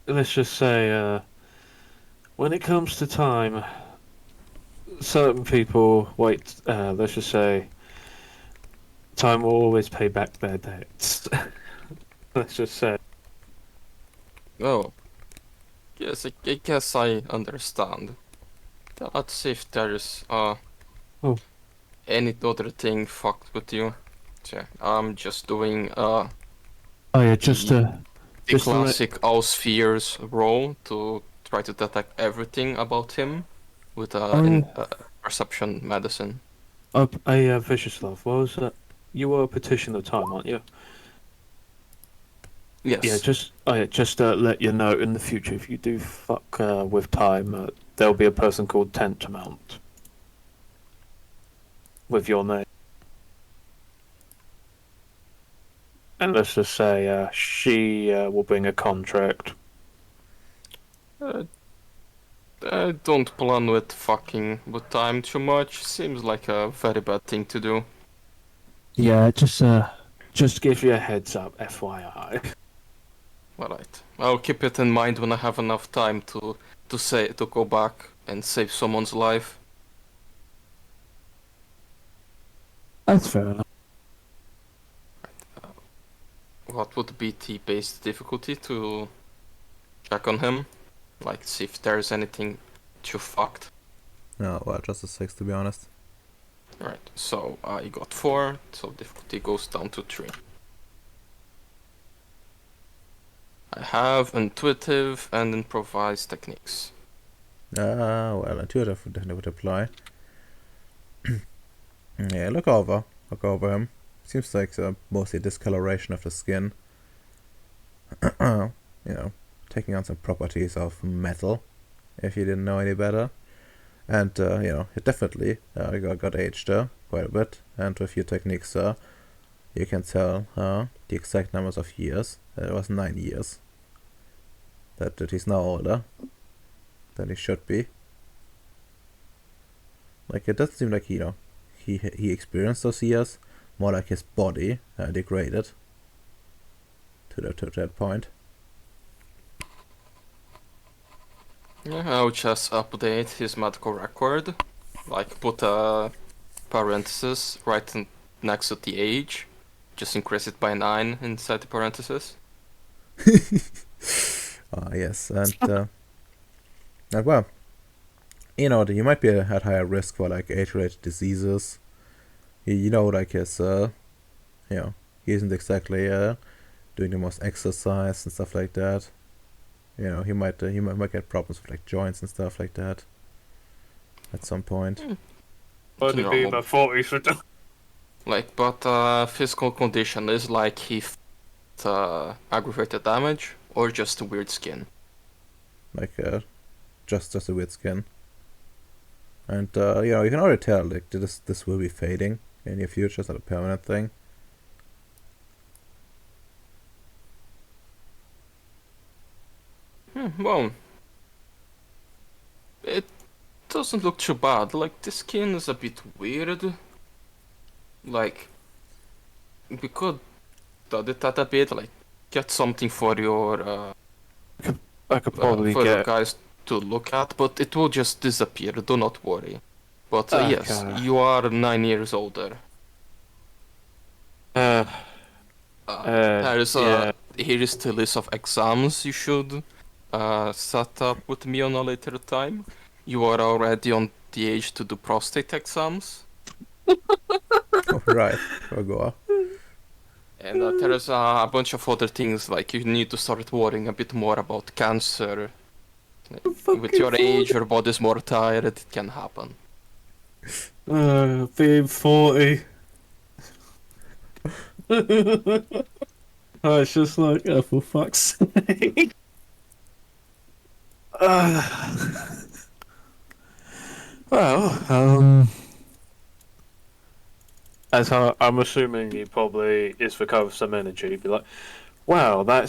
Let's just say, when it comes to time, certain people wait. Let's just say, time will always pay back their debts. Let's just say. Oh. Yes, I guess I understand. Let's see if there's any other thing fucked with you. Yeah, I'm just doing Oh yeah, just the just to let- classic Spheres role to try to detect everything about him with perception medicine. Vicious Love. What was that? You were a petition of time, aren't you? Yes. Yeah, just let you know in the future if you do fuck with time, there'll be a person called Tantamount with your name. And let's just say she will bring a contract. I don't plan with fucking with time too much. Seems like a very bad thing to do. Yeah, just give you a heads up, FYI. Alright. I'll keep it in mind when I have enough time to go back and save someone's life. That's fair enough. What would be the base difficulty to check on him? Like, see if there's anything too fucked. No, well, just a 6 to be honest. Right, so I got 4, so difficulty goes down to 3. I have intuitive and improvised techniques. Well, intuitive definitely would apply. Yeah, look over him. Seems like mostly discoloration of the skin. You know, taking on some properties of metal, if you didn't know any better. And, you know, it definitely got aged quite a bit. And with your techniques, you can tell the exact numbers of years. It was 9 years. That he's now older than he should be. Like, it doesn't seem like, you know, he experienced those years. More like his body degraded to that point. Yeah, I'll just update his medical record. Like, put a parenthesis next to the age. Just increase it by 9 inside the parenthesis. Yes, and well, you know, you might be at higher risk for like age-related diseases. You know, like his, you know, he isn't exactly doing the most exercise and stuff like that. he might get problems with like joints and stuff like that at some point. Would it be Normal. about 40 for Like, but physical condition is like he aggravated damage or just a weird skin. Like just a weird skin. And you can already tell like this will be fading in your future. It's not a permanent thing. Well, it doesn't look too bad. Like, the skin is a bit weird. Like, we could edit that a bit, like, get something for your I could probably for your get. guys to look at, but it will just disappear. Do not worry. But yes, Okay. you are 9 years older. Uh, yeah. Here is the list of exams you should set up with me on a later time. You are already on the age to do prostate exams. Oh, right. Or go. And there's a bunch of other things, like you need to start worrying a bit more about cancer. With your age, your body's more tired, it can happen. Being 40. It's just like, oh, for fuck's sake. Well, as I'm assuming he probably is recovered some energy, be like, wow, that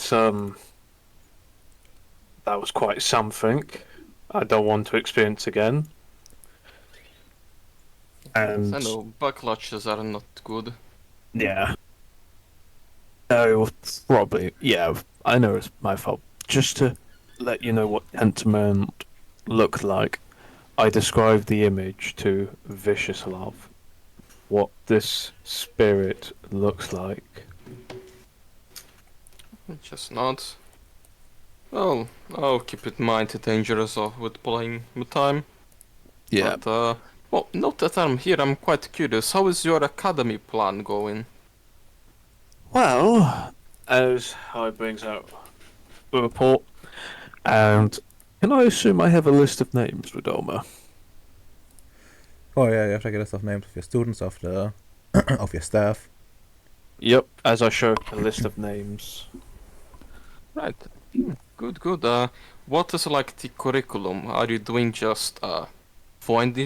was quite something. I don't want to experience again. And I know, back clutches are not good. yeah. No, probably. Yeah, I know it's my fault. Just to let you know what Pentiment looked like, I described the image to Vicious Love. What this spirit looks like. Just not. Well, I'll keep in mind the dangers of with playing with time. But, well, note that I'm here, I'm quite curious. How is your academy plan going? Well, as High brings out the report, and can I assume I have a list of names, Rodoma? Oh yeah, you have to get a list of names of your students, of the of your staff. Yep, as I show a list of names. Right. Good, good. What is like the curriculum? Are you doing just fund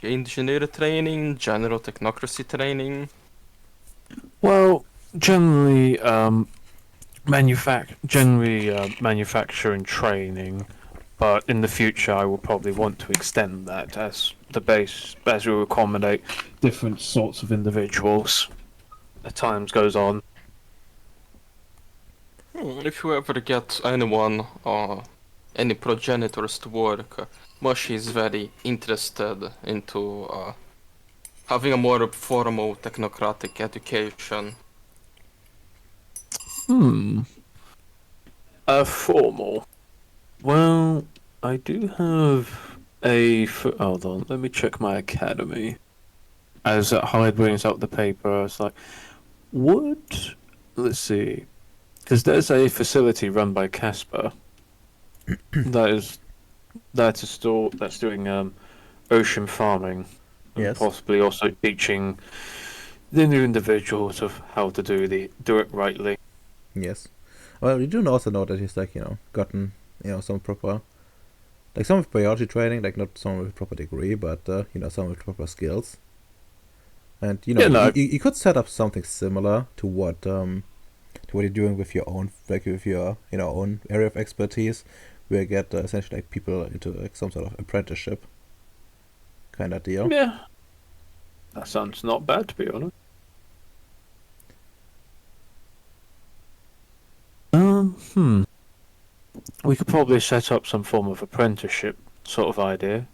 engineer training, general technocracy training? Well, generally, manufacturing training, but in the future I will probably want to extend that as the base, as we accommodate different sorts of individuals as time goes on. If you ever get anyone or any progenitors to work, Mushi is very interested into having a more formal technocratic education. Formal. Well, I do have hold on, let me check my academy. As Hyde brings out the paper, I was like, let's see. Because there's a facility run by Casper. that's a store that's doing ocean farming. And Yes. possibly also teaching the new individuals of how to do it rightly. Yes. Well, you do also know that he's like gotten some proper, like some with biology training, like not someone with a proper degree, but someone with proper skills. And Yeah, no. you could set up something similar to what you're doing with your own, like with your own area of expertise, where you get essentially like people into like some sort of apprenticeship kind of deal. Yeah. That sounds not bad, to be honest. We could probably set up some form of apprenticeship sort of idea.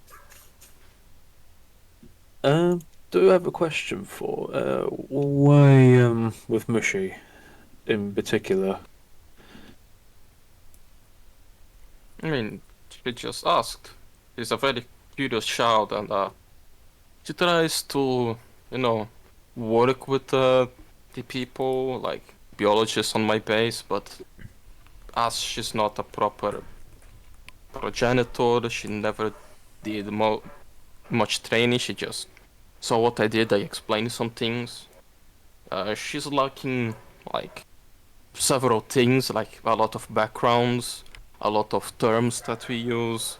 Do I have a question for why with Mushy in particular? I mean, she just asked. He's a very curious child, and she tries to, work with the people, like biologists on my base, but as she's not a proper progenitor. She never did much training. She just saw what I did. I explained some things. She's lacking like several things, like a lot of backgrounds, a lot of terms that we use.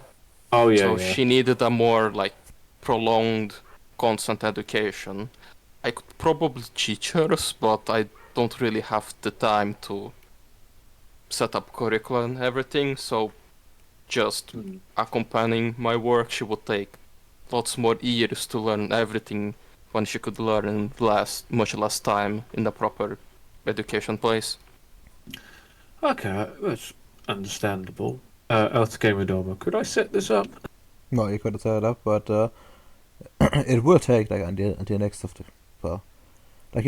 Oh yeah, So yeah. she needed a more like prolonged, constant education. I could probably teach her, but I don't really have the time to set up curricula and everything. So just Mm. accompanying my work, she would take lots more years to learn everything when she could learn in much less time in the proper education place. Okay, that's understandable. Earth Gamer Doma, could I set this up? No, you could set it up, but it will take like until next of the well, like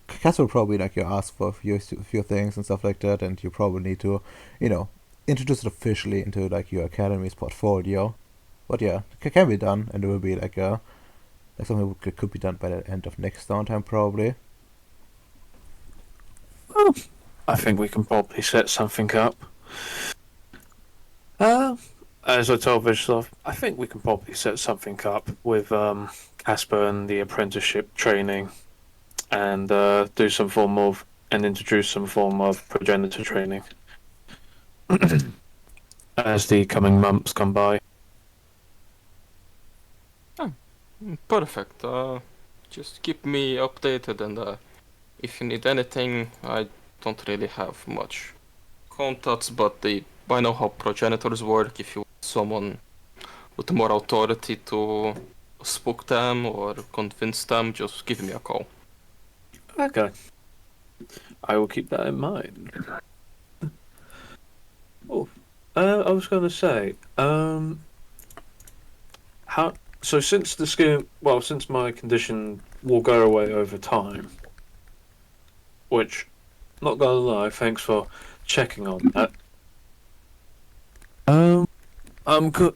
Cass will probably like you ask for a few things and stuff like that, and you probably need to introduce it officially into like your academy's portfolio. But yeah, it can be done, and it will be like something that could be done by the end of next downtime probably. Well, I think we can probably set something up. As I told Vyacheslav, I think we can probably set something up with Casper and the apprenticeship training, and do some form of and introduce some form of progenitor training as the coming months come by. Perfect. Just keep me updated, and if you need anything, I don't really have much contacts, but I know how progenitors work. If you want someone with more authority to spook them or convince them, just give me a call. Okay, I will keep that in mind. Oh, I was going to say, how? So since the skin, well, since my condition will go away over time, which, not gonna lie, thanks for checking on that. I'm good.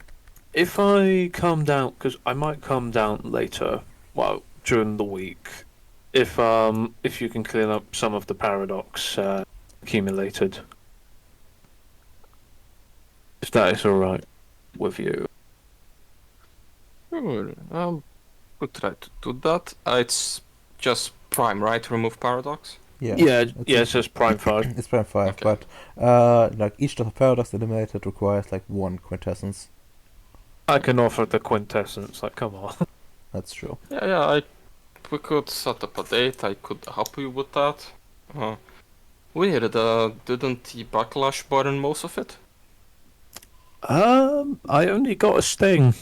If I come down, because I might come down later, well, during the week, if you can clean up some of the paradox accumulated, if that is all right with you. Sure, could try to do that. It's just Prime, right? Remove paradox. Yeah, Yeah, it's yeah, it says Prime 5. it's Prime 5, Okay. but like each of the paradox eliminated requires like one quintessence. I can offer the quintessence, like, come on. That's true. Yeah. We could set up a date. I could help you with that. Weird. Didn't the backlash burn most of it? I only got a sting.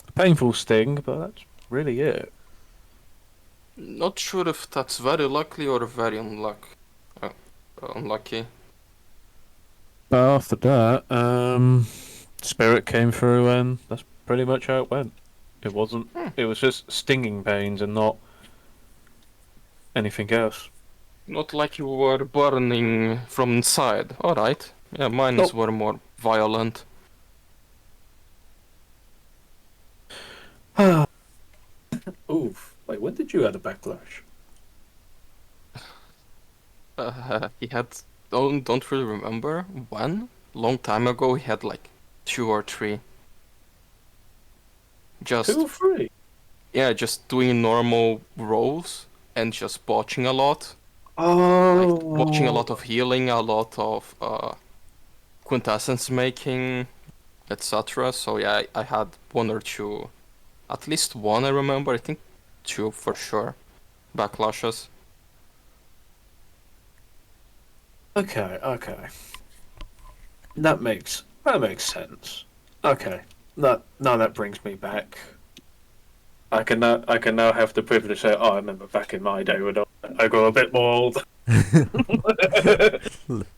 A painful sting, but that's really it. Not sure if that's very lucky or very unlucky. But after that, Spirit came through, and that's pretty much how it went. It wasn't. It was just stinging pains and not anything else. Not like you were burning from inside. Alright. Yeah, mine Nope. were more violent. Oof. Wait, when did you have a backlash? He had don't really remember when. Long time ago, he had like 2 or 3. Just 2 or 3? yeah, just doing normal rolls and just botching a lot. Oh. Like botching a lot of healing, a lot of quintessence making, etc. So yeah, I had 1 or 2, at least one I remember. I think 2 for sure. Backlashes. Okay. That makes sense. Okay. That brings me back. I can now have the privilege to say, oh, I remember back in my day when I got a bit more old.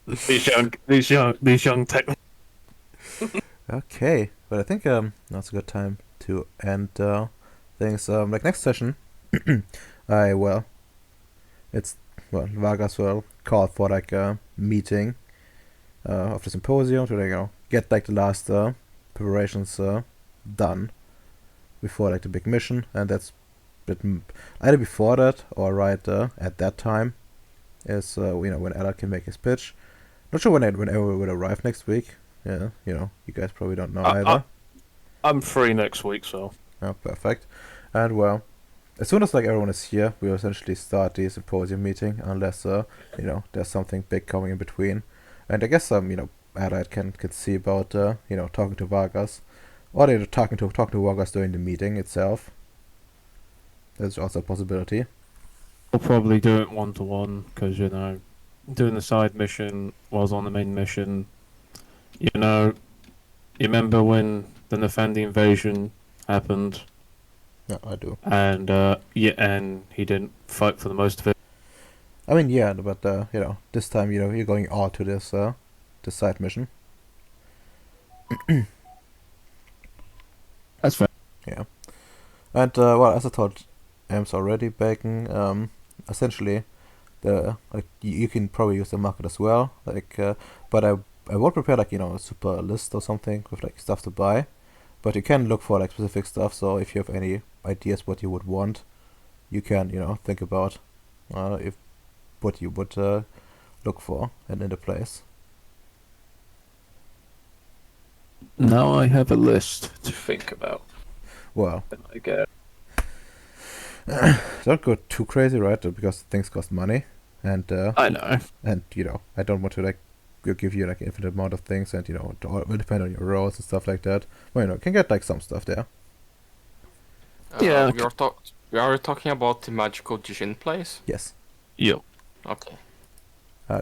these young tech. Okay, but I think that's a good time to end things. Like next session, it's Vargas will call for like a meeting of the symposium to get like the last preparations done before like the big mission, and that's either before that or right at that time is when Ella can make his pitch. Not sure when Ella will arrive next week, Yeah, you guys probably don't know I, either. I'm free next week, so. Oh, perfect. And well, as soon as like everyone is here, we'll essentially start the symposium meeting, unless there's something big coming in between. And I guess Adite can see about talking to Vargas, or they're talking to Vargas during the meeting itself. There's also a possibility. We'll probably do it one-to-one, because, doing the side mission was on the main mission. You remember when the Nefandi invasion happened, Yeah, I do. and, and he didn't fight for the most of it? I mean, yeah, but this time you're going all to this side mission. That's fair. Yeah. And well, as I told Ems already, Bacon, essentially, you can probably use the market as well. But I won't prepare a super list or something with like stuff to buy. But you can look for like specific stuff. So if you have any ideas what you would want, you can think about if what you would look for and in the place. Now I have a list to think about. Well, And I get don't go too crazy, right? Because things cost money, and I know. I don't want to like give you like an infinite amount of things, and it all will depend on your roles and stuff like that. Well, you can get like some stuff there. Yeah. We are talking about the magical Jin place. Yes. Yep. Okay.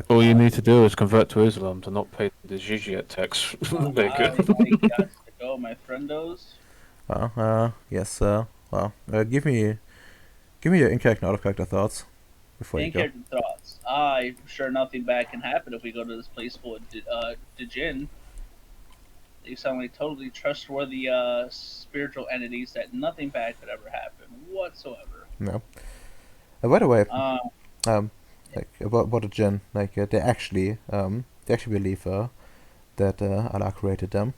All you need to do is convert to Islam to not pay the jizya tax. They're I good. got to go, my friendos. Yes. Well, give me your in-character and out-of-character thoughts before you go. In-character thoughts. I'm sure nothing bad can happen if we go to this place full of Djinn. They sound like totally trustworthy spiritual entities that nothing bad could ever happen whatsoever. No. By the way, Um, like about the Jinn, like they actually believe that Allah created them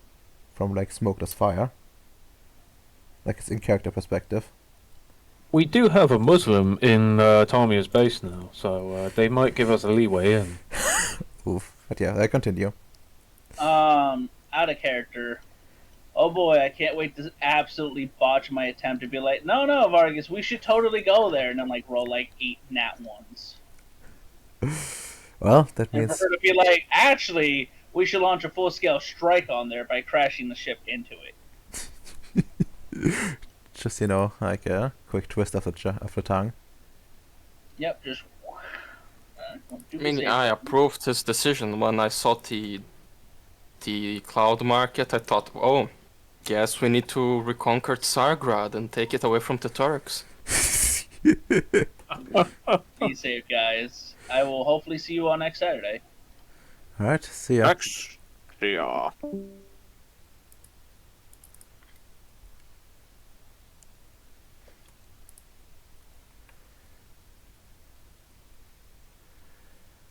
from like smokeless fire. Like it's in character perspective. We do have a Muslim in Tamiya's base now, so they might give us a leeway in. Oof. But yeah, I continue. out of character. Oh boy, I can't wait to absolutely botch my attempt to be like, no, Vargas, we should totally go there, and then like roll like 8 nat ones. Well, that And for means her to be like, actually, we should launch a full-scale strike on there by crashing the ship into it. just like a quick twist of the tongue. Yep, just. I mean, I approved his decision when I saw the cloud market. I thought, oh, guess we need to reconquer Tsargrad and take it away from the Turks. Be safe, guys. I will hopefully see you all next Saturday. Alright, see ya. Yeah.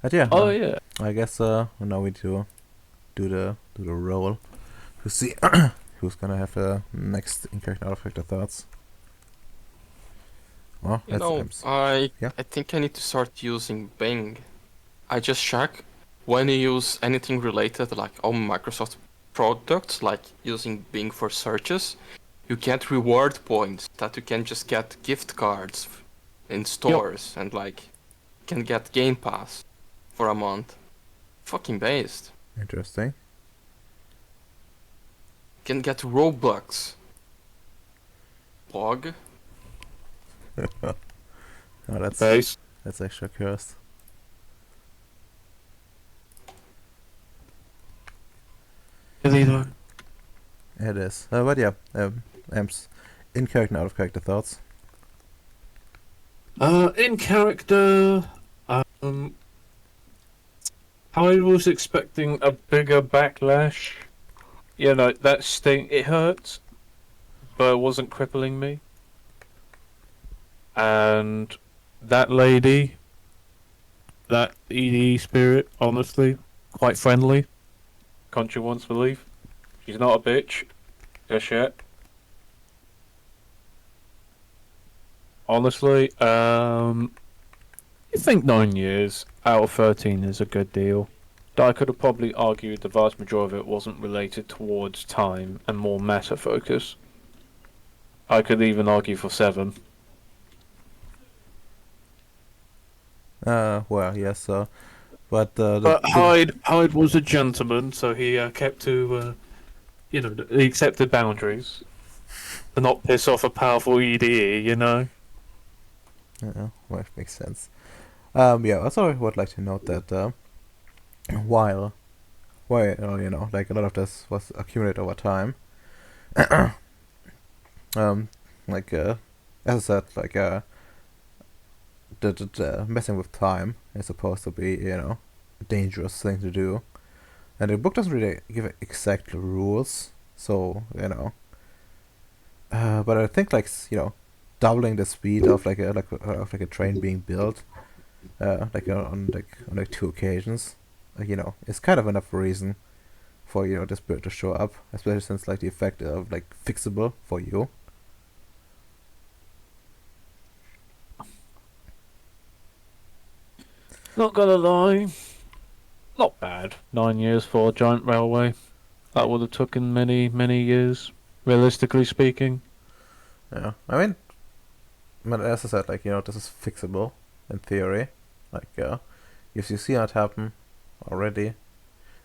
But yeah. Oh yeah. I guess now we need to do the roll to see who's gonna have the next in-character out-of-character thoughts. Well, You that's know, Ems. Yeah. I think I need to start using Bing. I just check when you use anything related, like on Microsoft products, like using Bing for searches, you get reward points that you can just get gift cards in stores and like can get Game Pass for a month. Fucking based. Interesting. Can get Robux. Pog. Oh, that's Base. extra cursed. Either. It is. But yeah, Ems, in-character and out-of-character thoughts. In character, I was expecting a bigger backlash. You know, that sting, it hurts, but it wasn't crippling me. And that lady, that EDE spirit, honestly, quite friendly. Country wants to believe. She's not a bitch. Just yet. Honestly, I think 9 years out of 13 is a good deal. I could have probably argued the vast majority of it wasn't related towards time and more meta focus. I could even argue for 7. Well, yes, but the But big Hyde was a gentleman, so he kept to, he accepted boundaries. To not piss off a powerful EDE, you know? well, makes sense. Yeah, also I would like to note that while like a lot of this was accumulated over time, like as I said, like the messing with time is supposed to be a dangerous thing to do, and the book doesn't really give exact rules, so but I think like doubling the speed of like a train being built, on 2 occasions, is kind of enough reason for the spirit to show up, especially since like the effect of like fixable for you. Not gonna lie. Not bad. 9 years for a giant railway. That would have taken many, many years, realistically speaking. Yeah, I mean, but as I said, like this is fixable in theory. Like if you see that happen already,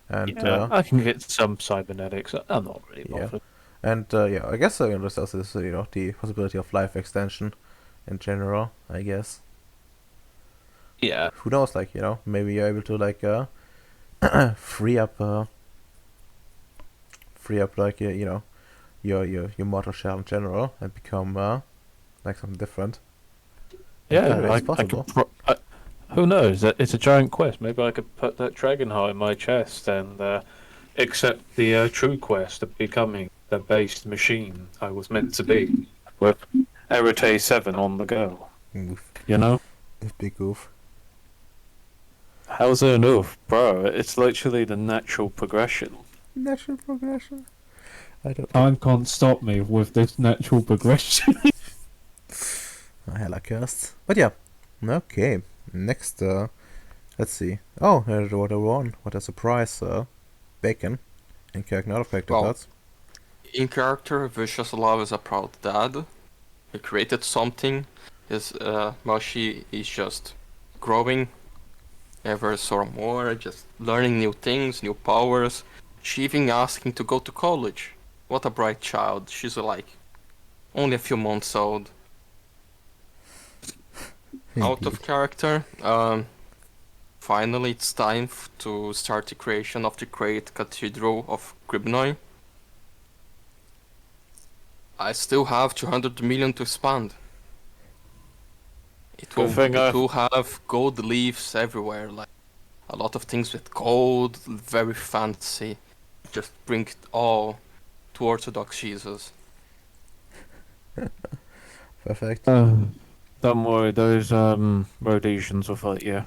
and Yeah, I can get some cybernetics. I'm not really yeah, bothered. and yeah, I guess there's also this, the possibility of life extension in general. I guess Yeah, who knows? Like maybe you're able to like free up like your mortal shell in general and become like something different. In theory, yeah. it's I possible. could. Who knows? It's a giant quest. Maybe I could put that dragon heart in my chest and accept the true quest of becoming the based machine I was meant to be, with Erite 7 on the go. Oof, You know? big oof. How's it enough, bro? It's literally the natural progression. Natural progression. I don't. Time can't stop me with this natural progression. Hella cursed. But yeah. Okay. Next, let's see. Oh, what a one. What a surprise. Bacon. In character, not of character Well, cards. in character, Vyacheslav is a proud dad. He created something. Well, she is just growing ever so more, just learning new things, new powers. She even asking to go to college. What a bright child. She's like only a few months old. Out Indeed. of character. Finally, it's time to start the creation of the Great Cathedral of Gribnoi. I still have 200 million to spend. Good thing It will have gold leaves everywhere, like a lot of things with gold, very fancy. Just bring it all to Orthodox Jesus. Perfect. Don't worry, those Rhodesians will fight you.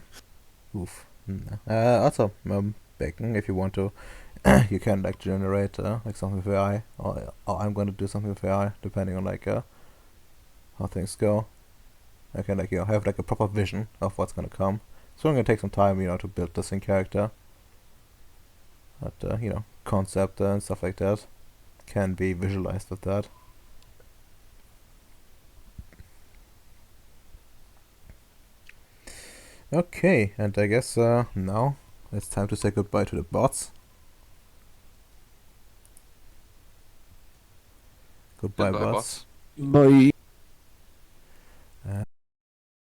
Oof. Also, Bacon, if you want to, you can like generate like something with AI, or I'm going to do something with AI, depending on like how things go. I can like have like a proper vision of what's gonna come. So I'm gonna take some time, to build this in character. But concept and stuff like that can be visualized with that. Okay, and I guess now it's time to say goodbye to the bots. Goodbye, Goodbye, bots. bots. Bye.